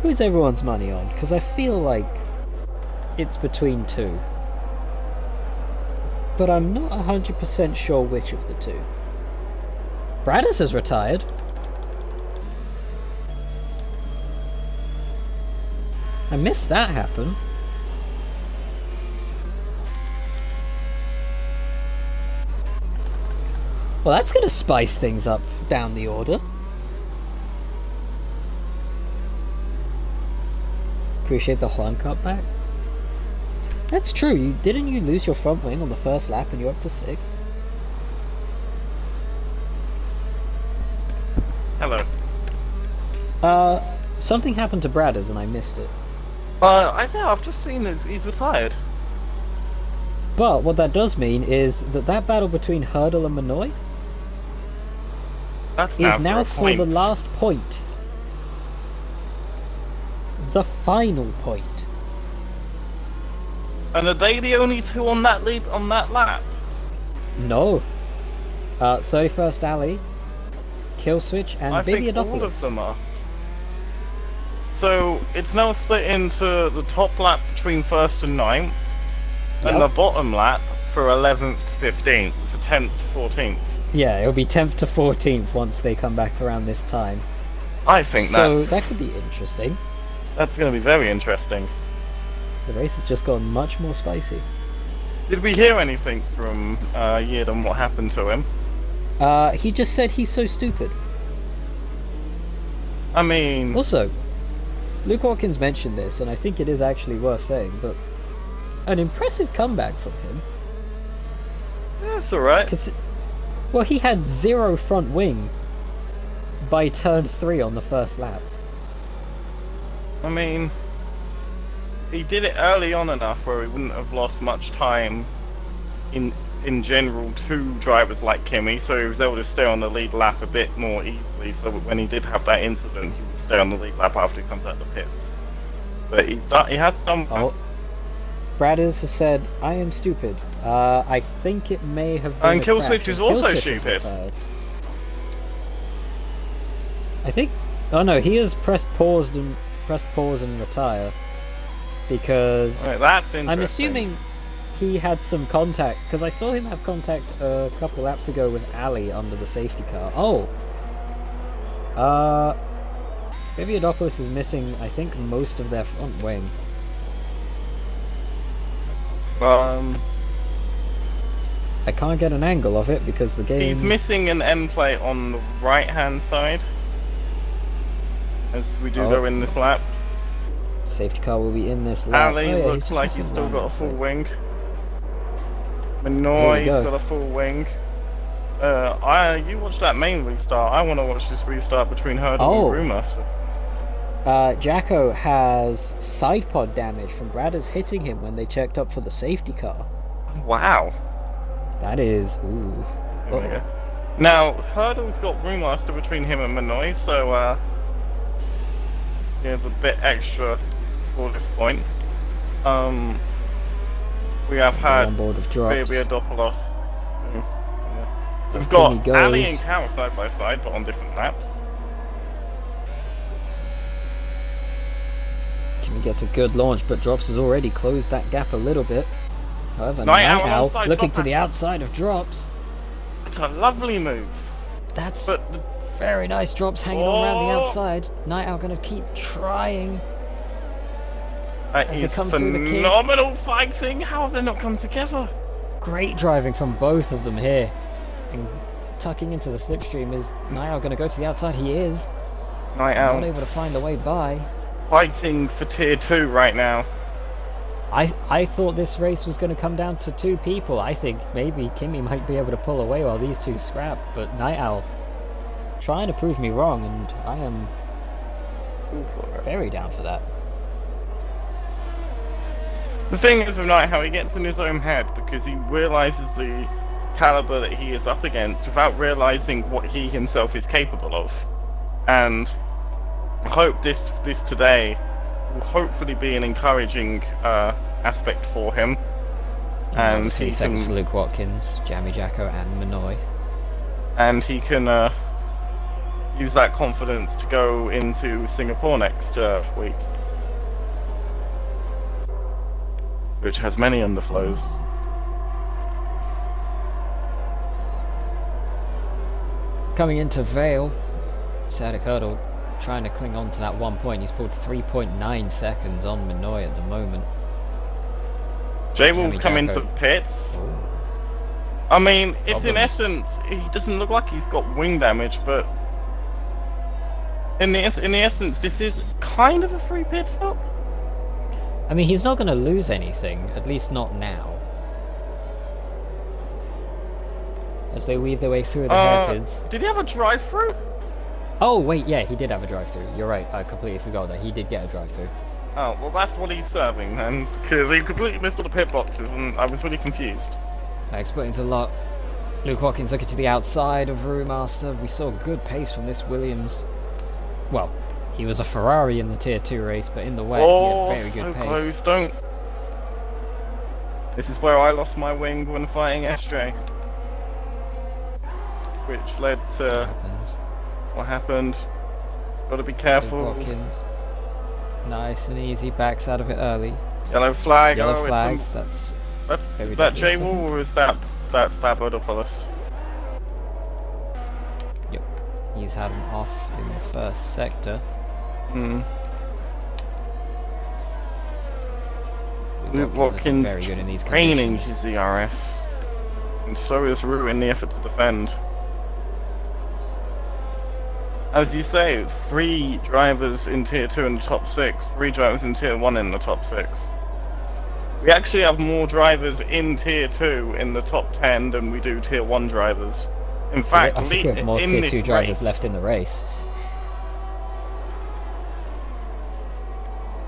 Who's everyone's money on? Because I feel like it's between two. But I'm not 100% sure which of the two. Bradders has retired. I missed that happen. Well, that's going to spice things up down the order. Appreciate the Juan cutback. That's true. Didn't you lose your front wing on the first lap and you're up to 6th? Hello. Something happened to Bradders and I missed it. I've just seen he's retired. But what that does mean is that battle between Hurdle and Manoy is now for the last point. The final point. And are they the only two on that lead on that lap? No. 31st Alley, Killswitch, and I think Bibliodopoulos. all of them are. So it's now split into the top lap between 1st and 9th, and the bottom lap for 11th to 15th, for 10th to 14th. Yeah, it'll be 10th to 14th once they come back around this time. I think so that could be interesting. That's going to be very interesting. The race has just gotten much more spicy. Did we hear anything from Yid on what happened to him? He just said he's so stupid. I mean... Also, Luke Watkins mentioned this, and I think it is actually worth saying, but an impressive comeback from him. Yeah, it's alright. Well, he had 0 front wing by turn 3 on the first lap. I mean, he did it early on enough where he wouldn't have lost much time in general to drivers like Kimi, so he was able to stay on the lead lap a bit more easily, so that when he did have that incident, he would stay on the lead lap after he comes out of the pits. But he has done... Oh. Bradders has said, I am stupid. I think it may have been and Killswitch is also stupid. I think... Oh no, he has pressed pause and retire. Because... Right, that's interesting. I'm assuming he had some contact, because I saw him have contact a couple laps ago with Ali under the safety car. Oh! Bibliodopoulos is missing, I think, most of their front wing. I can't get an angle of it because the game... He's missing an end plate on the right-hand side, as we do go in this lap. Safety car will be in this lap. Ali looks like he's still got a full wing. Manoy's got a full wing. You watched that main restart. I want to watch this restart between Hurdle and Brewmaster. Jacko has side pod damage from Bradders hitting him when they checked up for the safety car. Wow. That is... Ooh. Now, Hurdle's got Brewmaster between him and Manoy, so he has a bit extra for this point. We have had Bibliodopoulos. We've got Ali and Cal side by side, but on different laps. He gets a good launch, but Drops has already closed that gap a little bit. However, Night Night Owl Owl onside looking drop to the pass. outside of Drops. It's a lovely move. That's But very nice. Drops hanging on around the outside. Night Owl going to keep trying. As it comes through the kick. Phenomenal fighting. How have they not come together? Great driving from both of them here. And tucking into the slipstream. Is Night Owl going to go to the outside? He is. Night Owl Not able to find the way by. fighting for tier 2 right now. I thought this race was going to come down to 2 people. I think maybe Kimmy might be able to pull away while these two scrap, but Night Owl trying to prove me wrong, and I am very down for that. The thing is with Night Owl, he gets in his own head because he realises the caliber that he is up against without realising what he himself is capable of. And I hope this today will hopefully be an encouraging aspect for him. And 3 he seconds for can, Luke Watkins, Jammy Jacko, and Manoy. and he can use that confidence to go into Singapore next week, which has many underflows. Coming into Vale, Sadik Hurdle trying to cling on to that 1 point. He's pulled 3.9 seconds on Manoy at the moment. J-Wolf's come Jacko. into pits. Ooh. I mean, it's in Problems. essence, he doesn't look like he's got wing damage, but in the essence, this is kind of a free pit stop. I mean, he's not going to lose anything, at least not now. As they weave their way through the hairpins. Did he have a drive-through? Oh, wait, yeah, he did have a drive-through. You're right, I completely forgot that he did get a drive-through. Oh, well, that's what he's serving, then, because he completely missed all the pit boxes, and I was really confused. That explains a lot. Luke Watkins looking to the outside of Brewmaster. We saw good pace from this Williams. Well, he was a Ferrari in the Tier 2 race, but in the wet, Oh, he had very good so pace. close! Don't. This is where I lost my wing when fighting SJ, which led That to happens. what happened. Got to be Luke careful. Watkins. Nice and easy, backs out of it early. Yellow flag. Yellow oh, flags, that's... That's Maybe is that that is J-Wall or is that's Babodopoulos? Yep. He's had an off in the first sector. Hmm. Luke Watkins Watkins very good in these training conditions. his ERS, and so is Rue in the effort to defend. As you say, 3 drivers in Tier 2 in the top 6, 3 drivers in Tier 1 in the top 6. We actually have more drivers in Tier 2 in the top 10 than we do Tier 1 drivers. In fact, I think we have more in Tier this 2 drivers race, left in the race.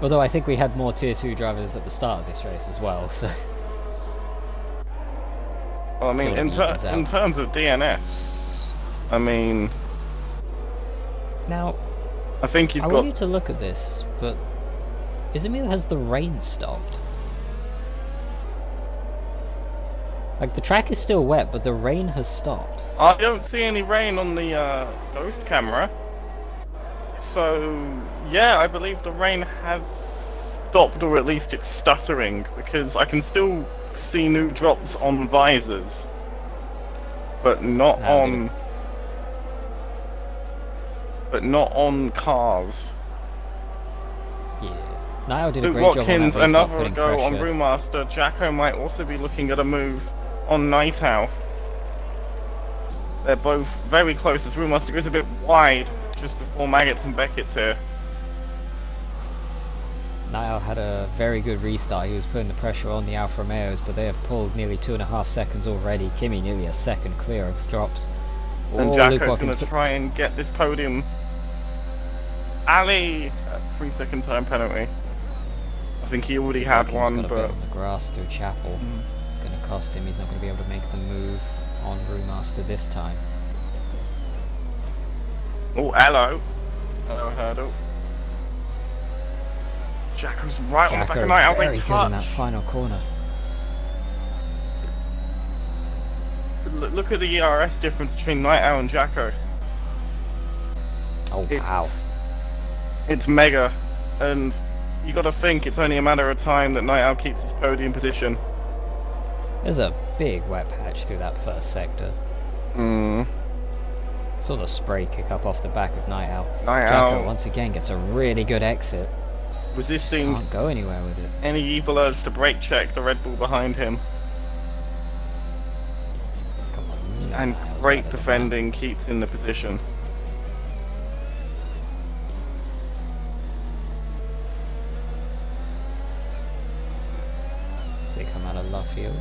Although I think we had more Tier 2 drivers at the start of this race as well, so... Well, I mean, sort of evens out. in terms of DNFs, I mean, Now, I think you've I got... want you to look at this, but... Izumil, has the rain stopped? Like, the track is still wet, but the rain has stopped. I don't see any rain on the ghost camera. So, yeah, I believe the rain has stopped, or at least it's stuttering, because I can still see new drops on visors, but not Ah, on... But not on cars. Yeah. Niall did a Luke great job on Watkins, that restart, another putting go on pressure. Brewmaster. Jacko might also be looking at a move on Night Owl. They're both very close as Brewmaster goes a bit wide just before Maggots and Beckett's here. Niall had a very good restart. He was putting the pressure on the Alfa Romeos, but they have pulled nearly 2.5 seconds already. Kimmy nearly a second clear of drops. And Luke Jacko's going Watkins to puts- try and get this podium. Ali! 3 second time penalty. I think he already had Watkins one, got a bit but... on the grass through Chapel. It's going to cost him. He's not going to be able to make the move on Brewmaster this time. Oh, hello. Hello, Hurdle. Jacko's right on the back Jacko of Night Owl. very They good in that touch. final corner. Look at the ERS difference between Night Owl and Jacko. Oh wow. It's mega, and you got to think it's only a matter of time that Night Owl keeps his podium position. There's a big wet patch through that first sector. Saw the spray kick up off the back of Night Owl. Jacko once again gets a really good exit. Resisting. Just can't go anywhere with it. Any evil urge to brake check the Red Bull behind him. Come on, you know And Night Owl's great better than defending keeps in the position. that. As they come out of left field.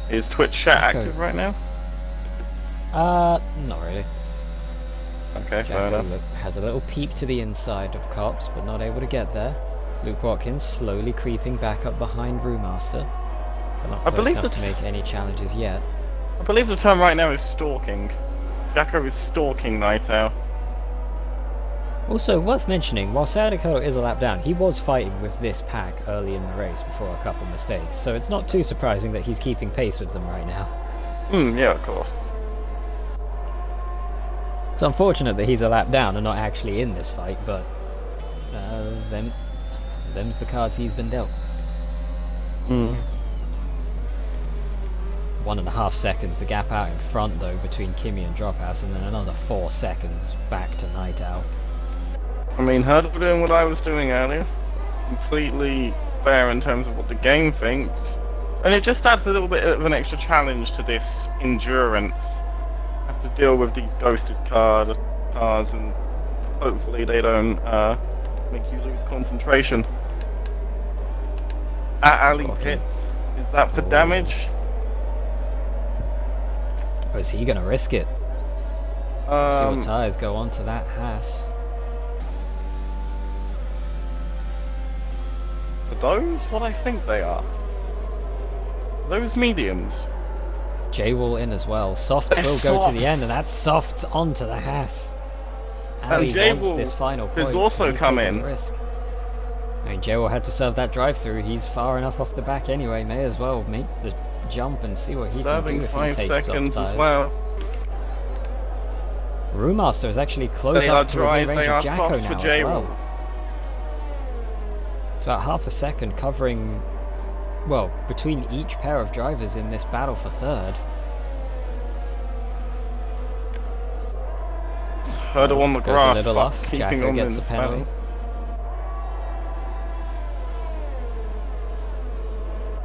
Is Twitch chat Jacko. active right now? Not really. Okay, fair Jacko enough. has a little peek to the inside of Cops, but not able to get there. Luke Watkins slowly creeping back up behind Brewmaster. But not close enough to make any challenges yet. I believe the term right now is stalking. Jacko is stalking Night Owl. Also, worth mentioning, while Sadako is a lap down, he was fighting with this pack early in the race before a couple mistakes, so it's not too surprising that he's keeping pace with them right now. Yeah, of course. It's unfortunate that he's a lap down and not actually in this fight, but them's the cards he's been dealt. 1.5 seconds, the gap out in front though between Kimmy and Drophouse, and then another 4 seconds back to Night Owl. I mean, Hurdle doing what I was doing earlier. Completely fair in terms of what the game thinks. And it just adds a little bit of an extra challenge to this endurance. Have to deal with these ghosted cars, and hopefully they don't make you lose concentration. At alley pits, is that for damage? Or is he gonna risk it? See what tyres go onto that Haas. Are those what I think they are? Those mediums? J-Wall in as well. Softs will go to the end, and that's Softs onto the Haas. Ali wants this final point. Has also come in. Risk. I mean, J-Wall had to serve that drive-through. He's far enough off the back anyway. May as well make the jump and see what he can do if he takes 5 seconds soft as tyres. well. Brewmaster is actually closed up to within range of Jacko now as well. It's about half a second covering, well, between each pair of drivers in this battle for third. Hurdle on the Goes grass. a little off. Keeping Jacko on gets in a penalty. battle.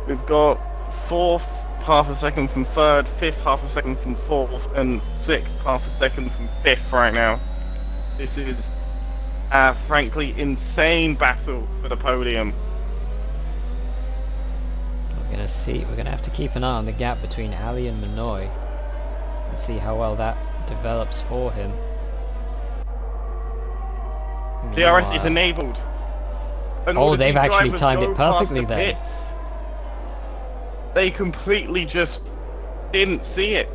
We've got fourth, half a second from third, fifth, half a second from fourth, and sixth, half a second from fifth right now. This is a frankly insane battle for the podium. We're gonna have to keep an eye on the gap between Ali and Manoy and see how well that develops for him. DRS is enabled. And oh, they've actually timed it perfectly there. Pits, they completely just didn't see it.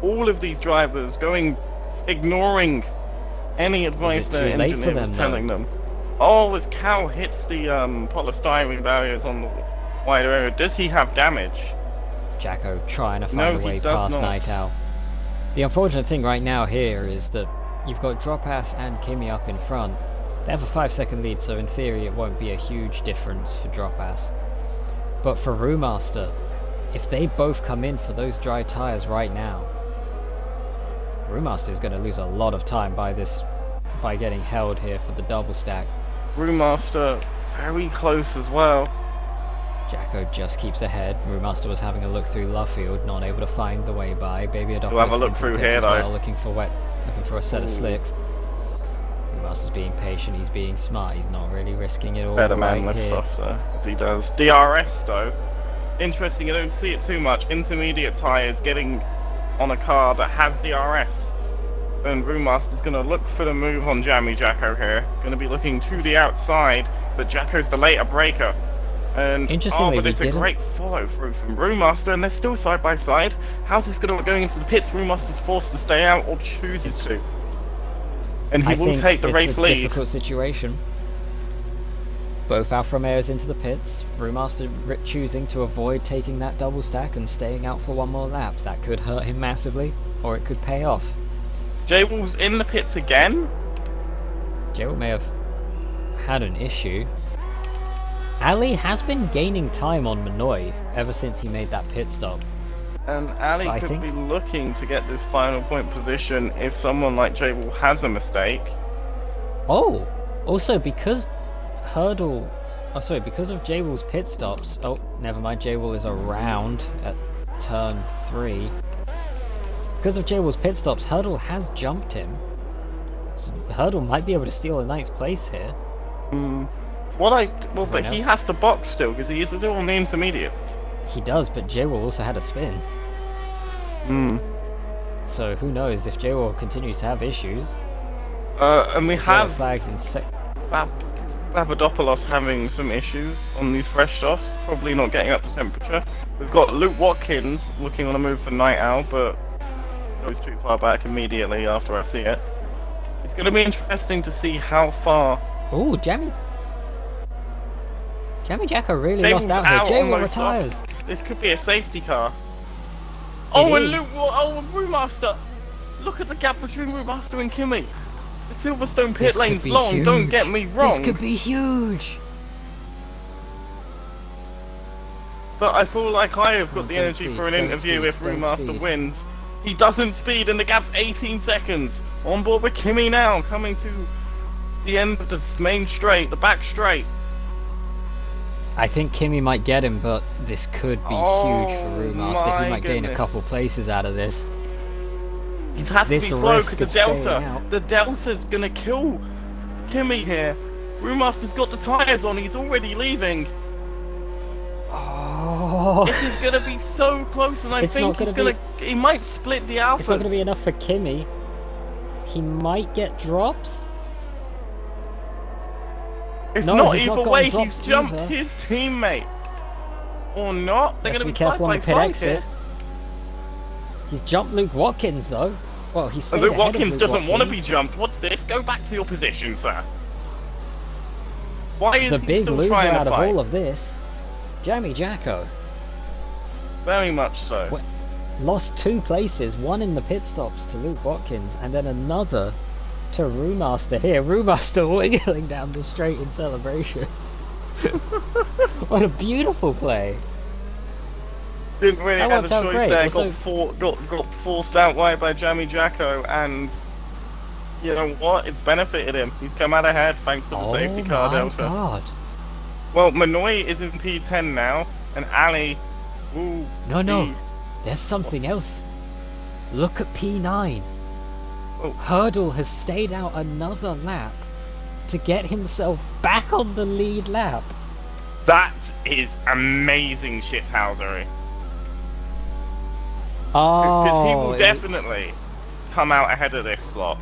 All of these drivers ignoring any advice their engineer was telling them. Oh, as Cal hits the polystyrene barriers on the wider area, does he have damage? Jacko trying to find a way past Night Owl. The unfortunate thing right now here is that you've got Drophouse and Kimmy up in front. They have a 5-second lead, so in theory it won't be a huge difference for Drophouse. But for Brewmaster, if they both come in for those dry tyres right now, Brewmaster is going to lose a lot of time by getting held here for the double stack. Brewmaster very close as well. Jacko just keeps ahead. Brewmaster was having a look through Luffield, not able to find the way by. Baby Adolphus we'll have a look through here as well, though. looking for a set of slicks. Brewmaster's being patient, he's being smart, he's not really risking it all. Better man right left here. softer, as he does. DRS though, interesting, you don't see it too much. Intermediate tyres getting on a car that has DRS. And Brewmaster's going to look for the move on Jammy Jacko here. Going to be looking to the outside, but Jacko's the later breaker. And interestingly, but it's a great follow through from Brewmaster, and they're still side by side. How's this going to go into the pits? Brewmaster's forced to stay out or chooses to. And he will take the race lead. It's a difficult situation. Both Alfa Romeos into the pits. Brewmaster choosing to avoid taking that double stack and staying out for one more lap. That could hurt him massively, or it could pay off. J-Wall's in the pits again. J-Wall may have had an issue. Ali has been gaining time on Minoy ever since he made that pit stop. And Ali could be looking to get this final point position if someone like J-Wall has a mistake. Oh! Also, because because of J-Wall's pit stops... Oh, never mind, J-Wall is around at turn 3. Because of J-Wall's pit stops, Hurdle has jumped him. So Hurdle might be able to steal a 9th place here. But he has to box still, because he is still on the intermediates. He does, but J-Wall also had a spin. So who knows if J-Wall continues to have issues. And we have flags in Papadopoulos having some issues on these fresh softs, probably not getting up to temperature. We've got Luke Watkins looking on a move for Night Owl, but goes too far back immediately after I see it. It's going to be interesting to see how far... Ooh, Jammy Jacko really lost out here. J-Wall retires. This could be a safety car. And Brewmaster! Look at the gap between Brewmaster and Kimi. The Silverstone pit lane's long, huge. Don't get me wrong. This could be huge. But I feel like I have got the energy for an interview if Brewmaster wins. He doesn't speed and the gap's 18 seconds. On board with Kimi now, coming to the end of the main straight, the back straight. I think Kimi might get him, but this could be huge for Brewmaster. He might gain a couple places out of this. He has to be slow because the Delta. The Delta's gonna kill Kimi here. Brewmaster's got the tyres on, he's already leaving. Oh. This is gonna be so close, and I think he might split the Alphas. It's not gonna be enough for Kimi. He might get drops. If not, either way, he's jumped his teammate. Or not, they're gonna be side by side here. He's jumped Luke Watkins though. Well, he's Luke Watkins doesn't want to be jumped. What's this? Go back to your position, sir. Why is he still trying to fight? The big loser out of all of this, Jamie Jacko. Very much so. Lost 2 places, one in the pit stops to Luke Watkins, and then another to Brewmaster here. Brewmaster wiggling down the straight in celebration. What a beautiful play. Didn't really have a choice there. Got forced out wide by Jamie Jacko, and you know what? It's benefited him. He's come out ahead thanks to the safety car Delta. God. Well, Minoy is in P10 now, and Ali will No. There's something else. Look at P9. Hurdle has stayed out another lap to get himself back on the lead lap. That is amazing shithousery. Because he will definitely come out ahead of this slot.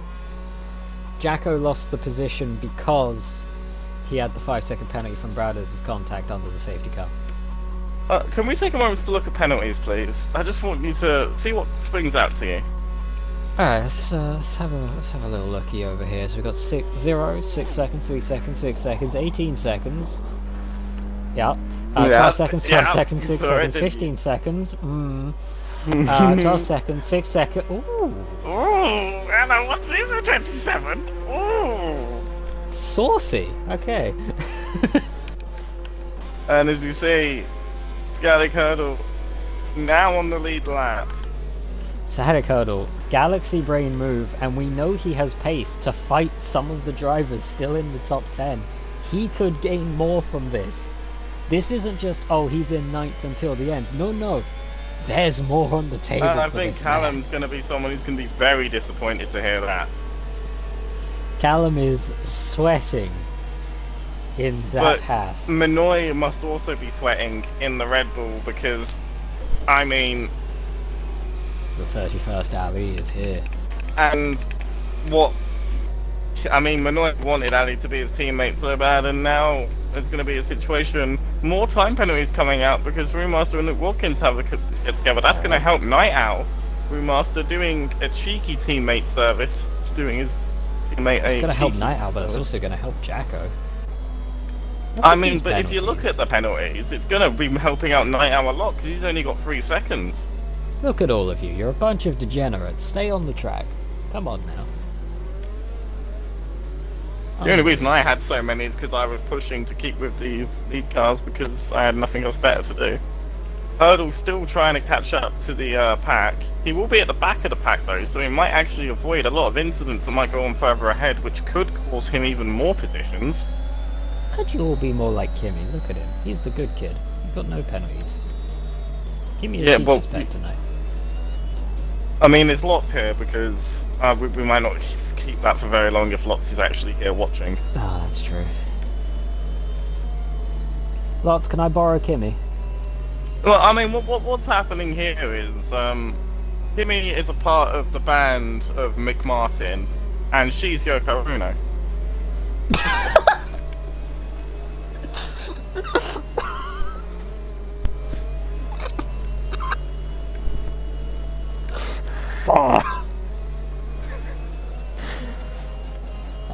Jacko lost the position because he had the 5-second penalty from Browder's contact under the safety car. Can we take a moment to look at penalties, please? I just want you to see what springs out to you. Alright, let's have a little looky over here. So we've got 0, 6 seconds, 3 seconds, 6 seconds, 18 seconds. Yep. 12 seconds, 12 seconds, 6 seconds, 15 seconds. 12 seconds, 6 seconds. Ooh. Ooh, Anna, what's this? 27? Ooh. Saucy. Okay. And as you see, Scatic Hurdle now on the lead lap. Scatic Hurdle, Galaxy Brain move, and we know he has pace to fight some of the drivers still in the top 10. He could gain more from this. This isn't just, he's in 9th until the end. No. There's more on the table. I think Callum's going to be someone who's going to be very disappointed to hear that. Callum is sweating in that Haas. Minoy must also be sweating in the Red Bull because, I mean... The 31st Ali is here. And Minoy wanted Ali to be his teammate so bad, and now there's going to be a situation, more time penalties coming out because Brewmaster and Luke Watkins have to get together. That's going to help Night Owl. Brewmaster doing a cheeky teammate service, doing his teammate It's going to help Night Owl, but it's also going to help Jacko. But if you look at the penalties, it's going to be helping out Night Owl a lot because he's only got 3 seconds. Look at all of you. You're a bunch of degenerates. Stay on the track. Come on now. The only reason I had so many is because I was pushing to keep with the lead cars because I had nothing else better to do. Hurdle's still trying to catch up to the pack. He will be at the back of the pack though, so he might actually avoid a lot of incidents that might go on further ahead, which could cause him even more positions. Could you all be more like Kimmy? Look at him. He's the good kid. He's got no penalties. Kimmy is teacher's pet tonight. I mean, there's Lots here because we might not keep that for very long if Lots is actually here watching. Ah, that's true. Lots, can I borrow Kimmy? Well, I mean, what's happening here is Kimmy is a part of the band of Mick Martin, and she's Yoko Ono.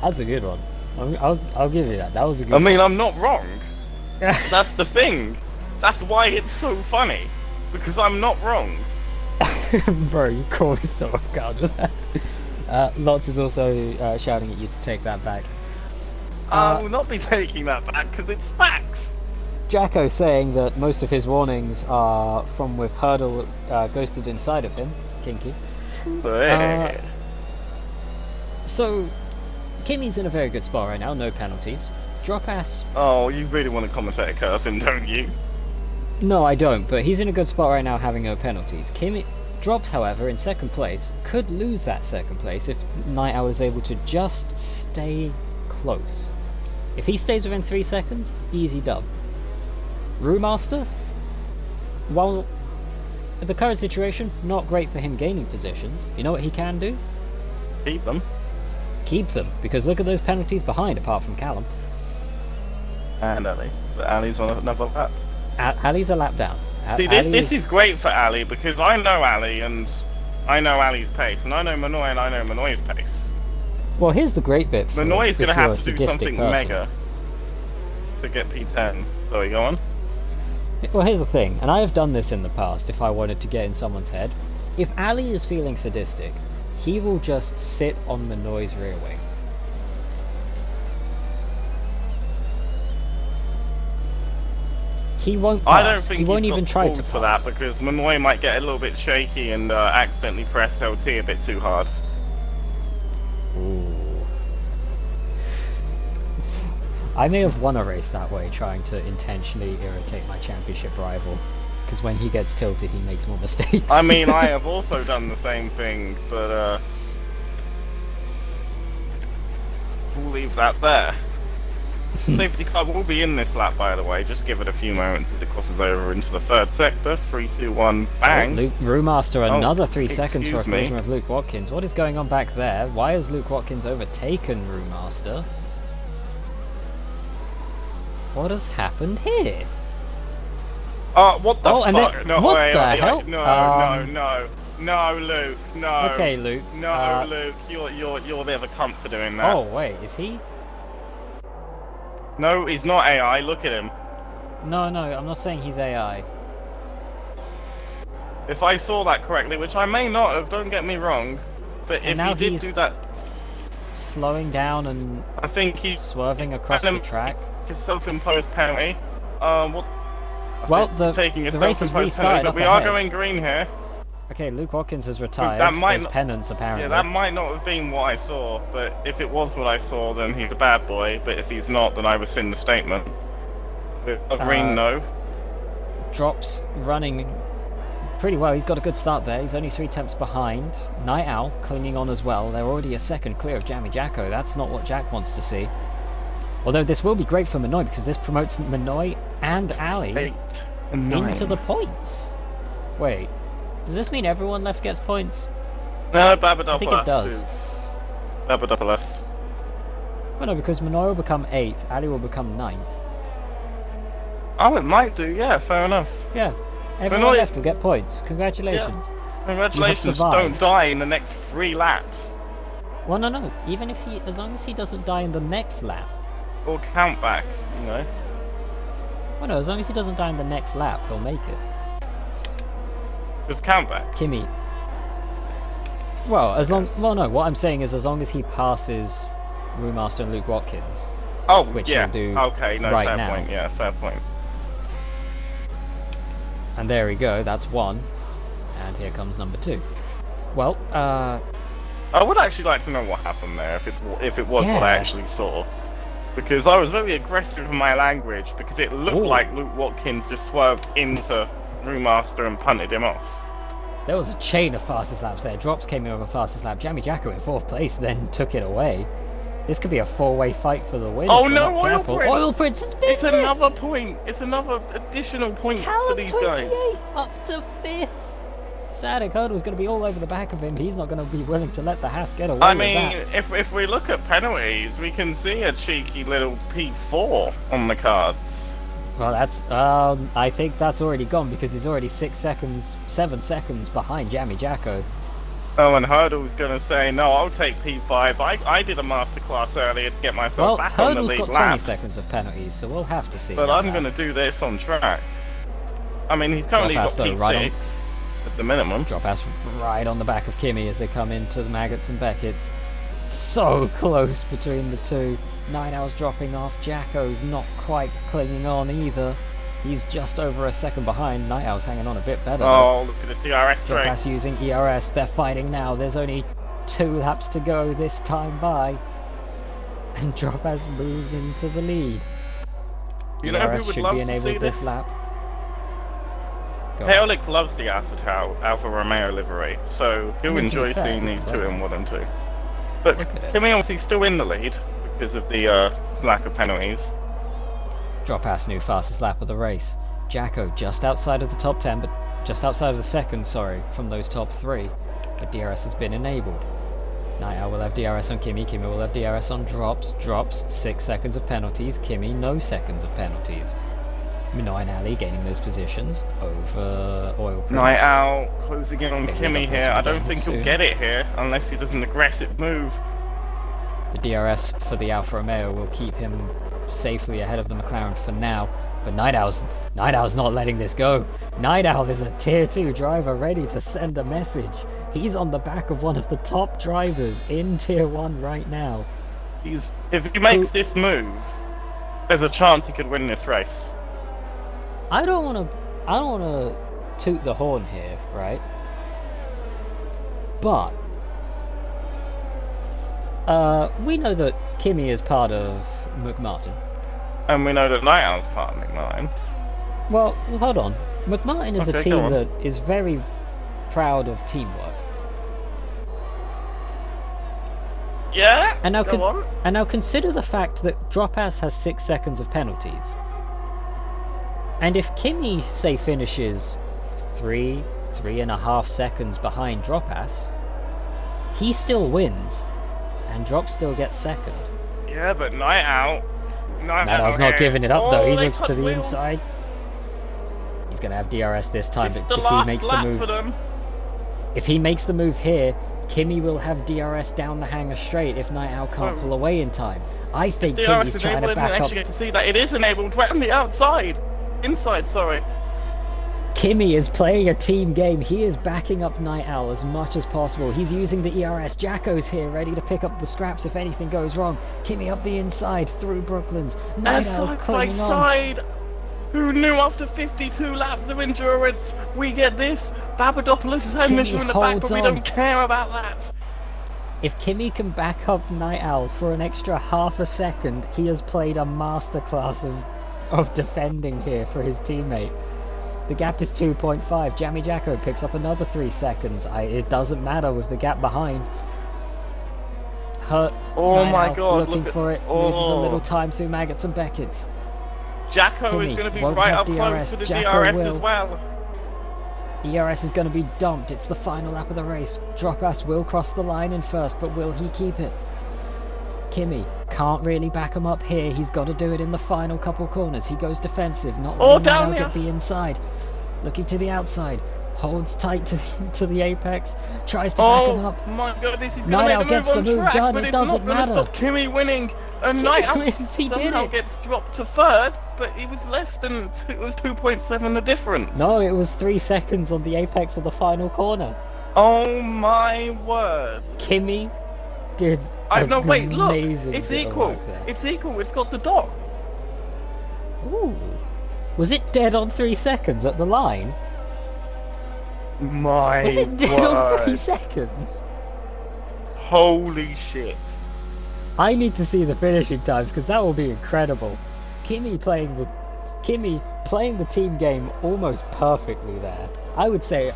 That's a good one. I'll give you that. That was a good. I mean, I'm not wrong. That's the thing. That's why it's so funny, because I'm not wrong. Bro, you caught me so off guard with that. Lots is also shouting at you to take that back. I will not be taking that back because it's facts. Jacko saying that most of his warnings are from with Hurdle ghosted inside of him. Kinky. So, Kimmy's in a very good spot right now, no penalties. Drop ass. Oh, you really want to commentate a curse him, don't you? No, I don't, but he's in a good spot right now having no penalties. Kimmy drops, however, in second place, could lose that second place if Night Owl is able to just stay close. If he stays within 3 seconds, easy dub. Brewmaster, while the current situation, not great for him gaining positions, you know what he can do? Keep them. Keep them, because look at those penalties behind, apart from Callum. And Ali. But Ali's on another lap. Ali's a lap down. See, this is great for Ali, because I know Ali, and I know Ali's pace, and I know Manoy, and I know Manoy's pace. Well, here's the great bit for Manoy's going to have to do something person. mega to get P10. Sorry, go on. Well, here's the thing, and I have done this in the past if I wanted to get in someone's head. If Ali is feeling sadistic, he will just sit on Manoy's rear wing. He won't pass. I don't think he won't even try to pass pass. for that because Manoy might get a little bit shaky and accidentally press LT a bit too hard. Ooh. I may have won a race that way, trying to intentionally irritate my championship rival. Because when he gets tilted, he makes more mistakes. I mean, I have also done the same thing, but we'll leave that there. Safety car will be in this lap, by the way. Just give it a few moments as it crosses over into the third sector. 3, 2, 1, bang! Luke Brewmaster, another 3 seconds for a excuse me. collision with Luke Watkins. What is going on back there? Why has Luke Watkins overtaken Brewmaster? What has happened here? What the Oh, and fuck? then- No, what wait, the wait, hell? wait, no, Luke, no. Okay, Luke. No, Luke, you're a bit of a cunt for doing that. Oh, wait, is he? No, he's not AI, look at him. No, I'm not saying he's AI. If I saw that correctly, which I may not have, don't get me wrong, but And if now he did he's do that, Slowing down and I think he's swerving across the track. His self-imposed penalty. What? Well, he's the taking a race has self-imposed restarted penalty, up but we are ahead. going green here. Okay, Luke Watkins has retired. That might There's not- penance, apparently. Yeah, that might not have been what I saw, but if it was what I saw, then he's a bad boy. But if he's not, then I rescind the statement. With a green no. Drops running pretty well. He's got a good start there. He's only 3 tenths behind. Night Owl clinging on as well. They're already a second clear of Jammy Jacko. That's not what Jack wants to see. Although this will be great for Manoy because this promotes Manoy and Ali 8 and 9. into the points. Wait, does this mean everyone left gets points? No, Baba I think Double it does. S is Baba Double S. Well, no, because Manoy will become 8th, Ali will become 9th. Oh, it might do. Yeah, fair enough. Yeah, everyone Manoy- left will get points. Congratulations. Congratulations! survived. Don't die in the next 3 laps Well, no. Even if he, as long as he doesn't die in the next lap. or count back. You know. Well, no, as long as he doesn't die in the next lap, he'll make it. Just count back. Kimmy. Well, as long. Yes. Well, no. What I'm saying is, as long as he passes Brewmaster and Luke Watkins. Oh, Which yeah. he'll do Okay, no, right fair now. point. Yeah, fair point. And there we go, that's one. And here comes number two. Well, I would actually like to know what happened there, if it was what I Yeah. actually saw. Because I was very aggressive in my language, because it looked Ooh. like Luke Watkins just swerved into Brewmaster and punted him off. there was a chain of fastest laps there. Drops came in with a fastest lap. Jamie Jacko in 4th place, then took it away. This could be a 4-way fight for the win. Oh if we're no, not Oil careful. Prince! Oil Prince has been It's another point. It's another additional point for Callum these 28 guys. up to 5th. Sadek Hurdle's going to be all over the back of him. He's not going to be willing to let the Haas get away I with mean, that. if we look at penalties, we can see a cheeky little P4 on the cards. Well, that's I think that's already gone because he's already 7 seconds behind Jamie Jacko. Oh, and Hurdle's gonna say, no, I'll take P5. I did a masterclass earlier to get myself Well, back on the Hurdle's lead got 20 lap. seconds of penalties, so we'll have to see. But how I'm that- gonna do this on track. I mean, he's currently got past though, P6 right at the minimum. Drop pass right on the back of Kimmy as they come into the Maggots and Beckett's. So close between the two. 9 hours dropping off. Jacko's not quite clinging on either. He's just over a second behind. Night Owl's hanging on a bit better. Oh, look at this DRS Drop straight. pass using ERS. They're fighting now. There's only 2 laps to go this time by. And Drop pass moves into the lead. You know who DRS would should love be to enabled see this this? lap. Go on. Paolix loves the Alfa Romeo livery, so he'll I mean, to be enjoy fair, seeing these two well, in 1 and 2. But look at it. Kimi obviously still in the lead because of the lack of penalties. Drop pass new fastest lap of the race. Jacko just outside of the top 10, but just outside of the second, sorry, from those top 3. But DRS has been enabled. Night Owl will have DRS on Kimi. Kimi will have DRS on Drops. Drops 6 seconds of penalties. Kimi no seconds of penalties. Minoy and Ali gaining those positions over Oil Prince. Night Owl closing in on Big Kimi lead up here. this I don't weekend think soon. he'll get it here unless he does an aggressive move. The DRS for the Alfa Romeo will keep him safely ahead of the McLaren for now. But Night Owl's not letting this go. Night Owl is a tier 2 driver ready to send a message. He's on the back of one of the top drivers in tier 1 right now. If he makes this move, there's a chance he could win this race. I don't want to toot the horn here, right? But we know that Kimi is part of McMartin. And we know that Night Owl's part of McLaren. Well, hold on. McMartin is a Okay, go team on. that is very proud of teamwork. Yeah? And now, go on. and now consider the fact that Dropass has 6 seconds of penalties. And if Kimi, say, finishes 3.5 seconds behind Dropass, he still wins, and Drop still gets second. Yeah, but Night Owl... Night Owl's not giving it up though. He they looks to touch the wheels. inside. He's going to have DRS this time, This is but the if he last makes the lap move, for them. if he makes the move here, Kimi will have DRS down the hangar straight if Night Owl can't So- pull away in time. I think DRS Kimi's trying enabled to and back up. actually get to see that it is enabled right on the outside. Inside, sorry. Kimi is playing a team game. He is backing up Night Owl as much as possible. He's using the ERS. Jacko's here, ready to pick up the scraps if anything goes wrong. Kimi up the inside through Brooklands. Night And Owl's side by clinging on. side. Who knew after 52 laps of endurance we get this? Papadopoulos is having Kimi an issue in the back, holds but we on. don't care about that. If Kimi can back up Night Owl for an extra half a second, he has played a masterclass of defending here for his teammate. The gap is 2.5. Jamie Jacko picks up another 3 seconds. It doesn't matter with the gap behind. Oh Night my Owl god, looking look at... for it. Oh. Loses a little time through Maggots and Beckett's. Jacko Kimi is going to be won't right have up close DRS. to the Jacko DRS will. as well. ERS is going to be dumped. It's the final lap of the race. Dropass will cross the line in first, but will he keep it? Kimi can't really back him up here. He's got to do it in the final couple corners. He goes defensive, not Oh, letting down Night Owl the get the inside. Looking to the outside. Holds tight to the apex. Tries to back him Oh up. my goodness, he's Night going Owl to make gets the move the on move track, done, but it it's doesn't not going to matter. stop Kimi winning. And Kimi Night Owl wins, he did somehow it. gets dropped to third, but it was less than... It was 2.7 the difference. No, it was 3 seconds on the apex of the final corner. Oh my word. Kimi did No, wait, look! amazing It's bit of equal! work there. It's equal, it's got the dot! Ooh. Was it dead on 3 seconds at the line? My Was it dead on 3 word. seconds? Holy shit. I need to see the finishing times because that will be incredible. Kimi playing the team game almost perfectly there. I would say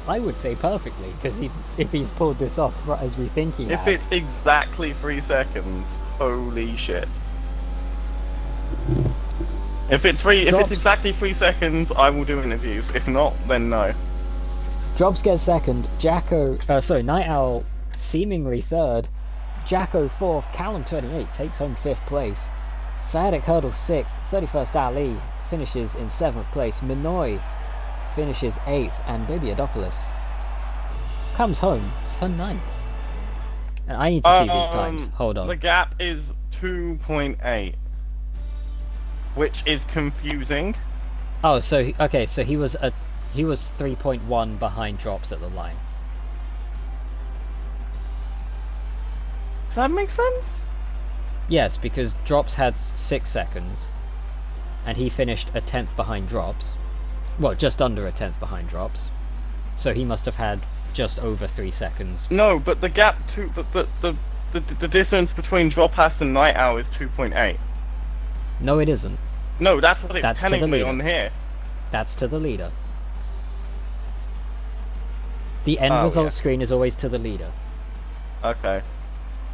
perfectly because if he's pulled this off as we think he has. If it's exactly 3 seconds, holy shit. If it's exactly 3 seconds, I will do interviews. If not, then no. Drops gets second, Night Owl seemingly third, Jacko fourth, Callum 28 takes home 5th place, Sciatic Hurdle 6th, 31st Ali finishes in 7th place, Minoy finishes 8th, and Baby Adopoulos comes home for 9th. And I need to see these times. Hold on. The gap is 2.8, which is confusing. Oh, so he was 3.1 behind Drops at the line. Does that make sense? Yes, because Drops had 6 seconds, and he finished a 10th behind Drops. Well, just under a 10th behind Drops. So he must have had just over 3 seconds. No, but the gap but the distance between Dropass and Night Owl is 2.8. No, it isn't. No, that's what it's That's to the technically leader. on here. That's to the leader. The end result screen is always to the leader. Okay.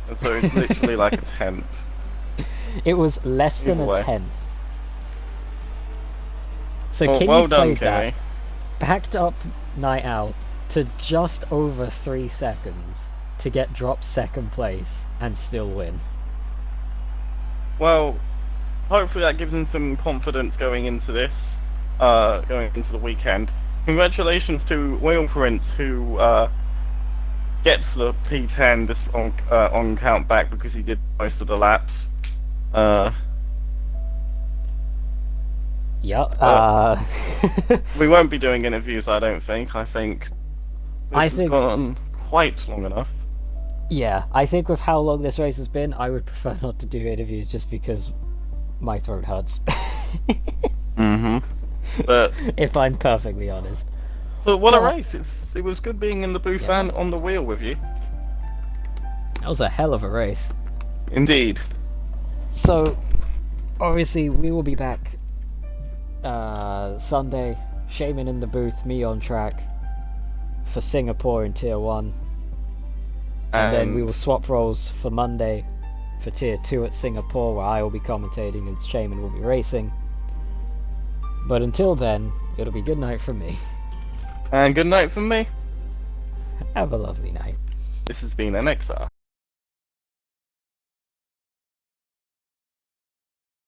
And so it's literally like a 10th. It was less than Either a way. 10th. So Kimi well done, played that, Kimi. backed up Night Owl to just over 3 seconds to get dropped 2nd place and still win. Well, hopefully that gives him some confidence going into this, going into the weekend. Congratulations to Wheel Prince, who gets the P10 just on count back because he did most of the laps. Yep. We won't be doing interviews, I don't think. I think this has gone on quite long enough. Yeah, I think with how long this race has been, I would prefer not to do interviews just because my throat hurts. But if I'm perfectly honest. But what a race! It was good being in the booth and on the wheel with you. That was a hell of a race. Indeed. So, obviously, we will be back Sunday. Shaman in the booth, me on track for Singapore in Tier 1. And then we will swap roles for Monday for Tier 2 at Singapore, where I will be commentating and Shaman will be racing. But until then, it'll be good night from me. And good night from me. Have a lovely night. This has been NXR.